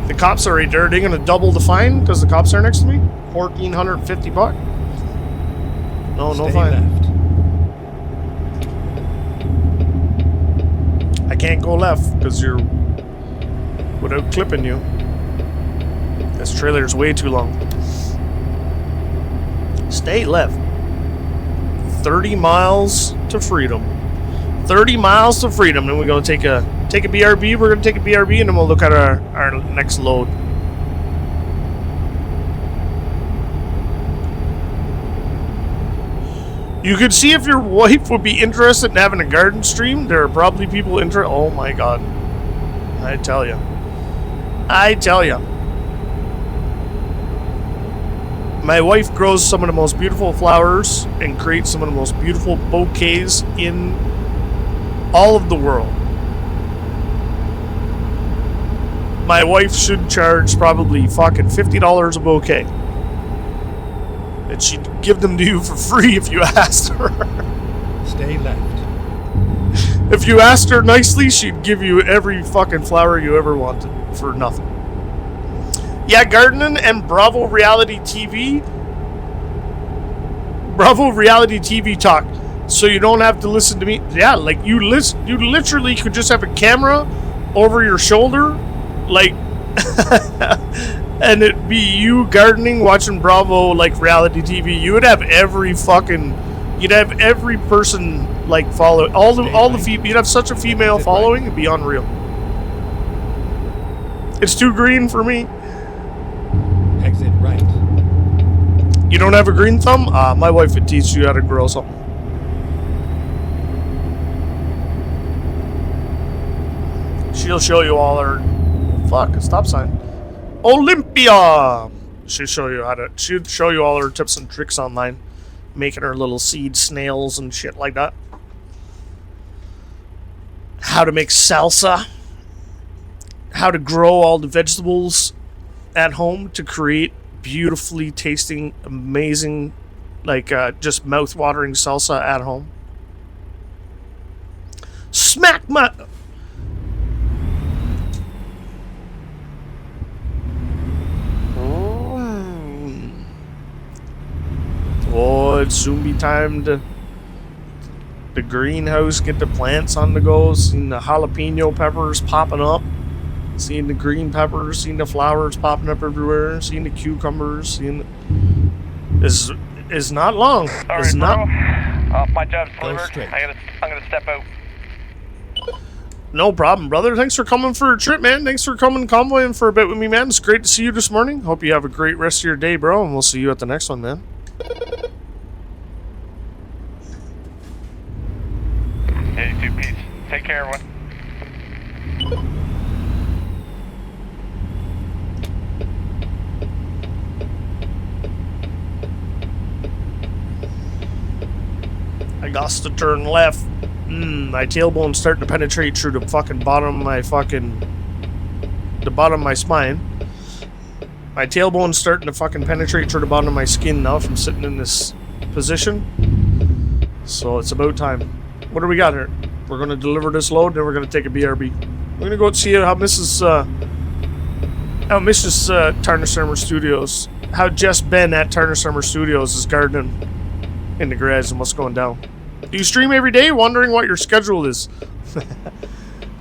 A: The cops are right there. They're going to double the fine because the cops are next to me. $1,450. No
B: Stay
A: fine.
B: left.
A: I can't go left because you're without clipping you. This trailer is way too long. Stay left. 30 miles to freedom. 30 miles to freedom. Then we're going to take a BRB. We're going to take a BRB and then we'll look at our next load. You could see if your wife would be interested in having a garden stream. There are probably people interested. Oh my god. I tell you. My wife grows some of the most beautiful flowers and creates some of the most beautiful bouquets in all of the world. My wife should charge probably fucking $50 a bouquet. And she'd give them to you for free if you asked her.
B: Stay left.
A: If you asked her nicely, she'd give you every fucking flower you ever wanted for nothing. Yeah, gardening and Bravo Reality TV. Bravo Reality TV talk. So you don't have to listen to me. Yeah, like you literally could just have a camera over your shoulder, like, and it'd be you gardening, watching Bravo like reality TV. You would have every person like follow you'd have such a female following, it'd be unreal. It's too green for me.
B: Exit right.
A: You don't have a green thumb? My wife would teach you how to grow something. She'll show you all her... Fuck, a stop sign. Olympia! She'd show you all her tips and tricks online. Making her little seed snails and shit like that. How to make salsa. How to grow all the vegetables at home to create beautifully tasting, amazing, like just mouth-watering salsa at home. Smack my... Oh, it'd soon be time to the greenhouse, get the plants on the go, seeing the jalapeno peppers popping up, seeing the green peppers, seeing the flowers popping up everywhere, seeing the cucumbers, seeing the... Is not long.
C: Sorry,
A: it's not...
C: my job's
B: Go
C: delivered.
B: straight.
C: I'm gonna step out.
A: No problem, brother. Thanks for coming for a trip, man. Thanks for coming convoying for a bit with me, man. It's great to see you this morning. Hope you have a great rest of your day, bro, and we'll see you at the next one, man.
C: 82 piece. Take care, everyone.
A: I got to turn left. My tailbone's starting to penetrate through the fucking bottom of my the bottom of my spine. My tailbone's starting to fucking penetrate through the bottom of my skin now from sitting in this position. So it's about time. What do we got here? We're going to deliver this load, then we're going to take a BRB. We're going to go see how Mrs. Turner Summer Studios, how Jess Ben at Turner Summer Studios is gardening in the garage and what's going down. Do you stream every day? Wondering what your schedule is.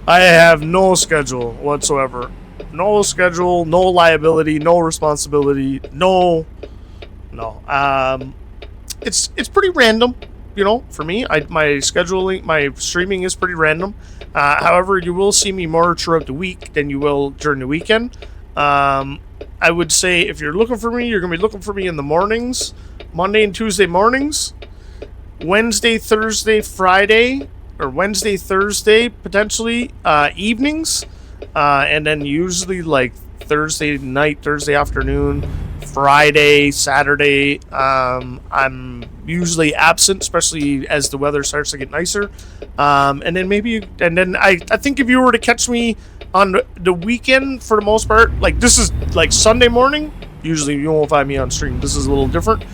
A: I have no schedule whatsoever. No schedule, no liability, no responsibility, no. It's pretty random, you know, for me. My streaming is pretty random. However, you will see me more throughout the week than you will during the weekend. I would say if you're looking for me, you're going to be looking for me in the mornings, Monday and Tuesday mornings, Wednesday, Thursday, Friday, or Wednesday, Thursday, potentially, evenings, and then usually like Thursday night, Thursday afternoon, Friday, Saturday. I'm usually absent, especially as the weather starts to get nicer. And then I think if you were to catch me on the weekend, for the most part, like this is like Sunday morning, usually you won't find me on stream. This is a little different.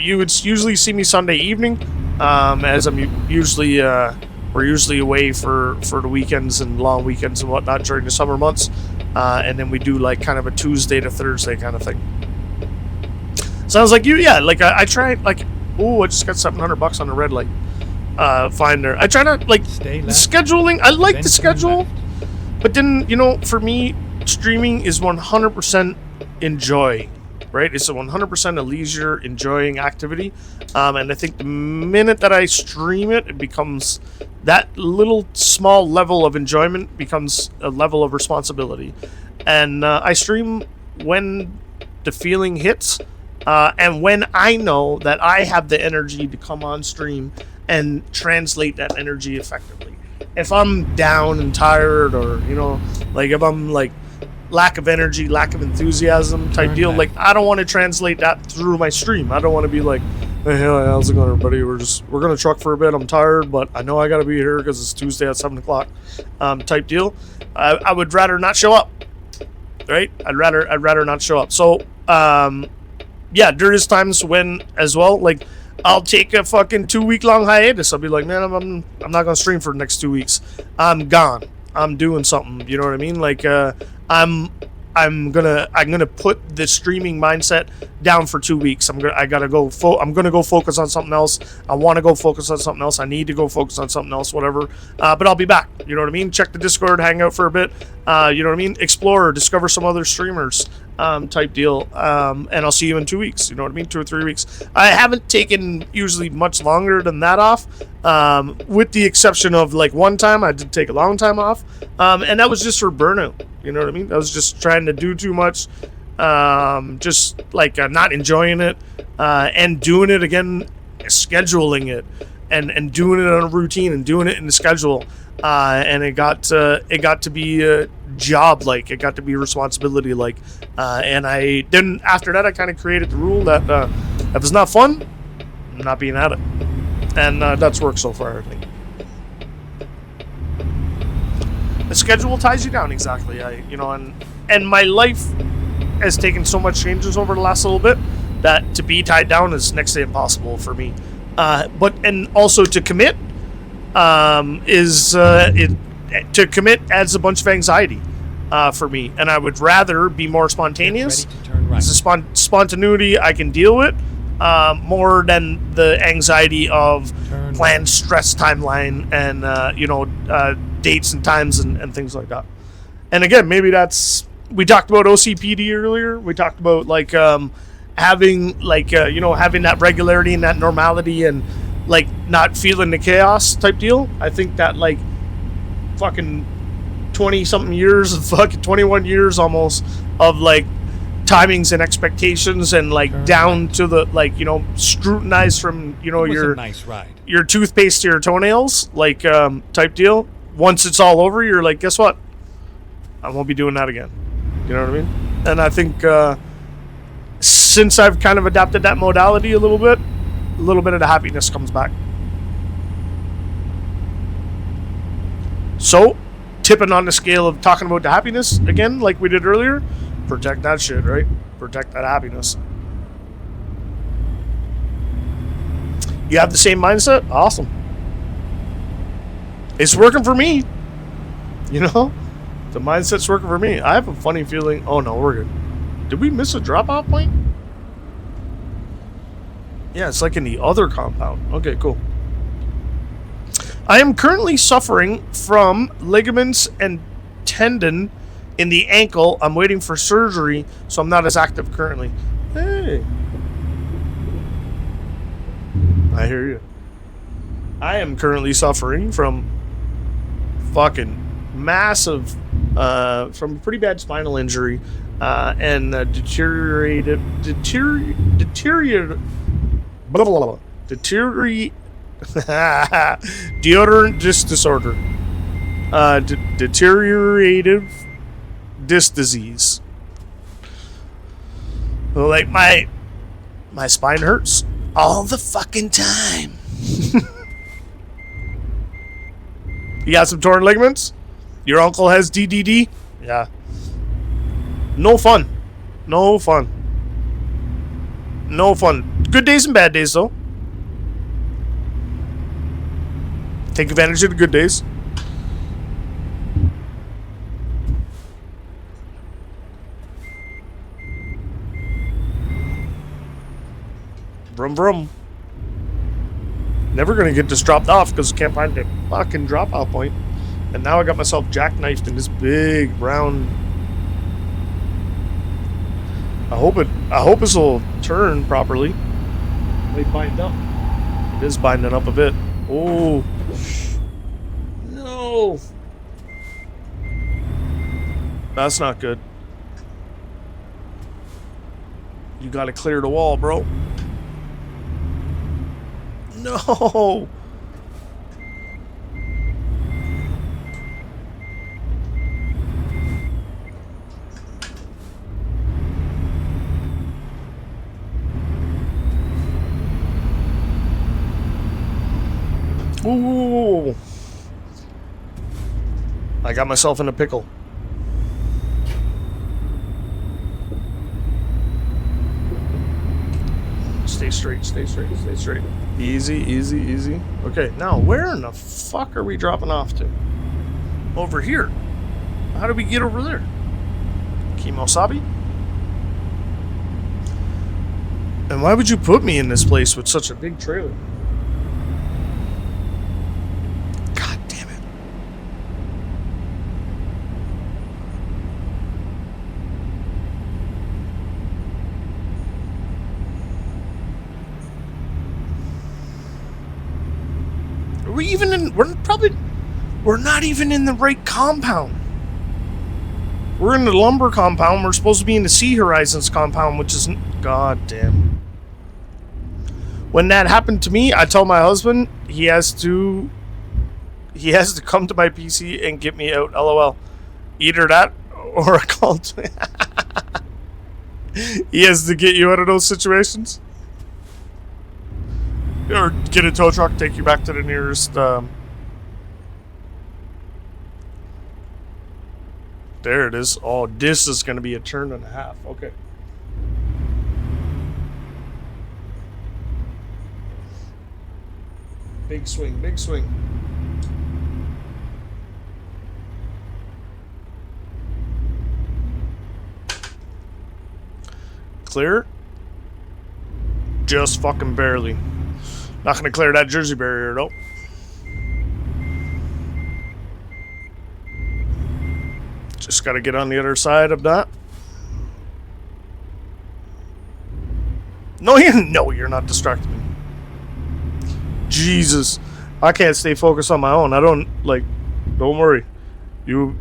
A: You would usually see me Sunday evening, as I'm usually we're usually away for the weekends and long weekends and whatnot during the summer months, and then we do like kind of a Tuesday to Thursday kind of thing. Sounds like you, yeah. Like I try, like, oh, I just got $700 on the red light finder. I try to like
B: Stay left.
A: scheduling. I like
B: Then
A: the
B: turn
A: schedule,
B: left.
A: but then, you know, for me, streaming is 100% enjoy, right? It's a 100% a leisure enjoying activity. And I think the minute that I stream it, it becomes that little small level of enjoyment becomes a level of responsibility. And I stream when the feeling hits, and when I know that I have the energy to come on stream and translate that energy effectively. If I'm down and tired, or like if I'm like lack of energy, lack of enthusiasm type deal, like I don't want to translate that through my stream. I don't want to be like, hey, how's it going, everybody? We're gonna truck for a bit. I'm tired, but I know I gotta be here because it's Tuesday at 7 o'clock, type deal. I would rather not show up, right? I'd rather not show up. So yeah, there is times when as well, like I'll take a fucking 2-week long hiatus. I'll be like, man, I'm not gonna stream for the next 2 weeks. I'm gone. I'm doing something. You know what I mean? Like I'm gonna put the streaming mindset down for 2 weeks. I'm gonna go focus on something else. I want to go focus on something else. I need to go focus on something else, whatever. But I'll be back. You know what I mean? Check the Discord, hang out for a bit. You know what I mean? Explore, discover some other streamers, type deal. And I'll see you in 2 weeks. You know what I mean? 2 or 3 weeks. I haven't taken usually much longer than that off, with the exception of like one time I did take a long time off, and that was just for burnout. You know what I mean? I was just trying to do too much, just like not enjoying it, and doing it again, scheduling it, and doing it on a routine and doing it in the schedule, and it got to be a job, like it got to be responsibility, like, and I then after that I kind of created the rule that if it's not fun, I'm not being at it, and that's worked so far, I think. The schedule ties you down, exactly. And my life has taken so much changes over the last little bit that to be tied down is next to impossible for me. And also to commit to commit adds a bunch of anxiety for me, and I would rather be more spontaneous.
B: Right.
A: It's a spontaneity I can deal with, more than the anxiety of planned stress timeline and dates and times and things like that. And again, maybe we talked about OCPD earlier. We talked about like having that regularity and that normality and like not feeling the chaos type deal. I think that like fucking 20 something years of fucking 21 years almost of like timings and expectations and like down to the scrutinized from your
B: nice ride.
A: Your toothpaste to your toenails, like type deal. Once it's all over, you're like, guess what? I won't be doing that again. You know what I mean? And I think since I've kind of adapted that modality a little bit of the happiness comes back. So, tipping on the scale of talking about the happiness again, like we did earlier, protect that shit, right? Protect that happiness. You have the same mindset? Awesome. It's working for me. The mindset's working for me. I have a funny feeling. Oh no, we're good. Did we miss a drop-off point? Yeah, it's like in the other compound. Okay, cool. I am currently suffering from ligaments and tendon in the ankle. I'm waiting for surgery, so I'm not as active currently. Hey. I hear you. I am currently suffering from fucking massive, from a pretty bad spinal injury, and deteriorated deodorant disc disorder, deteriorative disc disease. Like my spine hurts all the fucking time. You got some torn ligaments? Your uncle has DDD? Yeah. No fun. No fun. No fun. Good days and bad days, though. Take advantage of the good days. Vroom vroom. Never gonna get this dropped off because I can't find the fucking drop off point. And now I got myself jackknifed in this big brown I hope this will turn properly.
B: They bind up.
A: It is binding up a bit. Oh. No. That's not good. You gotta clear the wall, bro. No. Ooh. I got myself in a pickle. Stay straight, stay straight, stay straight. Easy, easy, easy. Okay, now where in the fuck are we dropping off to? Over here. How do we get over there? Kimosabi? And why would you put me in this place with such a big trailer? God damn it. Are we even in... We're not even in the right compound. We're in the lumber compound. We're supposed to be in the Sea Horizons compound, which is... God damn. When that happened to me, I told my husband he has to come to my PC and get me out. LOL. Either that or a call to... He has to get you out of those situations. Or get a tow truck, take you back to the nearest... There it is. Oh, this is going to be a turn and a half. Okay. Big swing, big swing. Clear? Just fucking barely. Not going to clear that Jersey barrier, though. Just got to get on the other side of that. No, you're not distracting me. Jesus. I can't stay focused on my own. Don't worry. You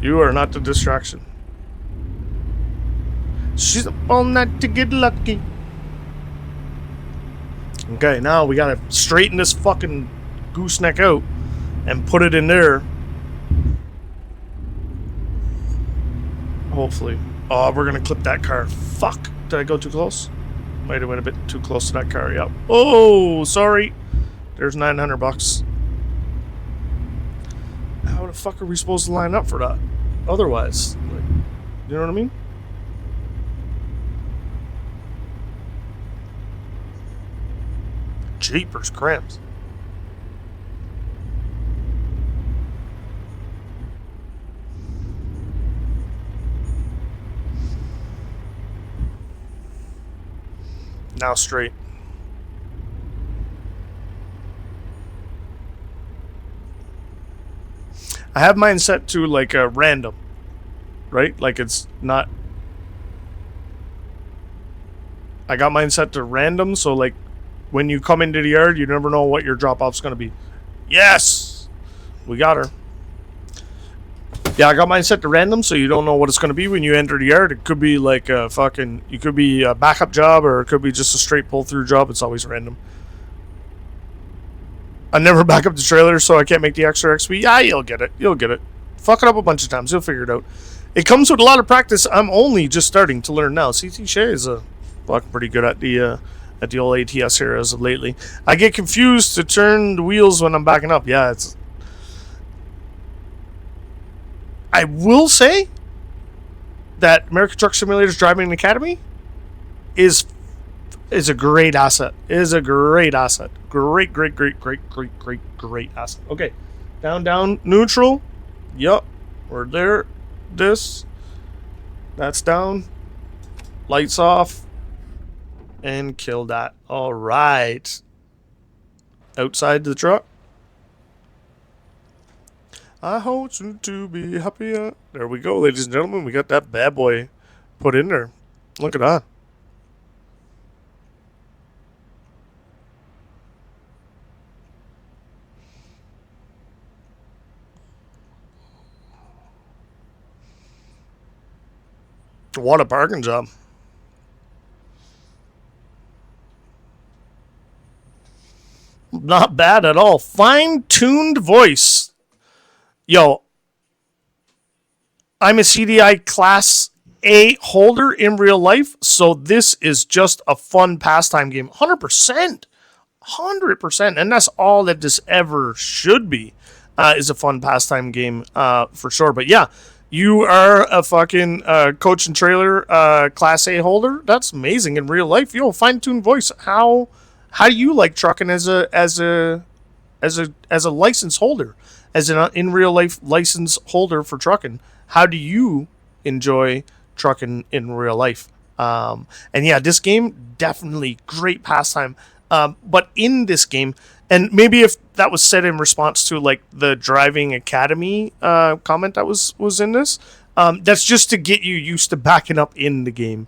A: are not the distraction. She's up all night to get lucky. Okay, now we gotta straighten this fucking gooseneck out and put it in there. Hopefully. Oh, we're gonna clip that car. Fuck. Did I go too close? Might have went a bit too close to that car. Yep. Oh, sorry. There's $900. How the fuck are we supposed to line up for that? Otherwise, you know what I mean? Jeepers cramps. Now straight. I have mine set to like a random, right? Like it's not. I got mine set to random, so like when you come into the yard, you never know what your drop off's gonna be. Yes, we got her. Yeah, I got mine set to random, so you don't know what it's going to be when you enter the yard. It could be like a fucking... It could be a backup job, or it could be just a straight pull-through job. It's always random. I never back up the trailer, so I can't make the extra XP. Yeah, you'll get it. You'll get it. Fuck it up a bunch of times. You'll figure it out. It comes with a lot of practice. I'm only just starting to learn now. CT Shea is fucking pretty good at the old ATS here as of lately. I get confused to turn the wheels when I'm backing up. Yeah, it's... I will say that American Truck Simulator's Driving Academy is a great asset. Is a great asset. Great asset. Okay. Down, neutral. Yup. We're there. That's down. Lights off. And kill that. Alright. Outside the truck. I want you to be happier. There we go, ladies and gentlemen. We got that bad boy put in there. Look at that. What a parking job. Not bad at all. Fine-tuned voice. Yo, I'm a CDI Class A holder in real life, so this is just a fun pastime game. 100%. 100%. And that's all that this ever should be, is a fun pastime game, for sure. But yeah, you are a fucking coach and trailer Class A holder. That's amazing in real life. Yo, fine-tuned voice. How do you like trucking as a license holder, as an in real life license holder for trucking? How do you enjoy trucking in real life? And yeah, this game definitely great pastime. But in this game, and maybe if that was said in response to like the driving academy comment that was in this, that's just to get you used to backing up in the game,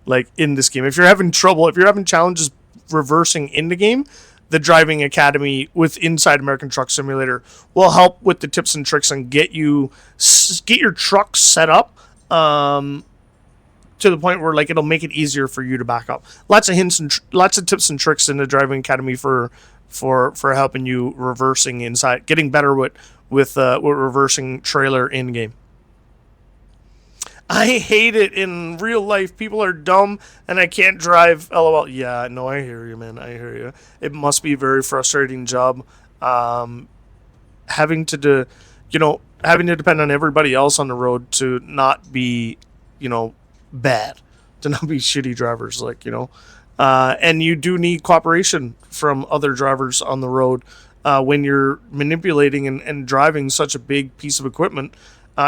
A: like in this game. If you're having trouble, if you're having challenges reversing in the game, the driving academy with Inside American Truck Simulator will help with the tips and tricks and get your truck set up to the point where like it'll make it easier for you to back up. Lots of hints and lots of tips and tricks in the driving academy for helping you reversing inside, getting better with reversing trailer in game. I hate it in real life. People are dumb and I can't drive. LOL. Yeah, no, I hear you, man. I hear you. It must be a very frustrating job. Having to depend on everybody else on the road to not be, bad, to not be shitty drivers, and you do need cooperation from other drivers on the road when you're manipulating and driving such a big piece of equipment.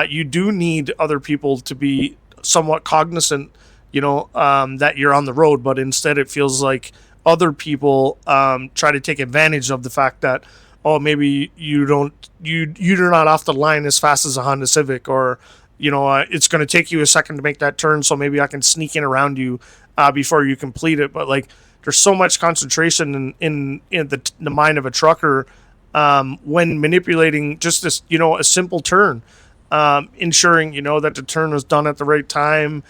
A: You do need other people to be somewhat cognizant, that you're on the road, but instead it feels like other people try to take advantage of the fact that, oh, maybe you're not off the line as fast as a Honda Civic, or it's going to take you a second to make that turn, so maybe I can sneak in around you before you complete it. But like, there's so much concentration in the mind of a trucker when manipulating just this, a simple turn. Ensuring that the turn was done at the right time,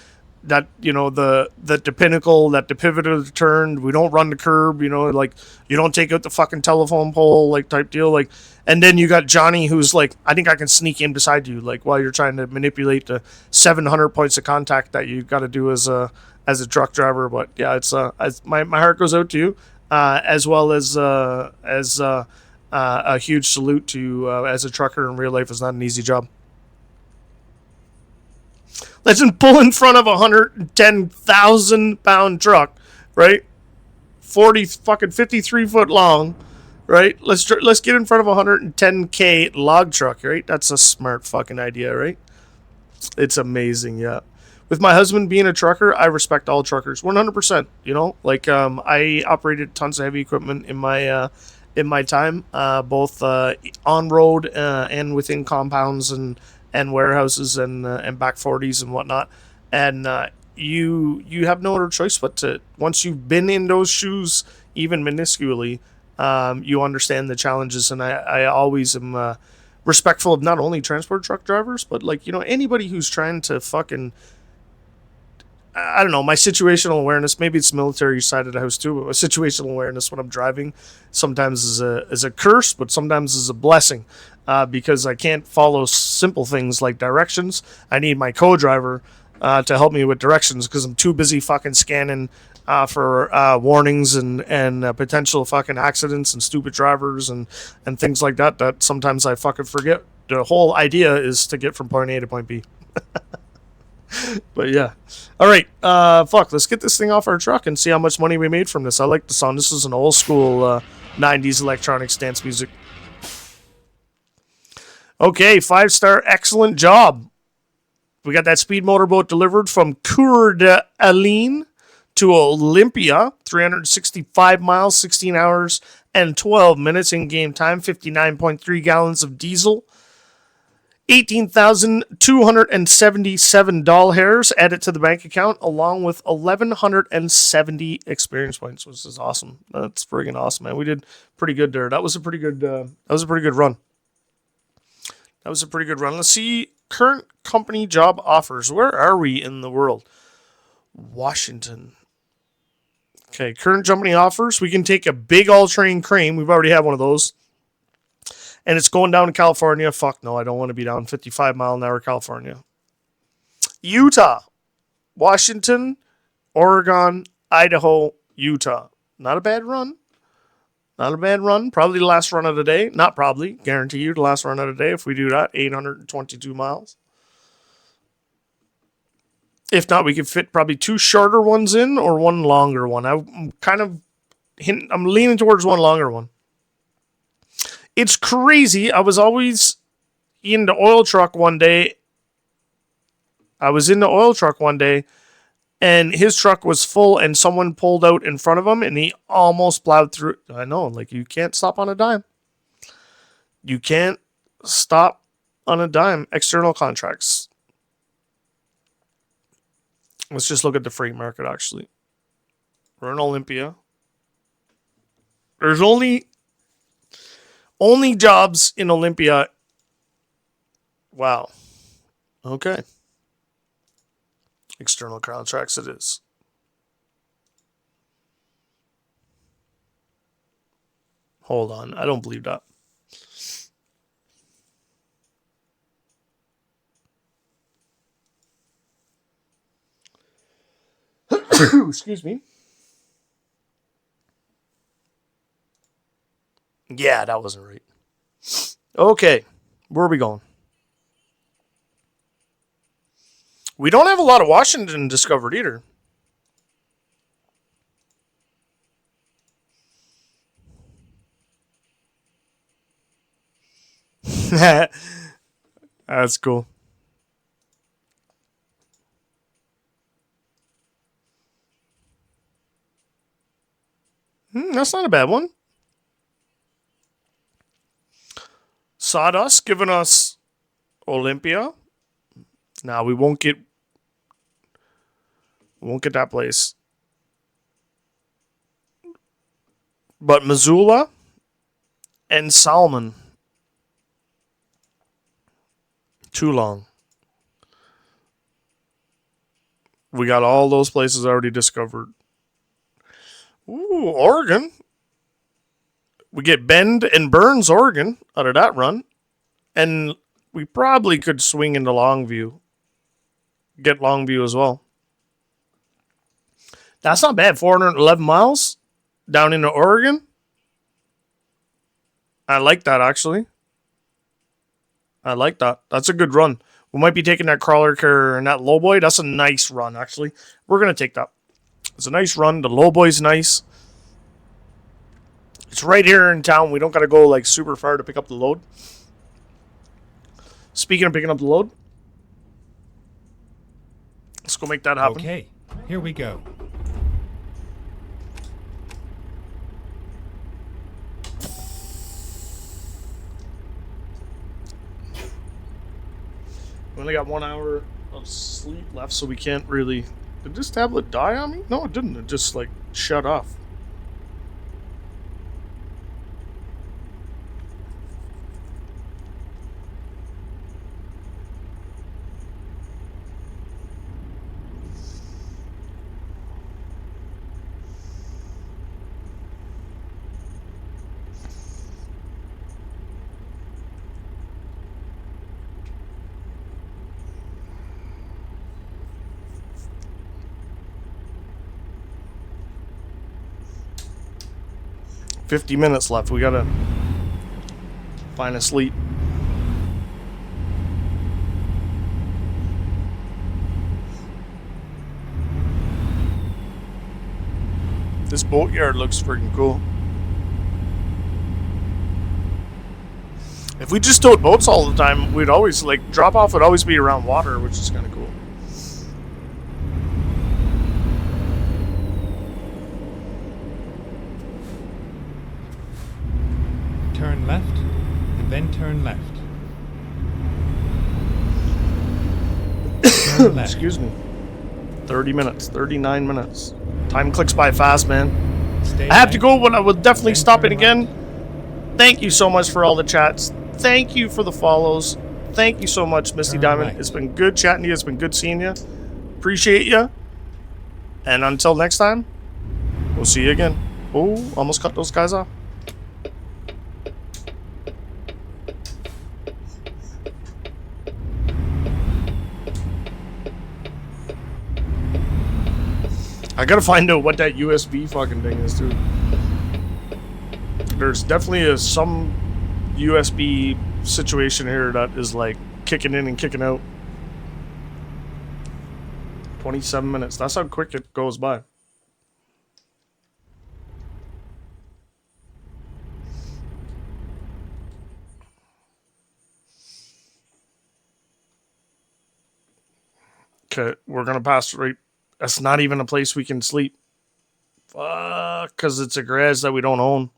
A: that the pinnacle, that the pivot of the turn, we don't run the curb, like you don't take out the fucking telephone pole, like type deal, like. And then you got Johnny, who's like, I think I can sneak in beside you, like while you're trying to manipulate the 700 points of contact that you got to do as a truck driver. But yeah, it's my heart goes out to you, as well as a huge salute to you as a trucker in real life. It's not an easy job. Let's pull in front of a 110,000 pound truck, right? 53 foot long, right? Let's get in front of a 110K log truck, right? That's a smart fucking idea, right? It's amazing, yeah. With my husband being a trucker, I respect all truckers 100%. I operated tons of heavy equipment in my time, both on road and within compounds and warehouses and back 40s and whatnot. And you have no other choice but to, once you've been in those shoes, even minusculely, you understand the challenges. And I always am respectful of not only transport truck drivers, but anybody who's trying to fucking, I don't know, my situational awareness, maybe it's military side of the house too, but my situational awareness when I'm driving sometimes is a curse, but sometimes is a blessing. Because I can't follow simple things like directions. I need my co-driver to help me with directions because I'm too busy fucking scanning for warnings and potential fucking accidents and stupid drivers and things like that sometimes I fucking forget. The whole idea is to get from point A to point B. But yeah. All right. Let's get this thing off our truck and see how much money we made from this. I like the song. This is an old school 90s electronic dance music. Okay, 5-star, excellent job. We got that speed motorboat delivered from Coeur d'Alene to Olympia, 365 miles, 16 hours, and 12 minutes in game time, 59.3 gallons of diesel. 18,277 doll hairs added to the bank account, along with 1,170 experience points, which is awesome. That's friggin' awesome, man. We did pretty good there. That was a pretty good. That was a pretty good run. That was a pretty good run. Let's see current company job offers. Where are we in the world? Washington. Okay, current company offers. We can take a big all-terrain crane. We've already had one of those. And it's going down to California. Fuck no, I don't want to be down 55-mile-an-hour California. Utah, Washington, Oregon, Idaho, Utah. Not a bad run. Not a bad run. Probably the last run of the day. Not probably. Guarantee you the last run of the day if we do that. 822 miles. If not, we could fit probably 2 shorter ones in or 1 longer one. I'm leaning towards 1 longer one. It's crazy. I was always in the oil truck one day. And his truck was full and someone pulled out in front of him and he almost plowed through. I know, like, you can't stop on a dime. You can't stop on a dime. External contracts. Let's just look at the freight market, actually. We're in Olympia. There's only jobs in Olympia. Wow. Okay. External contracts it is. Hold on. I don't believe that. Excuse me. Yeah, that wasn't right. Okay. Where are we going? We don't have a lot of Washington discovered either. That's cool. That's not a bad one. Sawdust giving us Olympia. Now we won't get that place. But Missoula and Salmon. Too long. We got all those places already discovered. Ooh, Oregon. We get Bend and Burns, Oregon, out of that run. And we probably could swing into Longview. Get Longview as well. That's not bad. 411 miles down into Oregon. I like that, actually. I like that. That's a good run. We might be taking that crawler carrier and that lowboy. That's a nice run, actually. We're going to take that. It's a nice run. The lowboy's nice. It's right here in town. We don't got to go like super far to pick up the load. Speaking of picking up the load, let's go make that happen.
B: Okay, here we go.
A: We only got 1 hour of sleep left, so we can't really... Did this tablet die on me? No, it didn't. It just, like, shut off. $50 minutes left. We gotta find a sleep. This boatyard looks freaking cool. If we just towed boats all the time, we'd always, like, drop off would always be around water, which is kind of cool.
B: Turn left, and then turn left. Turn left.
A: Excuse me. 30 minutes, 39 minutes. Time clicks by fast, man.
B: Stay
A: I have to
B: right,
A: go, but I will definitely
B: then
A: stop it
B: turn
A: again.
B: right.
A: Thank you so much for all the chats. Thank you for the follows. Thank you so much, Misty
B: Turn
A: Diamond.
B: right.
A: It's been good chatting to you. It's been good seeing you. Appreciate you. And until next time, we'll see you again. Oh, almost cut those guys off. I gotta find out what that USB fucking thing is, dude. There's definitely some USB situation here that is like kicking in and kicking out. 27 minutes. That's how quick it goes by. Okay, we're gonna pass right. That's not even a place we can sleep. Fuck, because it's a garage that we don't own.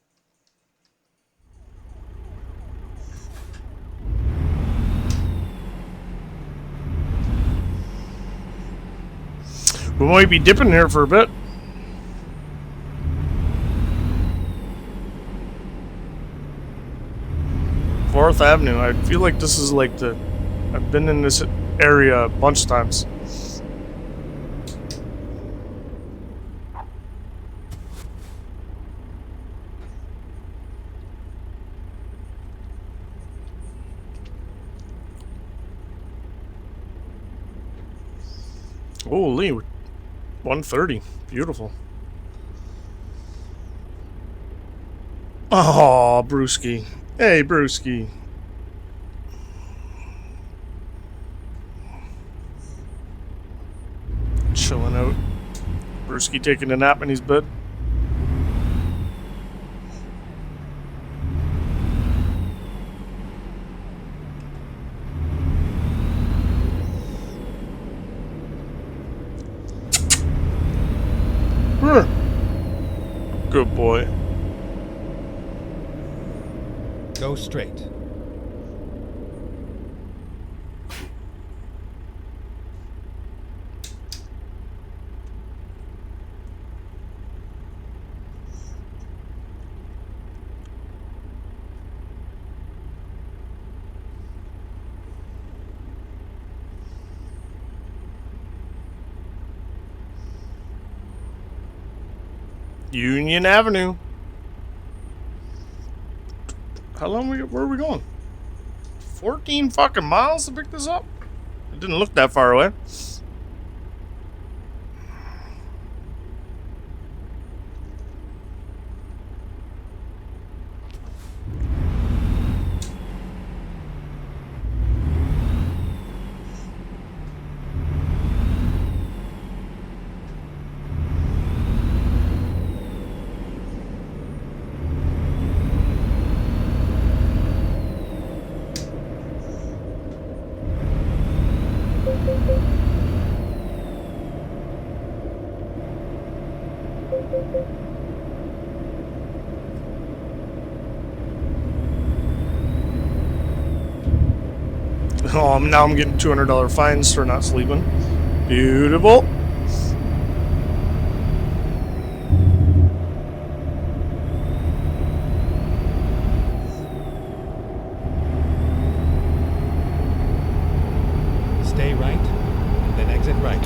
A: We might be dipping here for a bit. Fourth Avenue. I feel like this is like the. I've been in this area a bunch of times. Holy, 130. Beautiful. Oh, Brewski. Hey, Brewski. Chilling out. Brewski taking a nap in his bed. Good boy.
B: Go straight.
A: Union Avenue. How long where are we going? 14 fucking miles to pick this up? It didn't look that far away. Oh, now I'm getting $200 fines for not sleeping. Beautiful.
B: Stay right, and then exit right.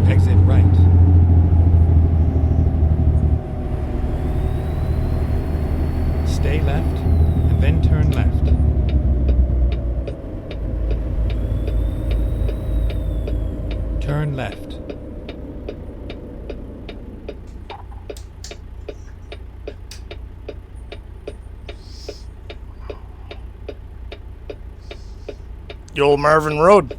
B: Exit right. Stay left, and then turn left. Turn left.
A: The old Marvin Road.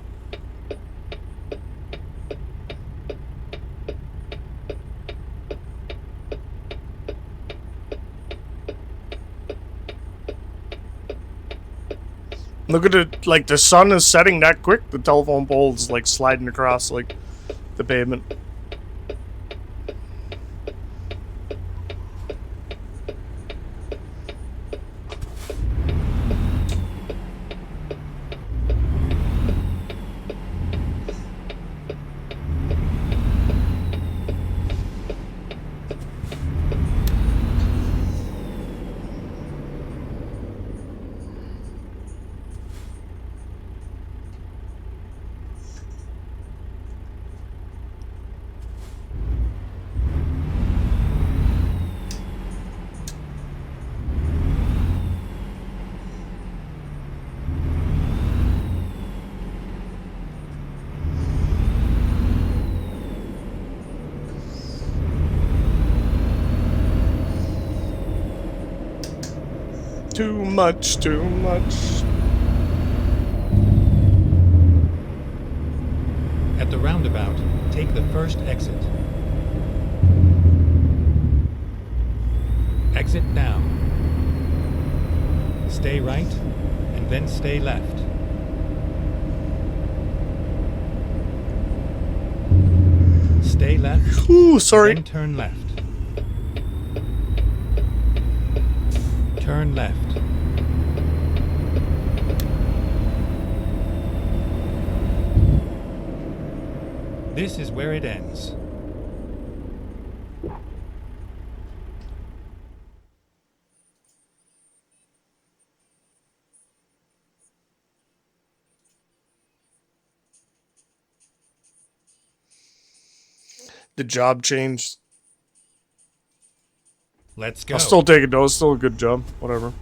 A: Look at it, like the sun is setting that quick. The telephone pole's like sliding across like the pavement. too much, too much.
B: At the roundabout, take the first exit. Exit now. Stay right, and then stay left. Stay left.
A: Ooh, sorry.
B: Then turn left. Turn left. This is where it ends.
A: The job changed.
B: Let's go.
A: I'll still take it though. It's still a good job. Whatever.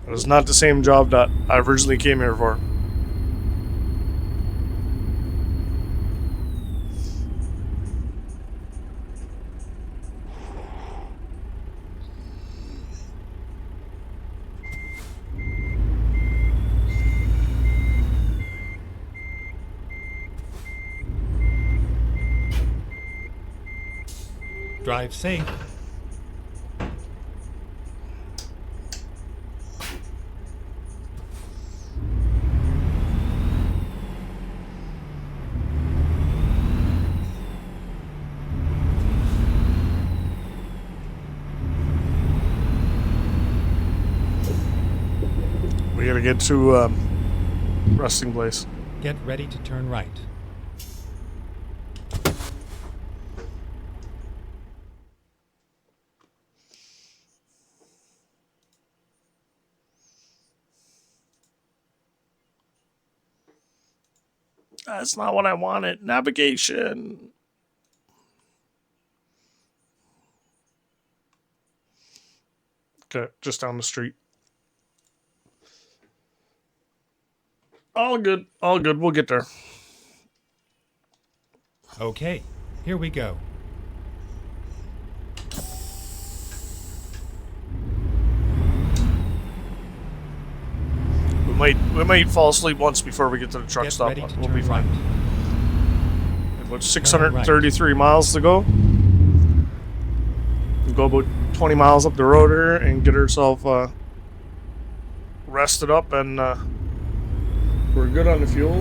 A: It was not the same job that I originally came here for.
B: Drive safe.
A: We gotta get to resting place.
B: Get ready to turn right.
A: That's not what I wanted. Navigation. Okay, just down the street. All good. All good. We'll get there.
B: Okay, here we go.
A: We might fall asleep once before we get to the truck
B: Get
A: stop.
B: ready to
A: We'll
B: turn
A: be fine.
B: right.
A: About 633 miles to go. We'll go about 20 miles up the road here and get ourselves rested up, and we're good on the fuel.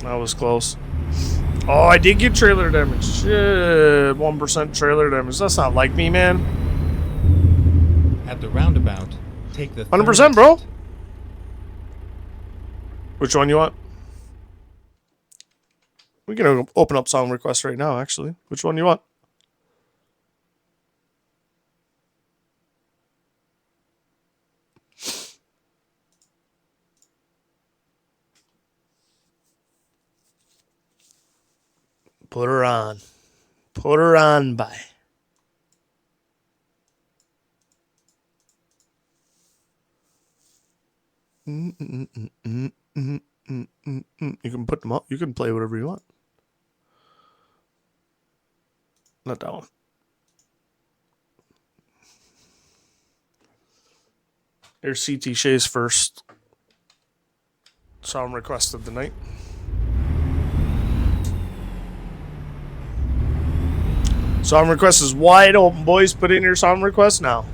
A: That was close. Oh, I did get trailer damage. Shit, 1% trailer damage. That's not like me, man.
B: At the roundabout, take the
A: 100%, bro. Which one you want? We can open up song requests right now, actually. Which one you want? Put her on. Put her on, bye. You can put them up. You can play whatever you want. Not that one. Here's CT Shay's first song request of the night. Song request is wide open, boys. Put in your song request now.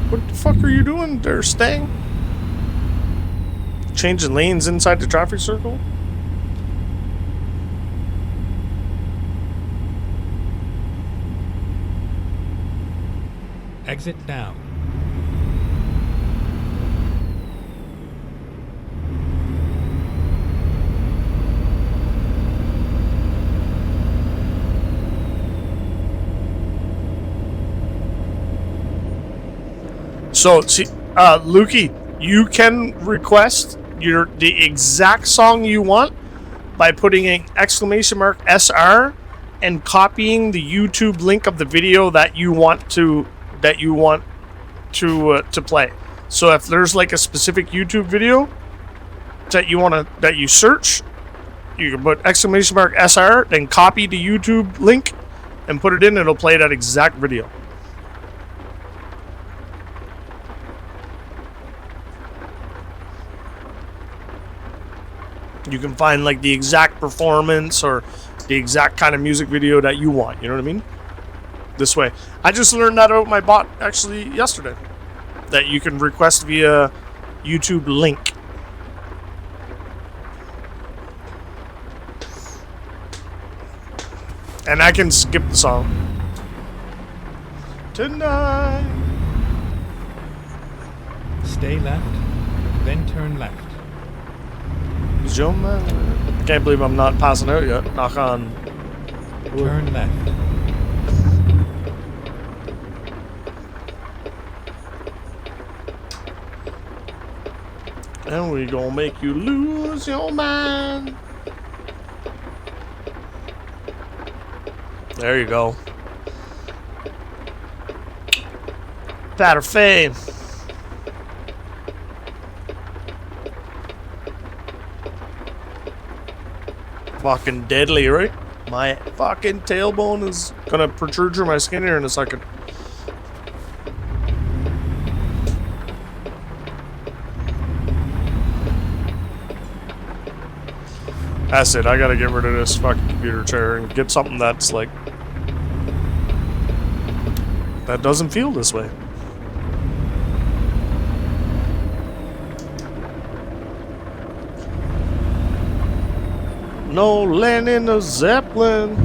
A: What the fuck are you doing there, Stang? Changing lanes inside the traffic circle?
B: Exit now.
A: So, see, Lukey, you can request the exact song you want by putting an exclamation mark SR and copying the YouTube link of the video that you want to that you want to play. So if there's like a specific YouTube video that you search, you can put !SR, then copy the YouTube link and put it in, and it'll play that exact video. You can find like the exact performance or the exact kind of music video that you want, you know what I mean? This way. I just learned that about my bot actually yesterday. That you can request via YouTube link. And I can skip the song. Tonight.
B: Stay left, then turn left.
A: Joe man. I can't believe I'm not passing out yet. Knock on.
B: Turn left.
A: And we gonna make you lose your mind. There you go. Pat or fame. Fucking deadly, right? My fucking tailbone is gonna protrude through my skin here in a second. That's it, I gotta get rid of this fucking computer chair and get something that's like... that doesn't feel this way. No landing a Zeppelin.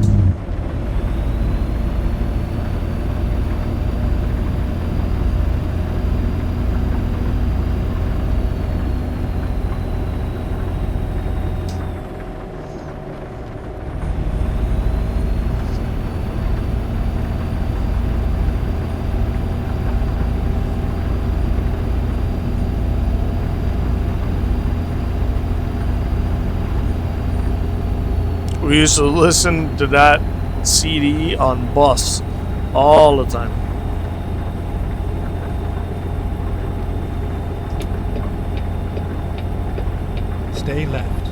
A: We used to listen to that CD on bus all the time.
B: Stay left.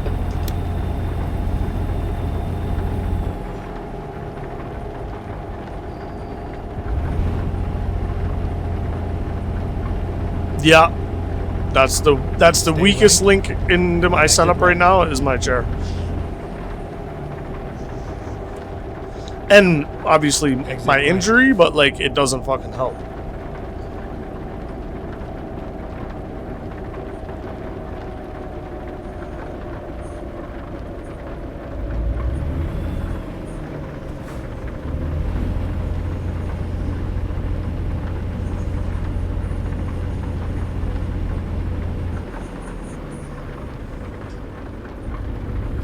A: Yeah, that's the weakest link into my setup right now is my chair. And obviously my injury, but like it doesn't fucking help.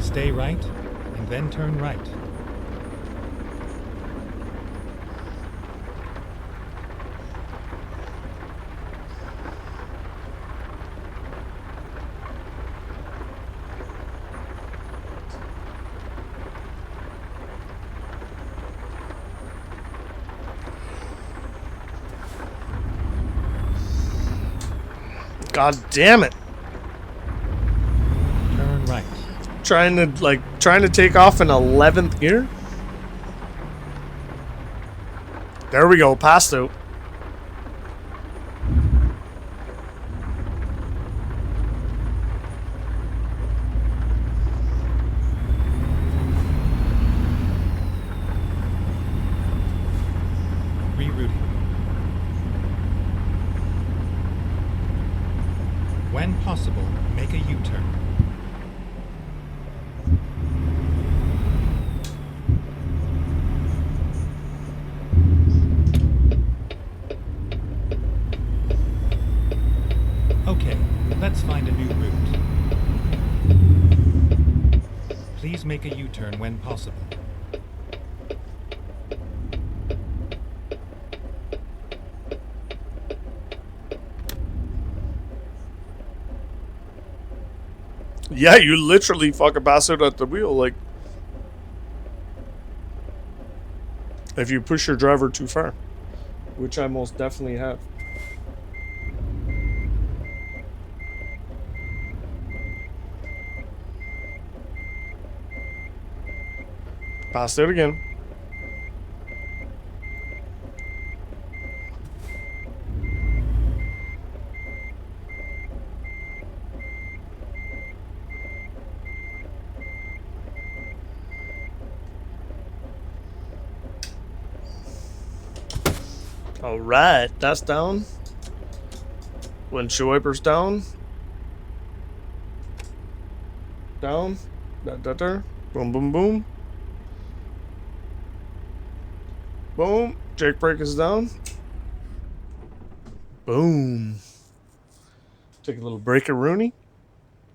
B: Stay right, and then turn right.
A: God damn it.
B: Turn right.
A: Trying to take off in 11th gear. There we go, passed out.
B: Rerouting. When possible, make a U-turn. Okay, let's find a new route. Please make a U-turn when possible.
A: Yeah, you literally fucking pass out at the wheel, like if you push your driver too far. which I most definitely have. Passed it again. All right, that's down. Windshield wipers down. Down. Da. Boom, boom, boom. Boom. Jake brake is down. Boom. Take a little break-a-rooney.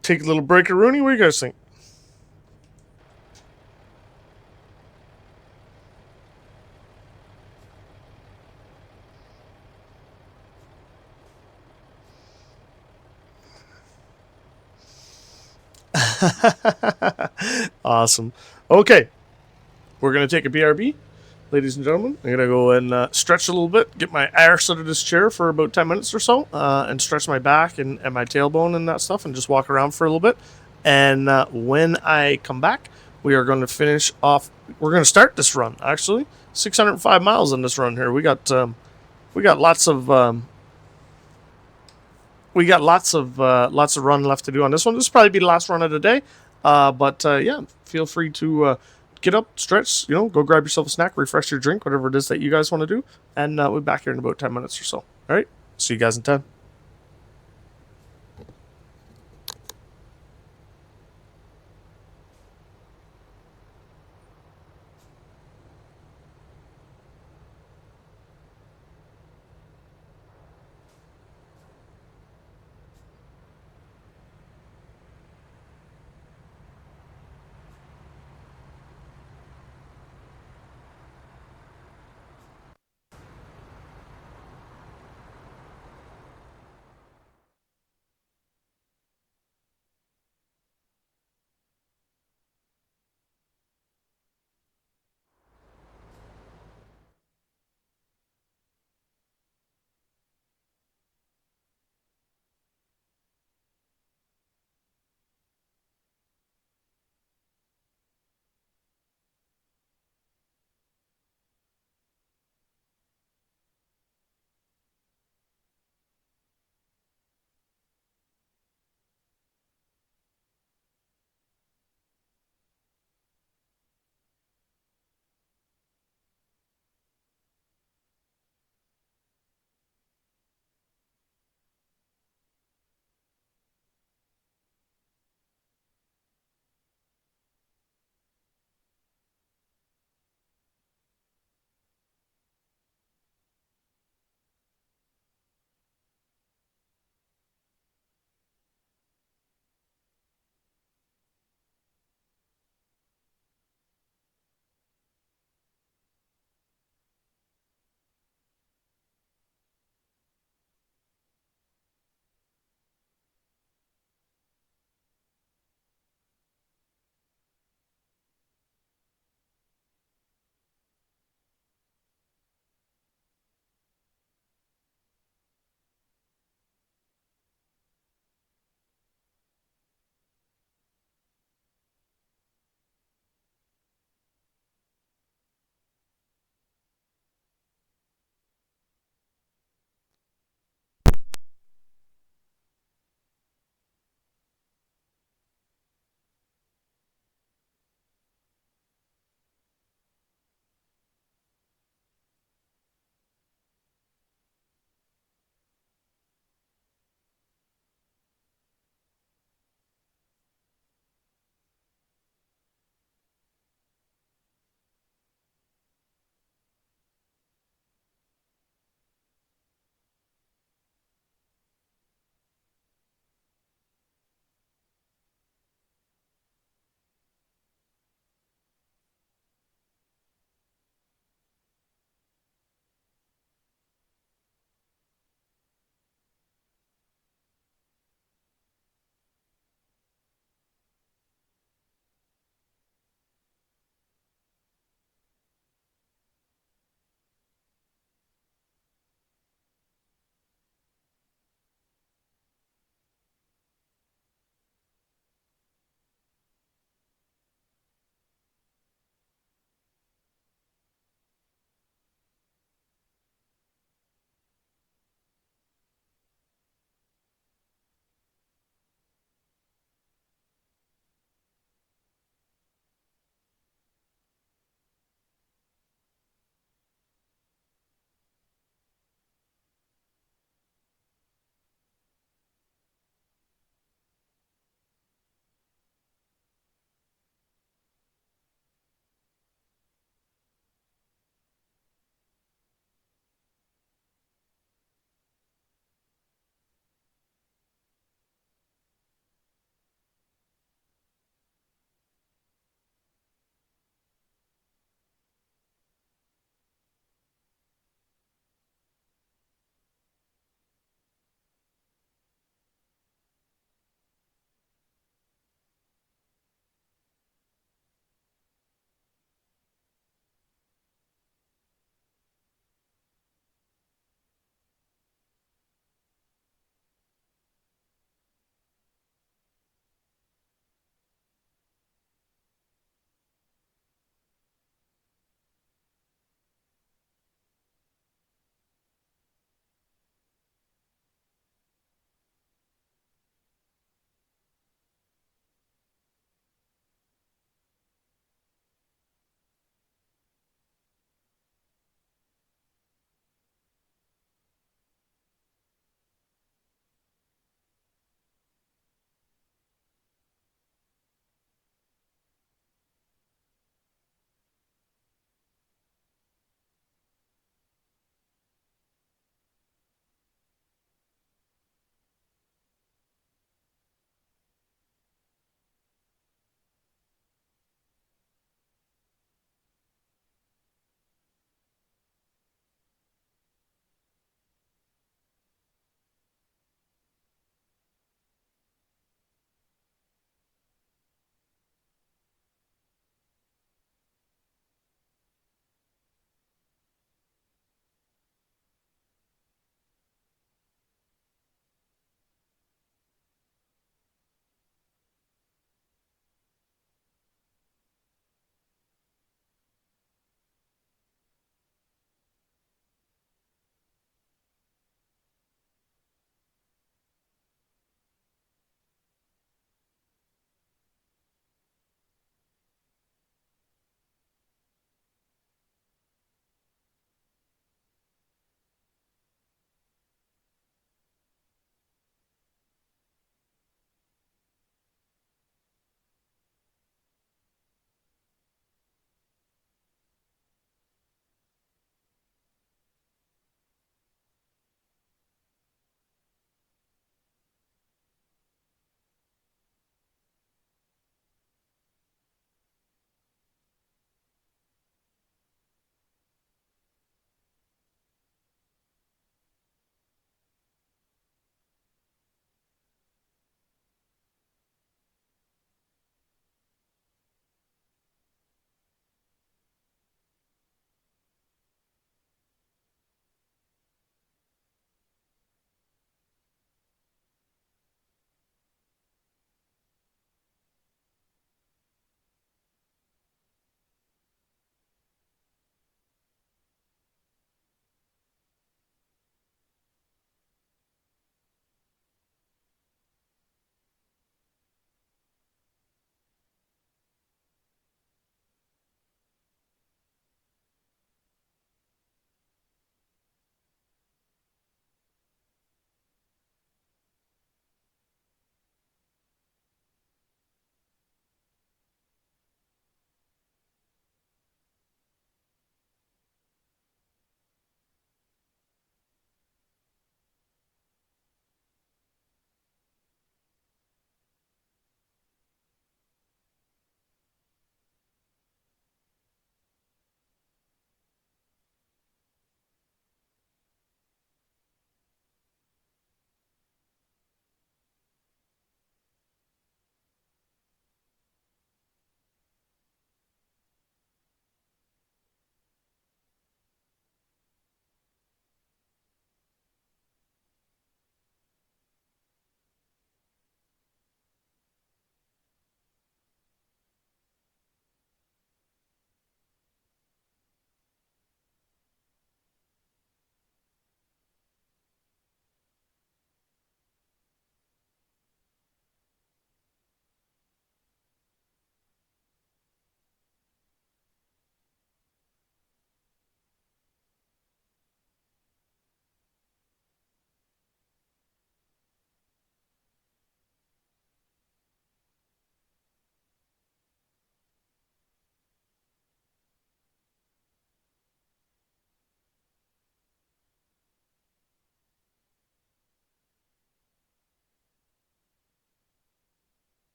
A: Take a little break-a-rooney. What do you guys think? Awesome. Okay. We're going to take a BRB, ladies and gentlemen. I'm going to go and stretch a little bit, get my arse out of this chair for about 10 minutes or so, and stretch my back and my tailbone and that stuff, and just walk around for a little bit. And when I come back, we are going to finish off. We're going to start this run, actually. 605 miles on this run here. We got lots of lots of run left to do on this one. This will probably be the last run of the day. But yeah, feel free to get up, stretch, go grab yourself a snack, refresh your drink, whatever it is that you guys want to do. And we'll be back here in about 10 minutes or so. All right. See you guys in 10.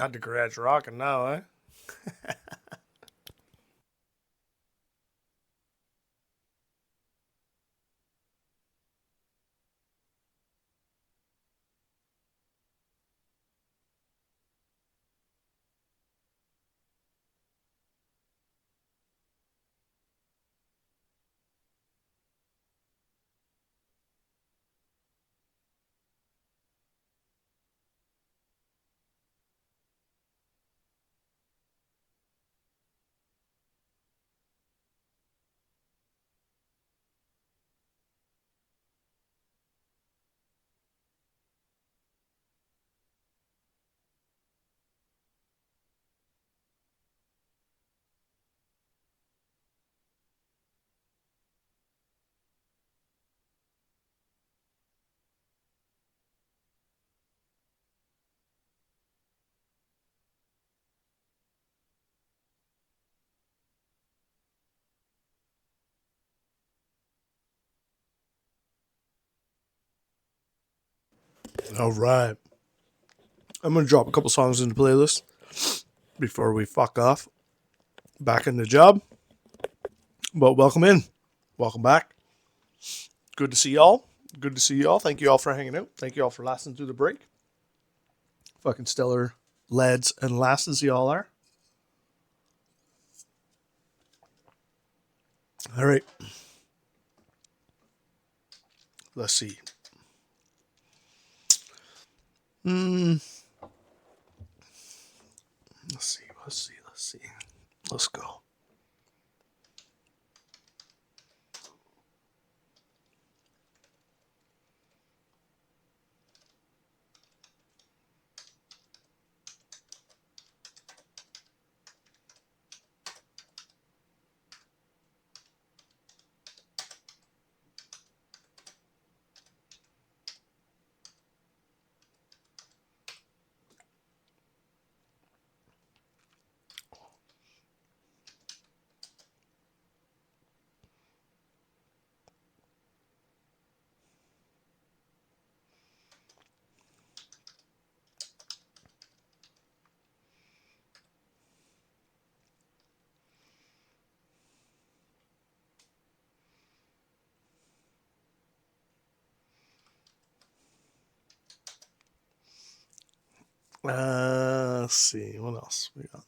A: Got the garage rocking now, eh? All right. I'm going to drop a couple songs in the playlist before we fuck off. Back in the job. But welcome in. Welcome back. Good to see y'all. Good to see y'all. Thank you all for hanging out. Thank you all for lasting through the break. Fucking stellar lads and lasses y'all are. All right. Let's see. Let's see. Let's go. Let's see. What else we got?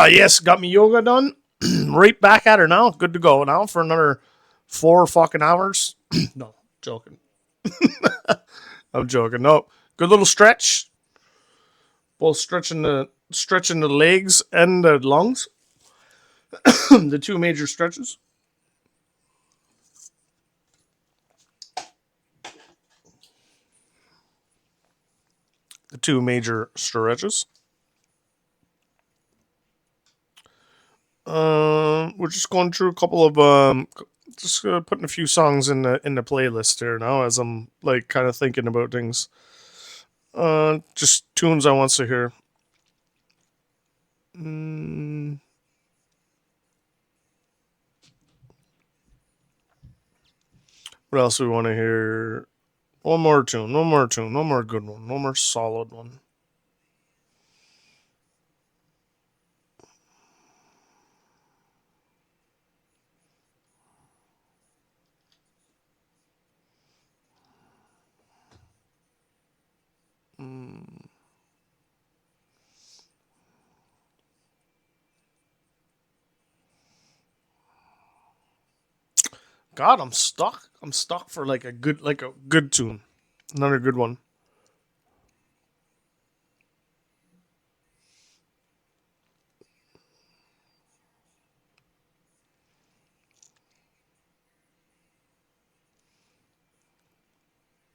A: Yes, got me yoga done. Right back at her now. Good to go now for another 4 fucking hours. No, joking. I'm joking. No, good little stretch. Both stretching the legs and the lungs. The two major stretches. The two major stretches. We're just going through a couple of just putting a few songs in the playlist here now as I'm like kind of thinking about things. Just tunes I want to hear. What else do we want to hear? One more tune. One more tune. One more good one. One more solid one. God, I'm stuck. I'm stuck for like a good tune. Another good one.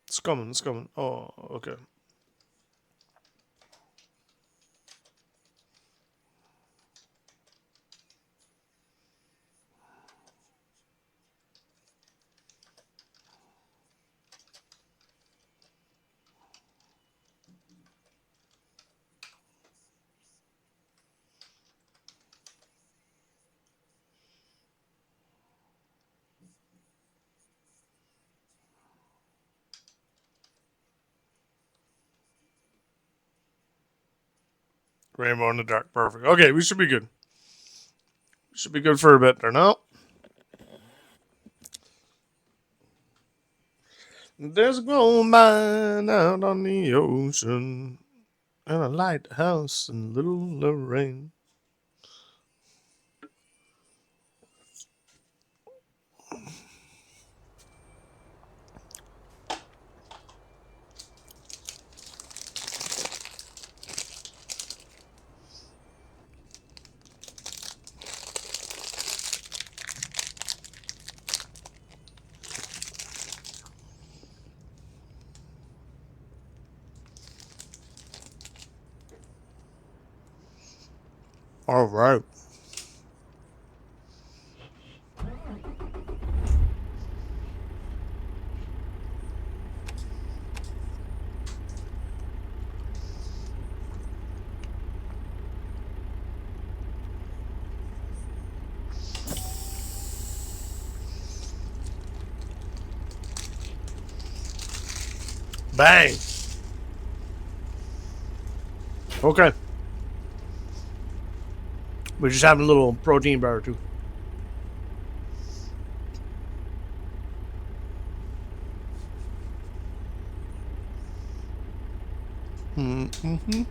A: It's coming. It's coming. Oh, okay. Rainbow in the dark. Perfect. Okay, we should be good. Should be good for a bit there now. There's a gold mine out on the ocean, and a lighthouse in Little Lorraine. All right. Bang. Okay. We're just having a little protein bar too. Mm-hmm.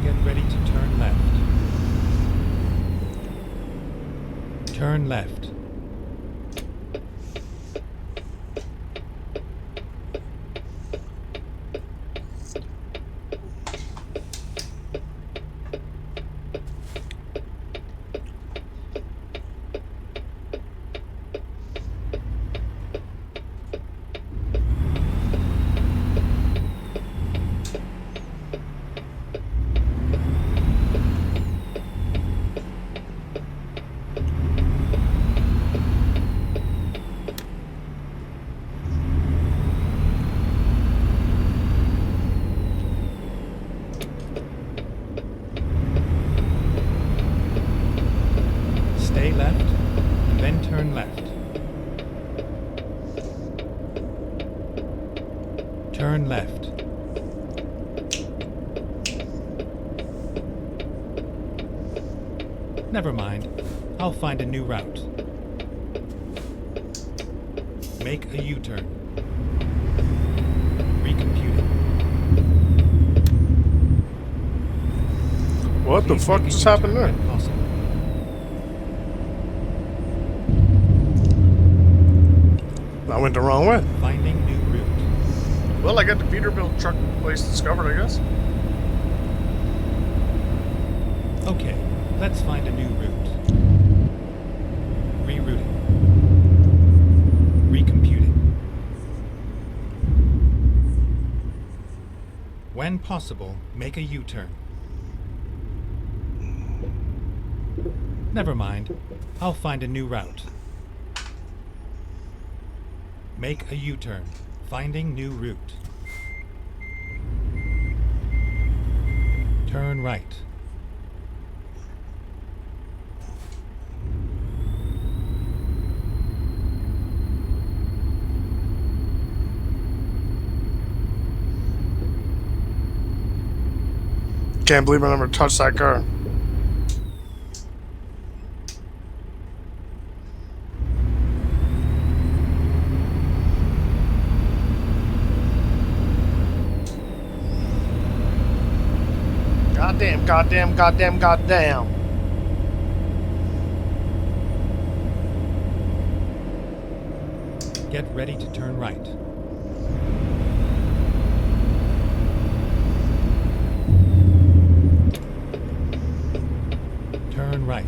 B: Get ready to turn left. Turn left. Stay left, and then turn left. Turn left. Never mind. I'll find a new route. Make a U-turn. Recomputing.
A: What the
B: Please
A: fuck
B: make a
A: just
B: U-turn
A: happened there?
B: when possible.
A: I went the wrong way.
B: Finding new route.
A: Well, I got the Peterbilt truck place discovered, I guess.
B: Okay, let's find a new route. Rerouting. Recomputing. When possible, make a U-turn. Never mind. I'll find a new route. Make a U-turn. Finding new route. Turn right.
A: Can't believe I never touched that car. Goddamn, goddamn, goddamn, goddamn.
B: Get ready to turn right. Turn right.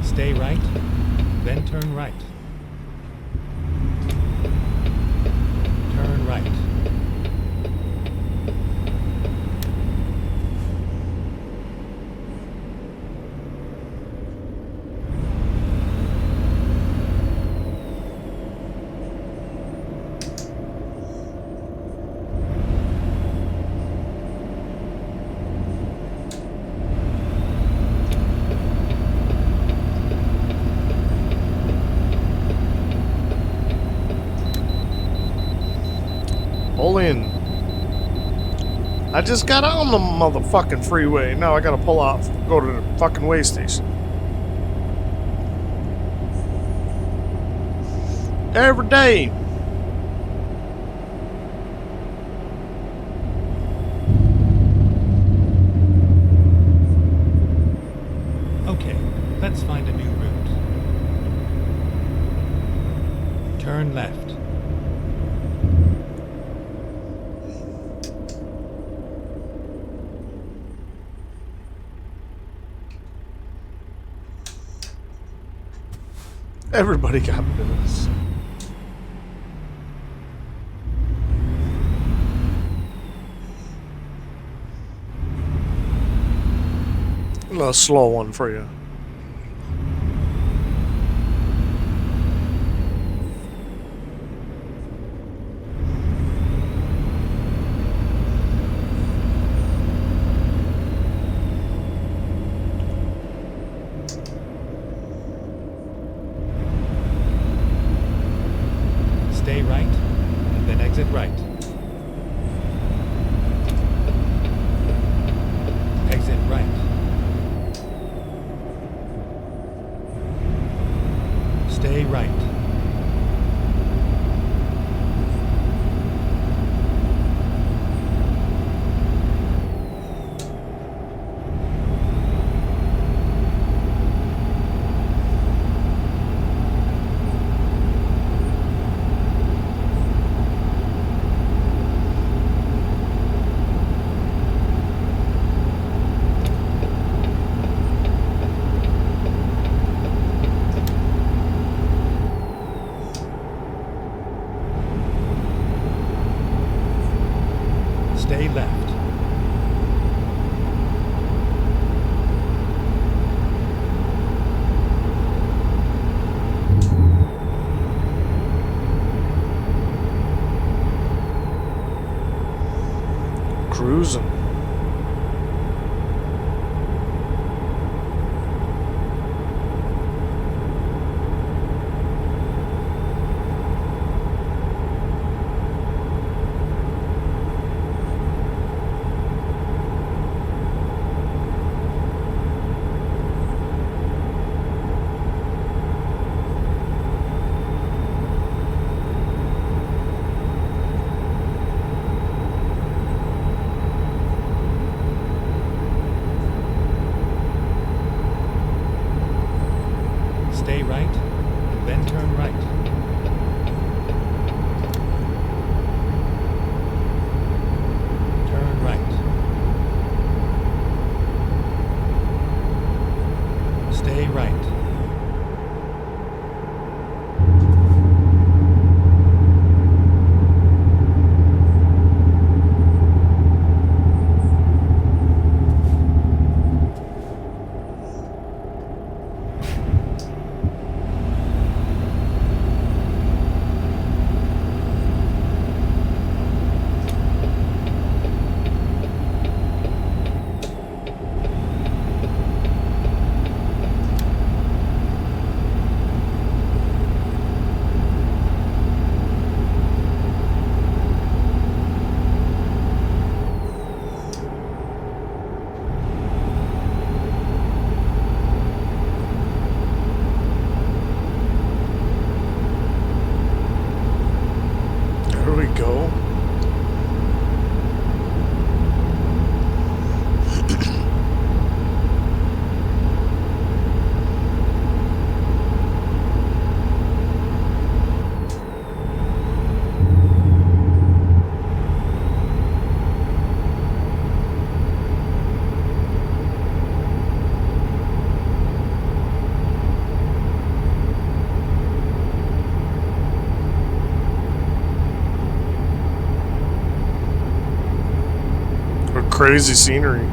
B: Stay right, then turn right. Turn right.
A: Pull in. I just got on the motherfucking freeway. Now I gotta pull off. Go to the fucking way station. Every day.
B: Okay, let's find a new route. Turn left.
A: Everybody got this. A little slow one for you.
B: Stay right, and then exit right. Exit right. Stay right. Stay left.
A: Cruising.
B: Stay right, and then turn right.
A: crazy scenery.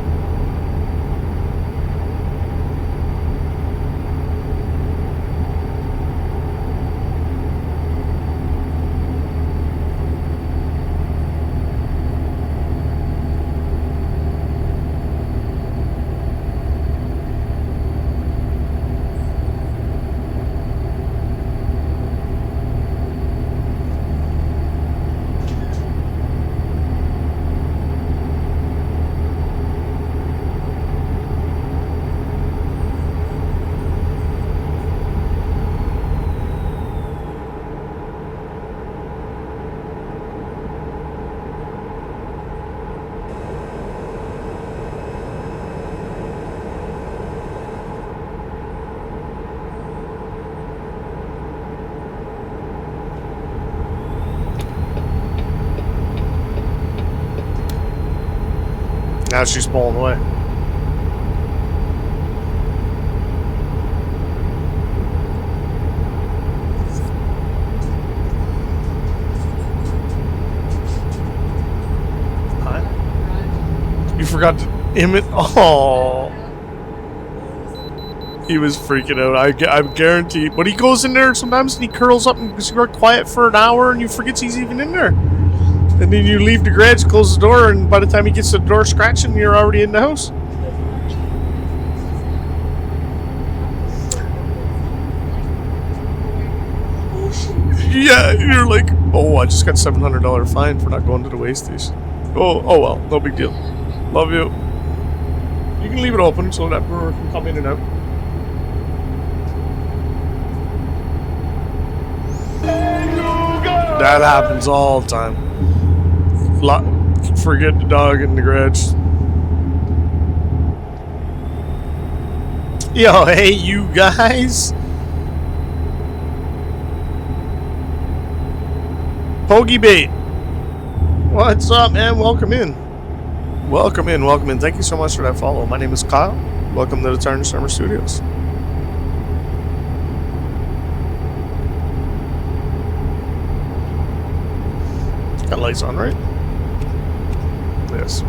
A: Now she's pulling away. Hi. You forgot to imit. Oh. He was freaking out. I guarantee. But he goes in there sometimes and he curls up and you're quiet for an hour and you forgets he's even in there. And then you leave the garage, close the door, and by the time he gets to the door scratching, you're already in the house. Yeah, you're like, oh, I just got $700 fine for not going to the way station. Oh well, no big deal. Love you. You can leave it open so that brewer can come in and out. That happens all the time. Forget the dog in the garage. Yo, hey, you guys. Pogey Bait. What's up, man? Welcome in. Welcome in, welcome in. Thank you so much for that follow. My name is Kyle. Welcome to the Turn Summer Studios. Got lights on, right? Yes.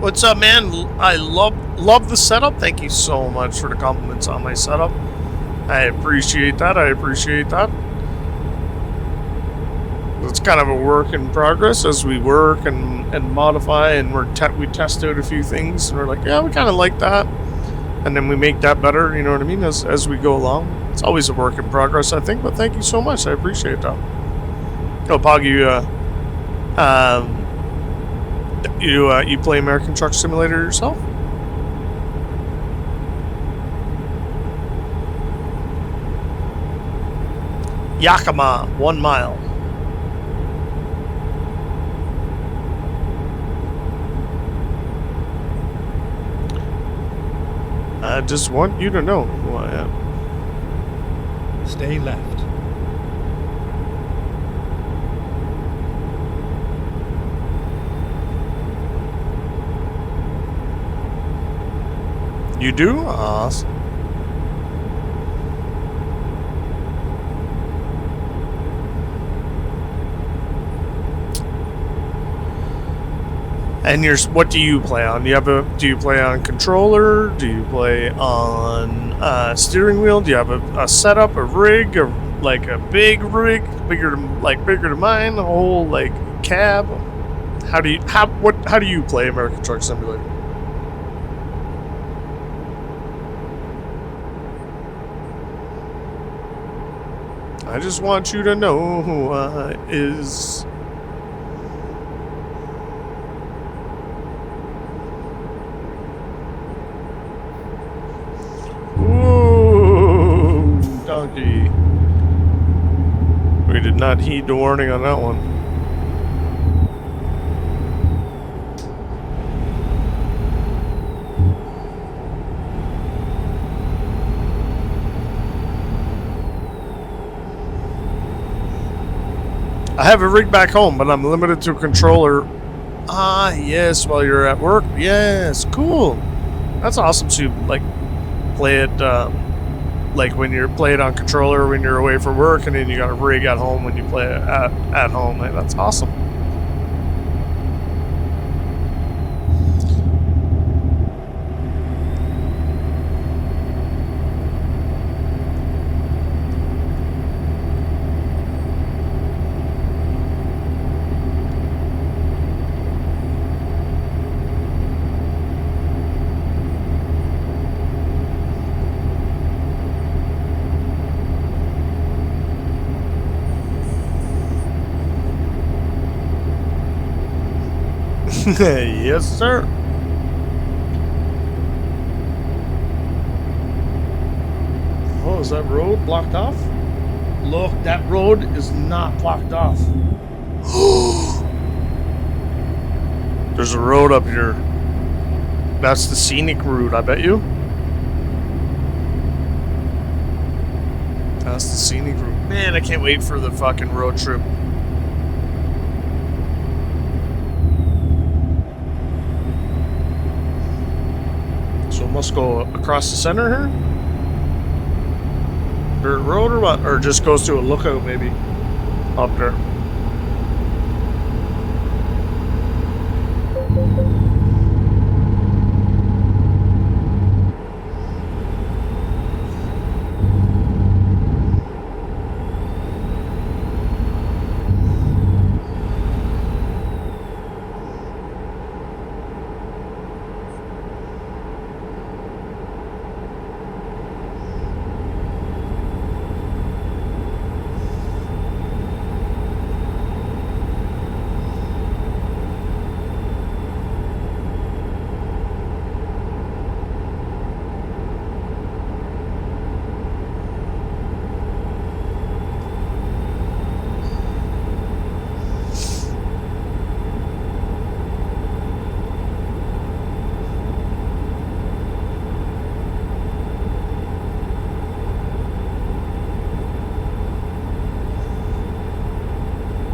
A: What's up, man? I love the setup. Thank you so much for the compliments on my setup. I appreciate that. It's kind of a work in progress as we work and modify, and we test out a few things, and we're like, yeah, we kind of like that, and then we make that better. You know what I mean? As we go along, it's always a work in progress, I think. But thank you so much. I appreciate that. Oh, Pog, you play American Truck Simulator yourself? Yakima, 1 mile. I just want you to know who I am.
B: Stay left.
A: You do? Awesome. And what do you play on? Do you play on controller? Do you play on steering wheel? Do you have a setup, a rig, or like a big rig, bigger than mine, a whole like cab? How do you play American Truck Simulator? I just want you to know who is. Ooh, donkey. We did not heed the warning on that one. I have a rig back home, but I'm limited to a controller Ah, yes, while you're at work. Yes, cool. That's awesome. So you like play it like when you're playing on controller when you're away from work, and then you got a rig at home when you play it at home. Hey, that's awesome. Yes, sir. Oh, is that road blocked off? Look, that road is not blocked off. There's a road up here. That's the scenic route, I bet you. That's the scenic route. Man, I can't wait for the fucking road trip. So it must go across the center here? Dirt road or what? Or just goes to a lookout maybe? Up there.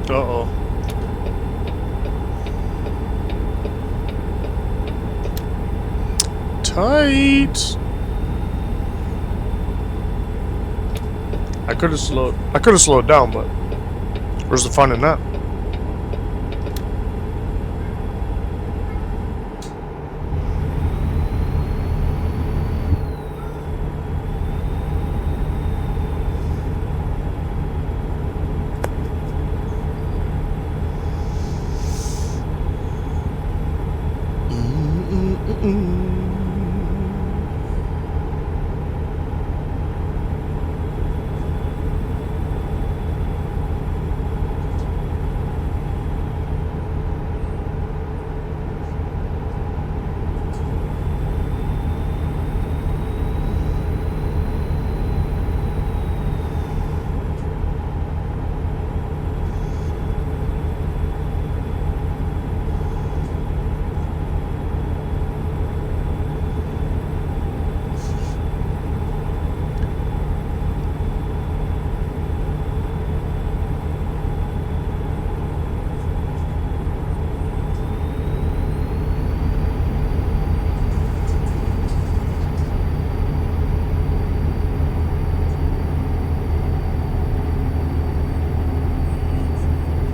A: Uh-oh. Tight. I could have slowed down, but where's the fun in that?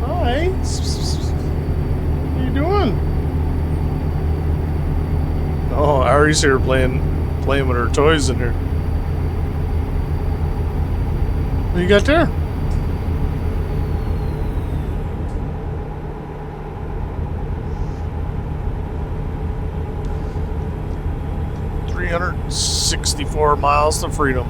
A: Hi. What are you doing? Oh, Ari's here playing with her toys in here. What you got there? $364 miles to freedom.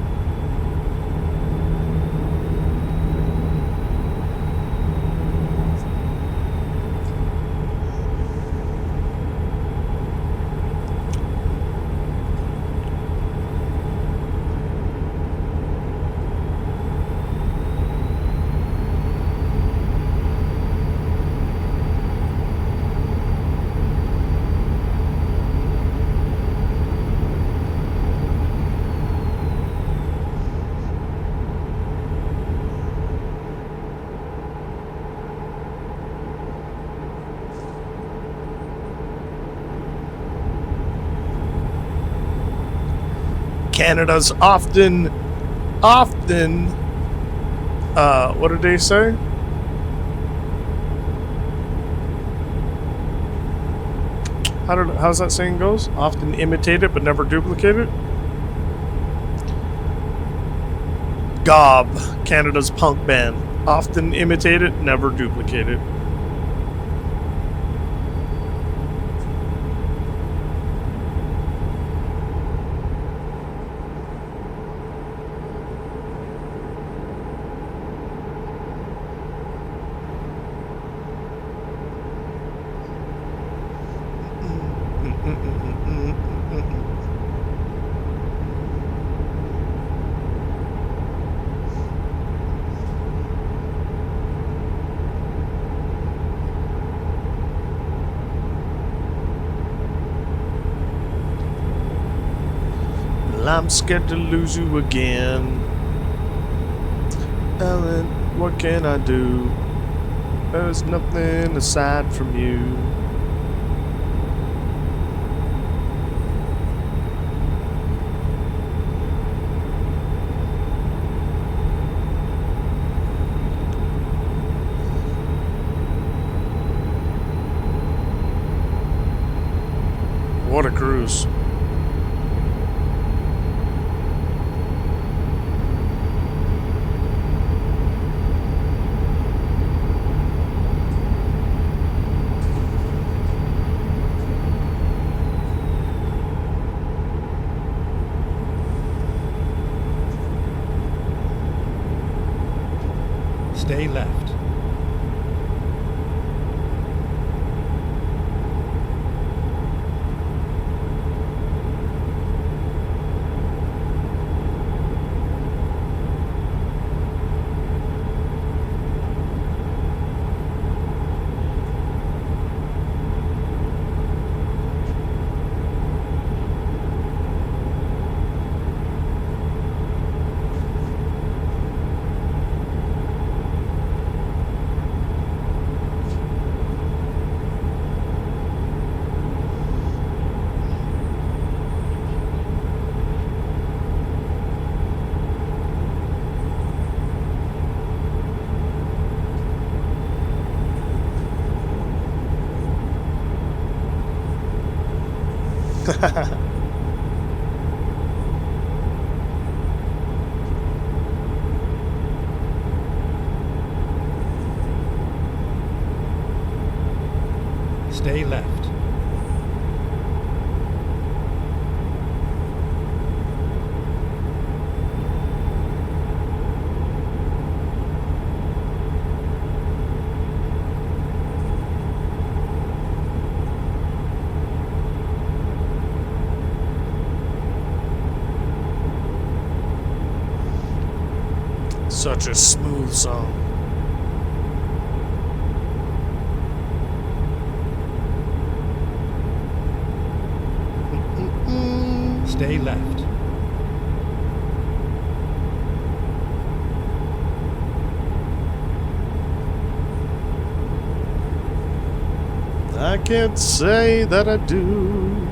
A: Canada's often, what did they say? How's that saying goes? Often imitate it, but never duplicate it? Gob, Canada's punk band. Often imitate it, never duplicate it. Well, I'm scared to lose you again. Ellen, what can I do? There's nothing aside from you. What a cruise.
B: Stay left. Stay left.
A: Such a smooth song.
B: Stay left.
A: I can't say that I do.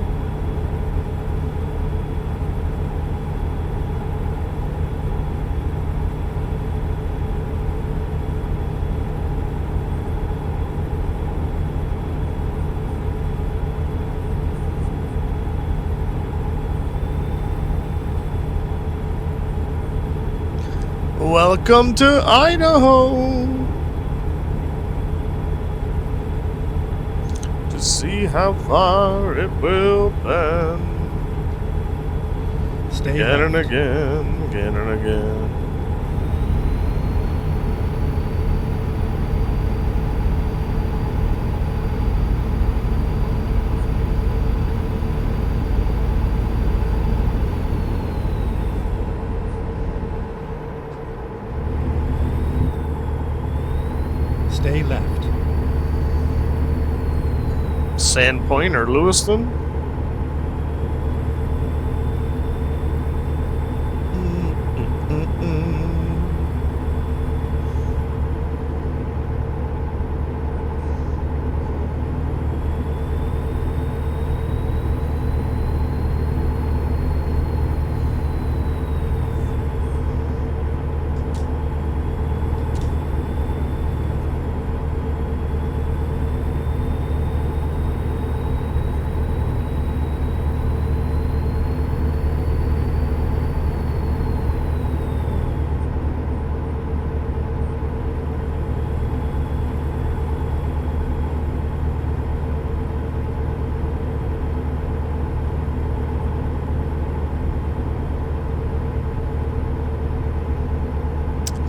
A: Welcome to Idaho. To see how far it will bend.
B: Stay
A: Again and
B: left.
A: again, again and again.
B: Stay left.
A: Sandpoint or Lewiston?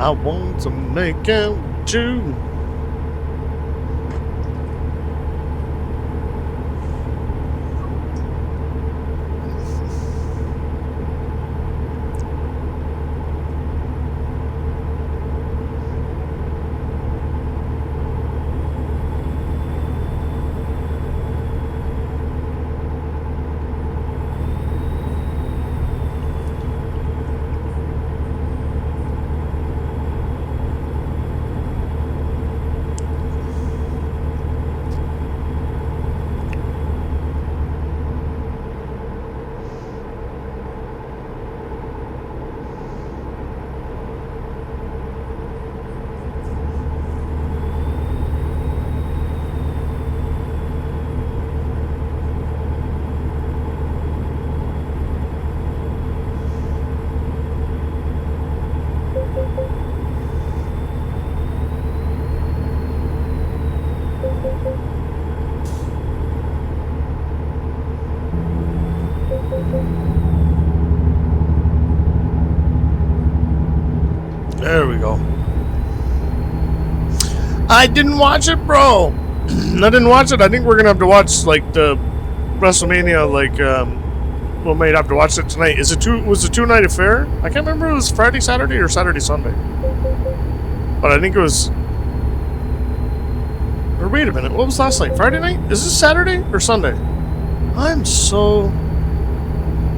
A: I want to make out with you. There we go. I didn't watch it, bro. I didn't watch it. I think we're gonna have to watch like the WrestleMania. Like, we might have to watch it tonight. Is it two? Was it 2-night affair? I can't remember. If it was Friday, Saturday, or Saturday, Sunday. But I think it was. Or wait a minute. What was last night? Friday night? Is this Saturday or Sunday? I'm so.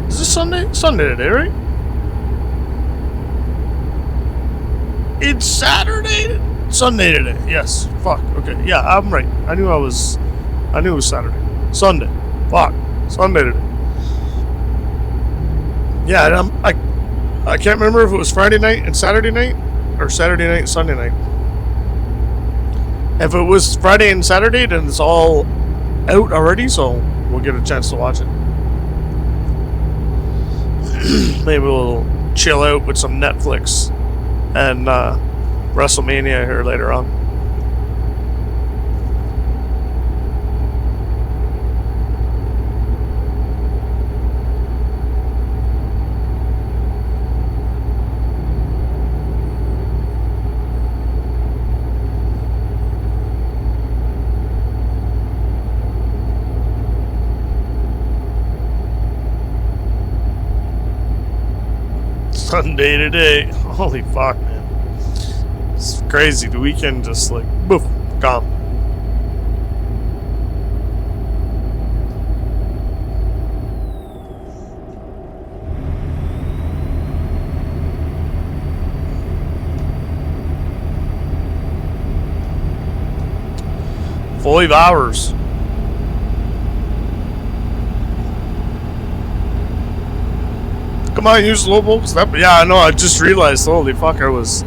A: Is this Sunday? Sunday today, right? It's Saturday. Sunday today. Yes. Fuck. Okay. Yeah, I'm right. I knew it was Saturday. Sunday. Fuck. Sunday today. Yeah, and I can't remember if it was Friday night and Saturday night or Saturday night and Sunday night. If it was Friday and Saturday, then it's all out already, so we'll get a chance to watch it. Maybe we'll chill out with some Netflix and WrestleMania here later on. Sunday today. Holy fuck, man. It's crazy. The weekend just like, boof, gone. Five hours. Come on, use Lobo. Yeah, I know. I just realized. Holy fuck, I was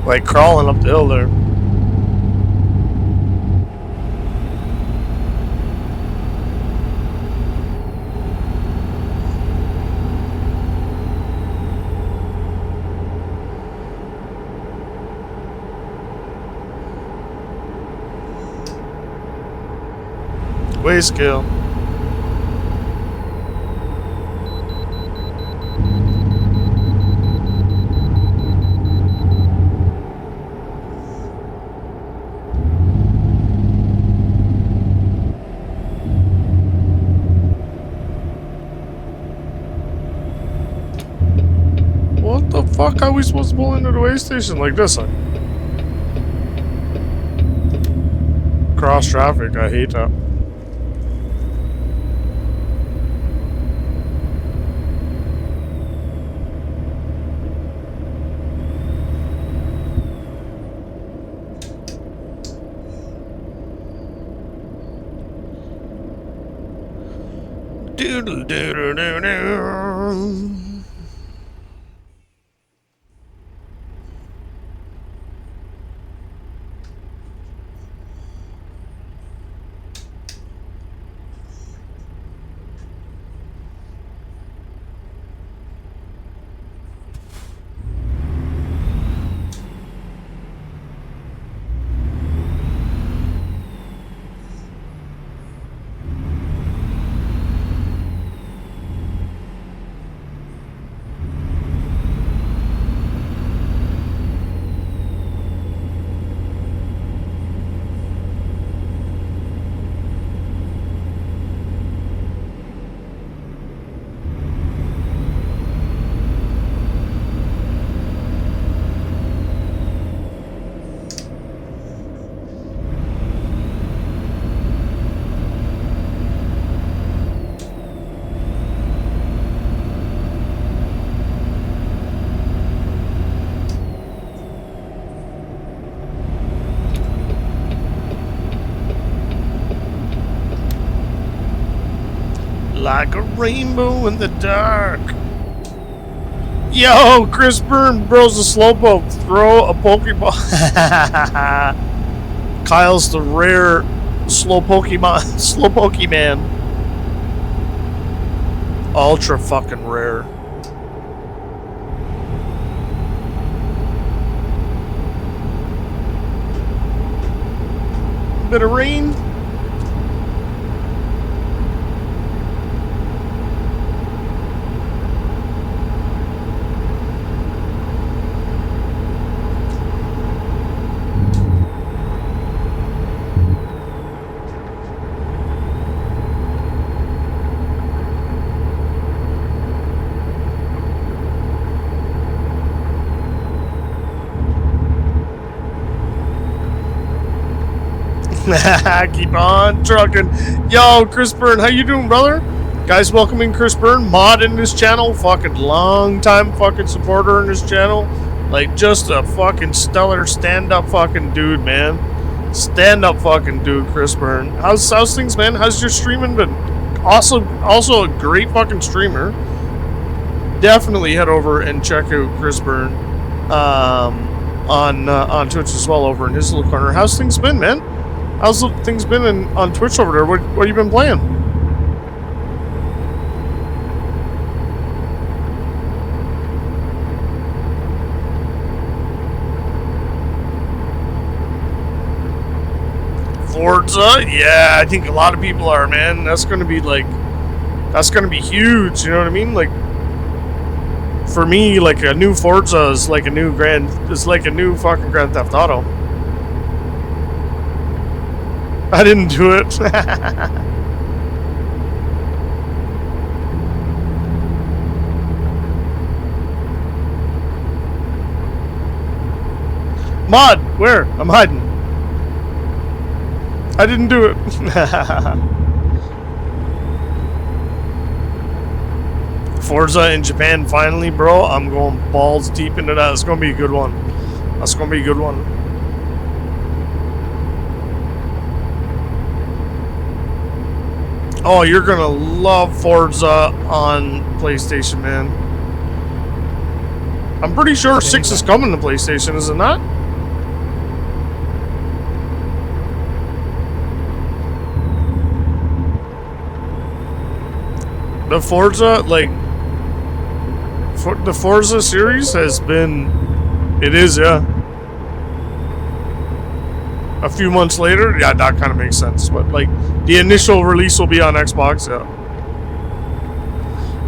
A: like crawling up the hill there. Way scale. What the fuck? How are we supposed to pull into the way station like this? Cross traffic, I hate that. Doodle doodle doo doo. like a rainbow in the dark. Yo, Chris Byrne, bro's a slowpoke. Throw a Pokeball. Kyle's the rare slow Pokemon. Ultra fucking rare. Bit of rain. Keep on trucking. Yo, Chris Byrne, how you doing, brother? Guys, welcoming Chris Byrne, mod in this channel, fucking long time fucking supporter in this channel. Like, just a fucking stellar stand-up fucking dude, man. Stand-up fucking dude, Chris Byrne. How's things, man? How's your streaming been? Also a great fucking streamer. Definitely head over and check out Chris Byrne on Twitch as well, over in his little corner. How's things been, man? How's things been on Twitch over there? What have you been playing? Forza? Yeah, I think a lot of people are, man. That's gonna be huge, you know what I mean? Like, for me, like, a new Forza is like a new fucking Grand Theft Auto. I didn't do it. Mod, where? I'm hiding. I didn't do it. Forza in Japan finally, bro. I'm going balls deep into that. It's gonna be a good one. That's gonna be a good one. Oh, you're gonna love Forza on PlayStation, man. I'm pretty sure 6 is coming to PlayStation, is it not? The Forza, like, the Forza series has been, it is, yeah. A few months later, yeah, that kind of makes sense. But like, the initial release will be on Xbox, yeah.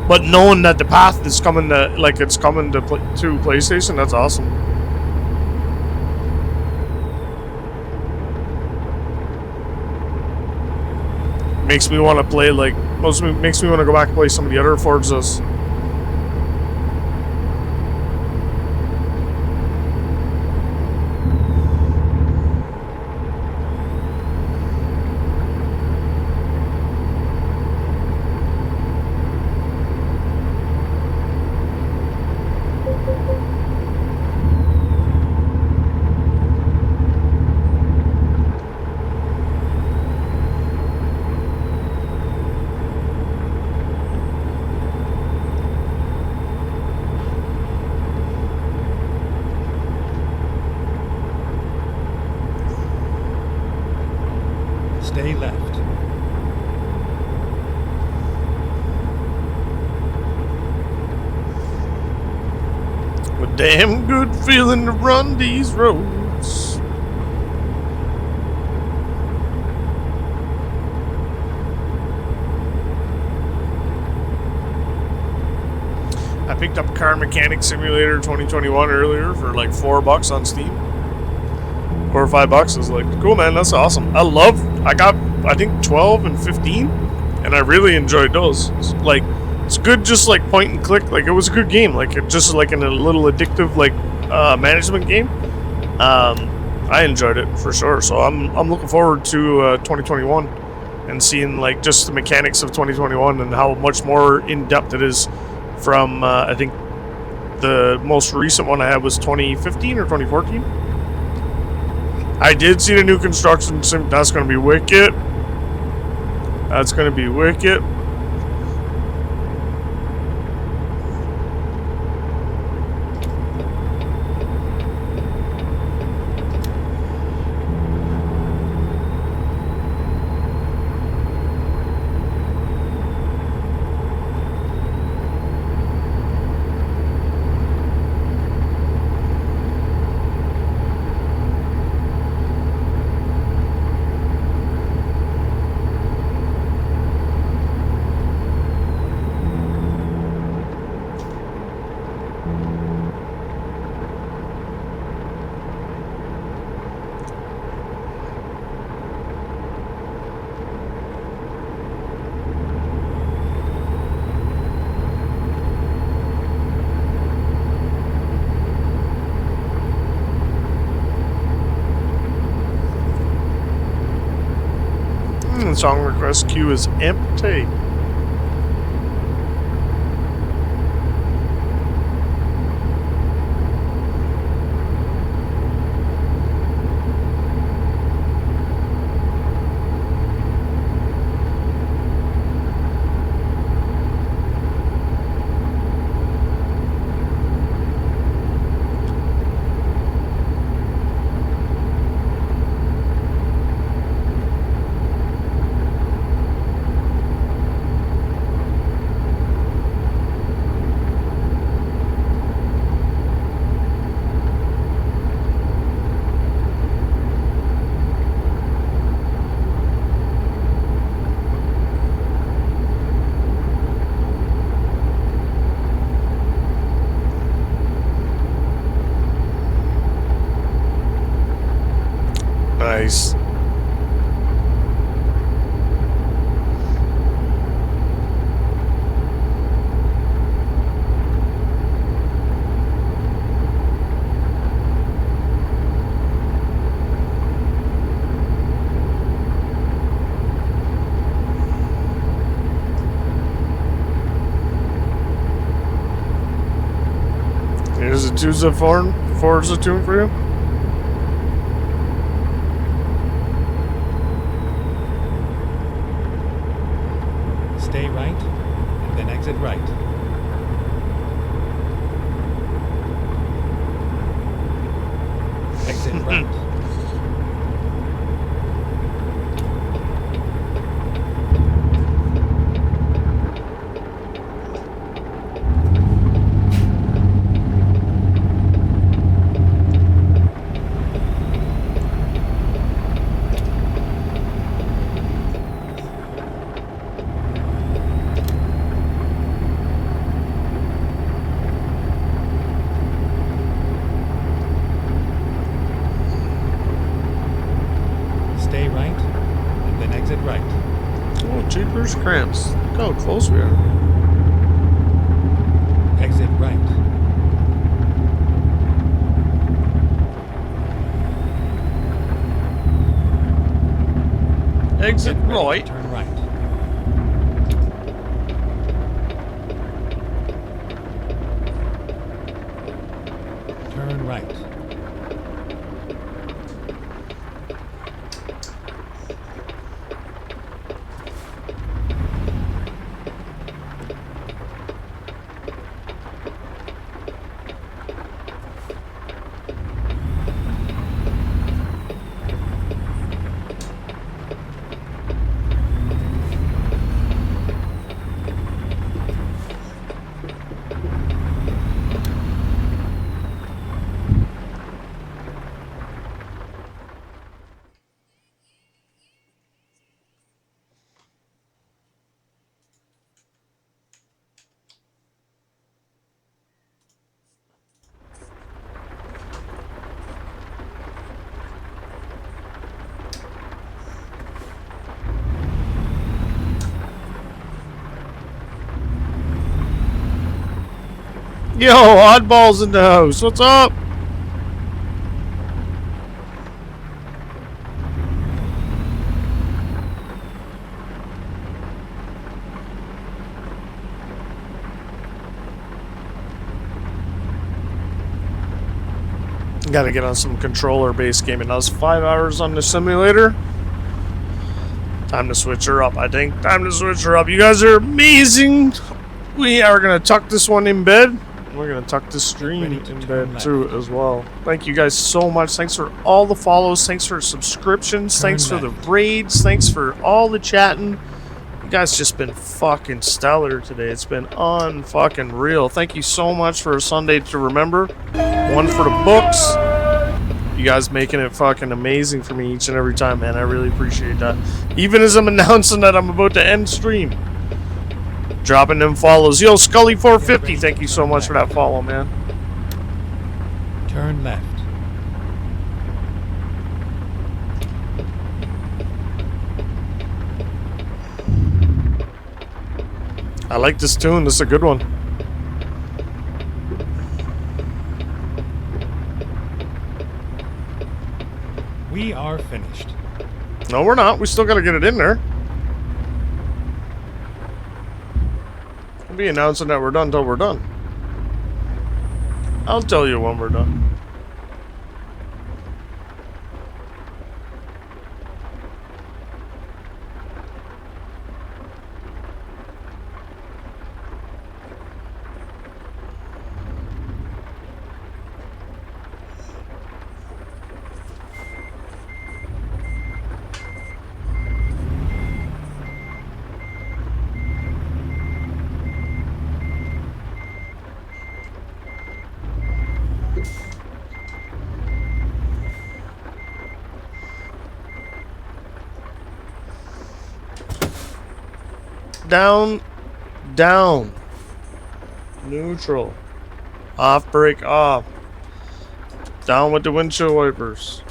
A: But knowing that the path is coming to, like, it's coming to PlayStation, that's awesome. Makes me want to play, like, makes me want to go back and play some of the other Forzas.
B: Stay left.
A: A damn good feeling to run these roads. I picked up Car Mechanic Simulator 2021 earlier for like $4 on Steam. $4 or $5. I was like, cool, man, that's awesome. I got, I think, 12 and 15, and I really enjoyed those. It's good, just like point and click. Like, it was a good game. Like, it just like in a little addictive, like, management game. I enjoyed it for sure. So I'm looking forward to 2021 and seeing like just the mechanics of 2021 and how much more in depth it is from I think the most recent one I had was 2015 or 2014. I did see the new construction sim. That's going to be wicked. That's going to be wicked. Song request queue is empty. Nice. Here's a Tuesday Forza tune for you.
B: Stay right, and then exit right. Exit right. Stay right, and then exit right.
A: Oh, jeepers cramps. Look how close we are.
B: Exit right.
A: Exit
B: Get ready to
A: right.
B: Turn right. Turn right.
A: Yo, Oddball's in the house. What's up? Gotta get on some controller-based gaming. That was 5 hours on the simulator. Time to switch her up, I think. Time to switch her up. You guys are amazing. We are gonna tuck this one in bed. We're gonna tuck this stream in bed too as well. Thank you guys so much. Thanks for all the follows. Thanks for subscriptions. Thanks for the raids. Thanks for all the chatting. You guys just been fucking stellar today. It's been unfucking real. Thank you so much for a Sunday to remember. One for the books. You guys making it fucking amazing for me each and every time, man. I really appreciate that. Even as I'm announcing that I'm about to end stream. Dropping them follows. Yo, Scully450, thank you so much for that follow, man.
B: Turn left.
A: I like this tune. This is a good one.
B: We are finished.
A: No, we're not. We still gotta get it in there. We'll be announcing that we're done until we're done. I'll tell you when we're done. Down, down. Neutral. Off, brake, off. Down with the windshield wipers.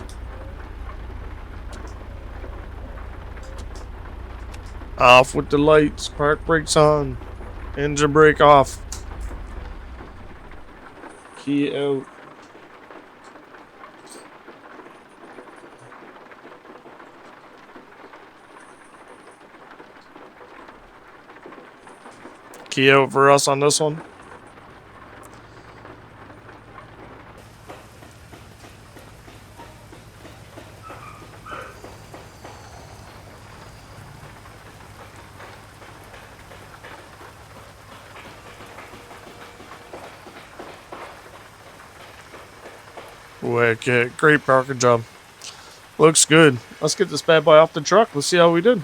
A: Off with the lights. Park brakes on. Engine brake off. Key out. Key out for us on this one. Wicked. Great parking job. Looks good. Let's get this bad boy off the truck. Let's see how we did.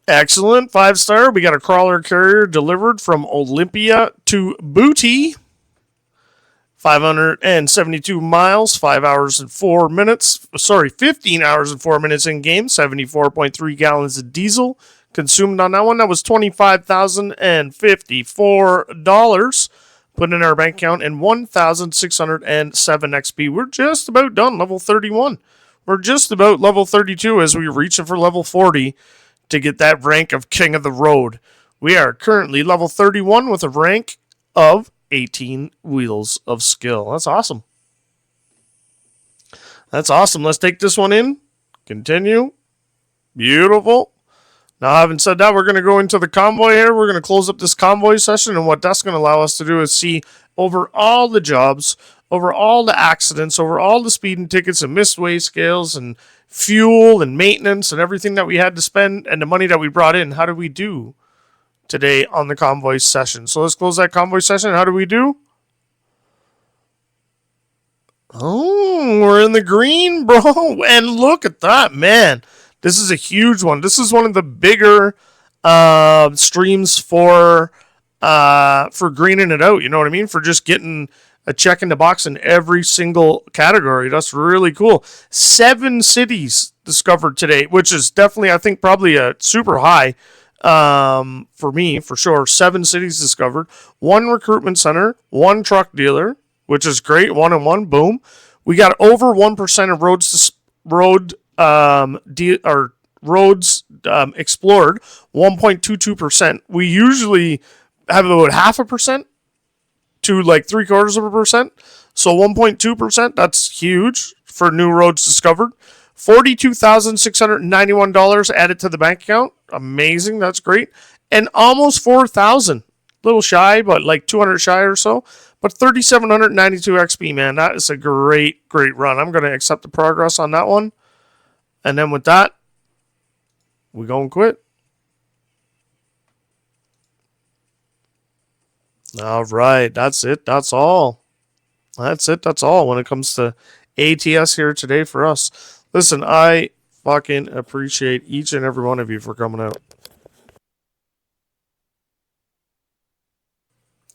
A: Excellent. 5-star. We got a crawler carrier delivered from Olympia to Booty. 572 miles, 5 hours and 4 minutes. 15 hours and 4 minutes in game. 74.3 gallons of diesel consumed on that one. That was $25,054 put in our bank account and 1,607 XP. We're just about done. Level 31. We're just about level 32 as we reach for level 40 to get that rank of King of the Road. We are currently level 31 with a rank of 18 wheels of skill. That's awesome. That's awesome. Let's take this one in. Continue. Beautiful. Now, having said that, we're going to go into the convoy here. We're going to close up this convoy session, and what that's going to allow us to do is see over all the jobs, over all the accidents, over all the speeding tickets and missed weigh scales and fuel and maintenance and everything that we had to spend and the money that we brought in. How did we do today on the convoy session? So let's close that convoy session. How do we do? Oh, we're in the green, bro. And look at that, man. This is a huge one. This is one of the bigger streams for greening it out. You know what I mean? For just getting a check in the box in every single category. That's really cool. 7 cities discovered today, which is definitely, I think, probably a super high for me, for sure. 7 cities discovered. 1 recruitment center. 1 truck dealer, which is great. 1 and 1. Boom. We got over 1% of roads explored. 1.22%. We usually have about 0.5% to like 0.75%. So 1.2%, that's huge for new roads discovered. $42,691 added to the bank account. Amazing. That's great. And almost 4,000. Little shy, but like 200 shy or so. But 3,792 XP, man. That is a great run. I'm going to accept the progress on that one. And then with that, we go and quit. All right. That's it. That's all. That's it. That's all when it comes to ATS here today for us. Listen, I fucking appreciate each and every one of you for coming out.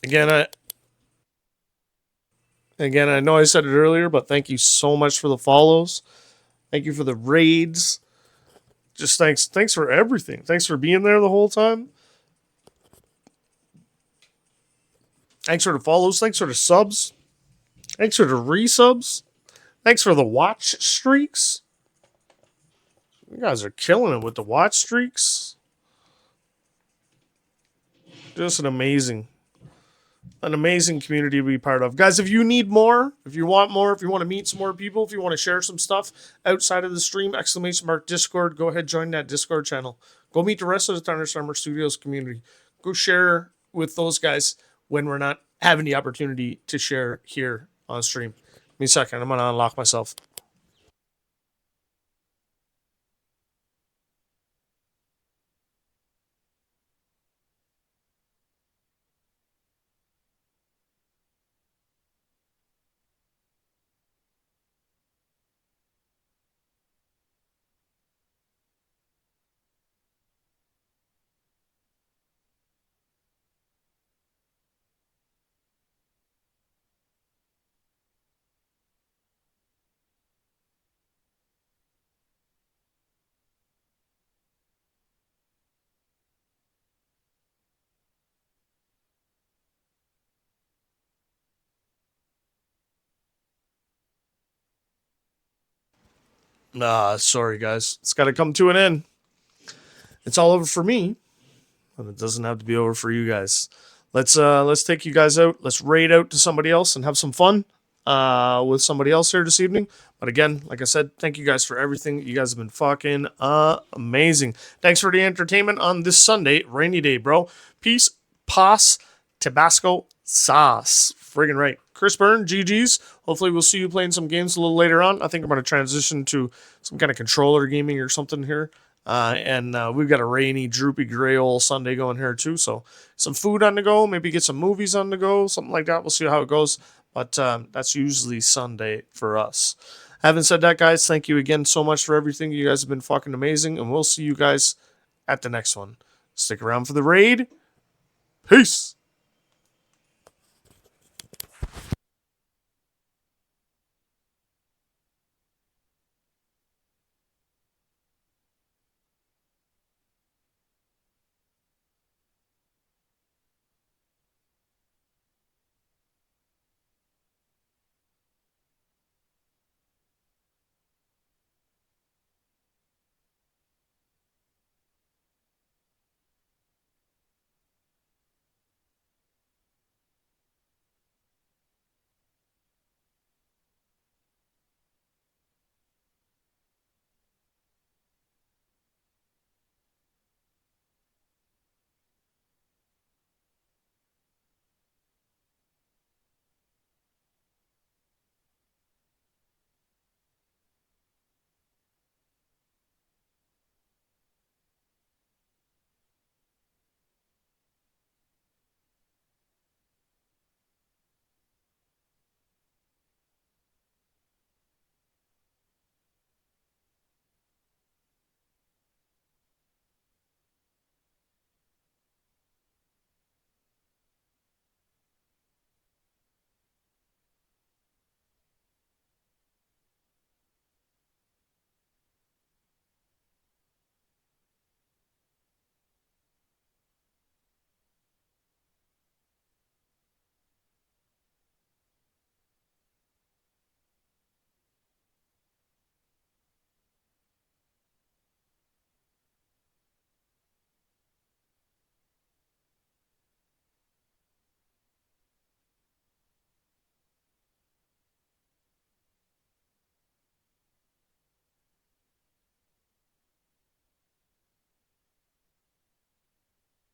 A: Again, I know I said it earlier, but thank you so much for the follows. Thank you for the raids. Just thanks for everything. Thanks for being there the whole time. Thanks for the follows. Thanks for the subs. Thanks for the resubs. Thanks for the watch streaks. You guys are killing it with the watch streaks. Just an amazing an amazing community to be part of. Guys, if you need more, if you want more, if you want to meet some more people, if you want to share some stuff outside of the stream, exclamation mark Discord, go ahead, join that Discord channel. Go meet the rest of the Thunderstormer Studios community. Go share with those guys when we're not having the opportunity to share here on stream. Give me a second. I'm going to unlock myself. Sorry, guys. It's got to come to an end. It's all over for me, but it doesn't have to be over for you guys. Let's take you guys out. Let's raid out to somebody else and have some fun with somebody else here this evening. But again, like I said, thank you guys for everything. You guys have been fucking amazing. Thanks for the entertainment on this Sunday, rainy day, bro. Peace, pos, Tabasco sauce. Friggin' right. Chris Byrne, GG's. Hopefully we'll see you playing some games a little later on. I think I'm going to transition to some kind of controller gaming or something here. And we've got a rainy, droopy, gray old Sunday going here too. So some food on the go, maybe get some movies on the go, something like that. We'll see how it goes. But that's usually Sunday for us. Having said that, guys, thank you again so much for everything. You guys have been fucking amazing. And we'll see you guys at the next one. Stick around for the raid. Peace.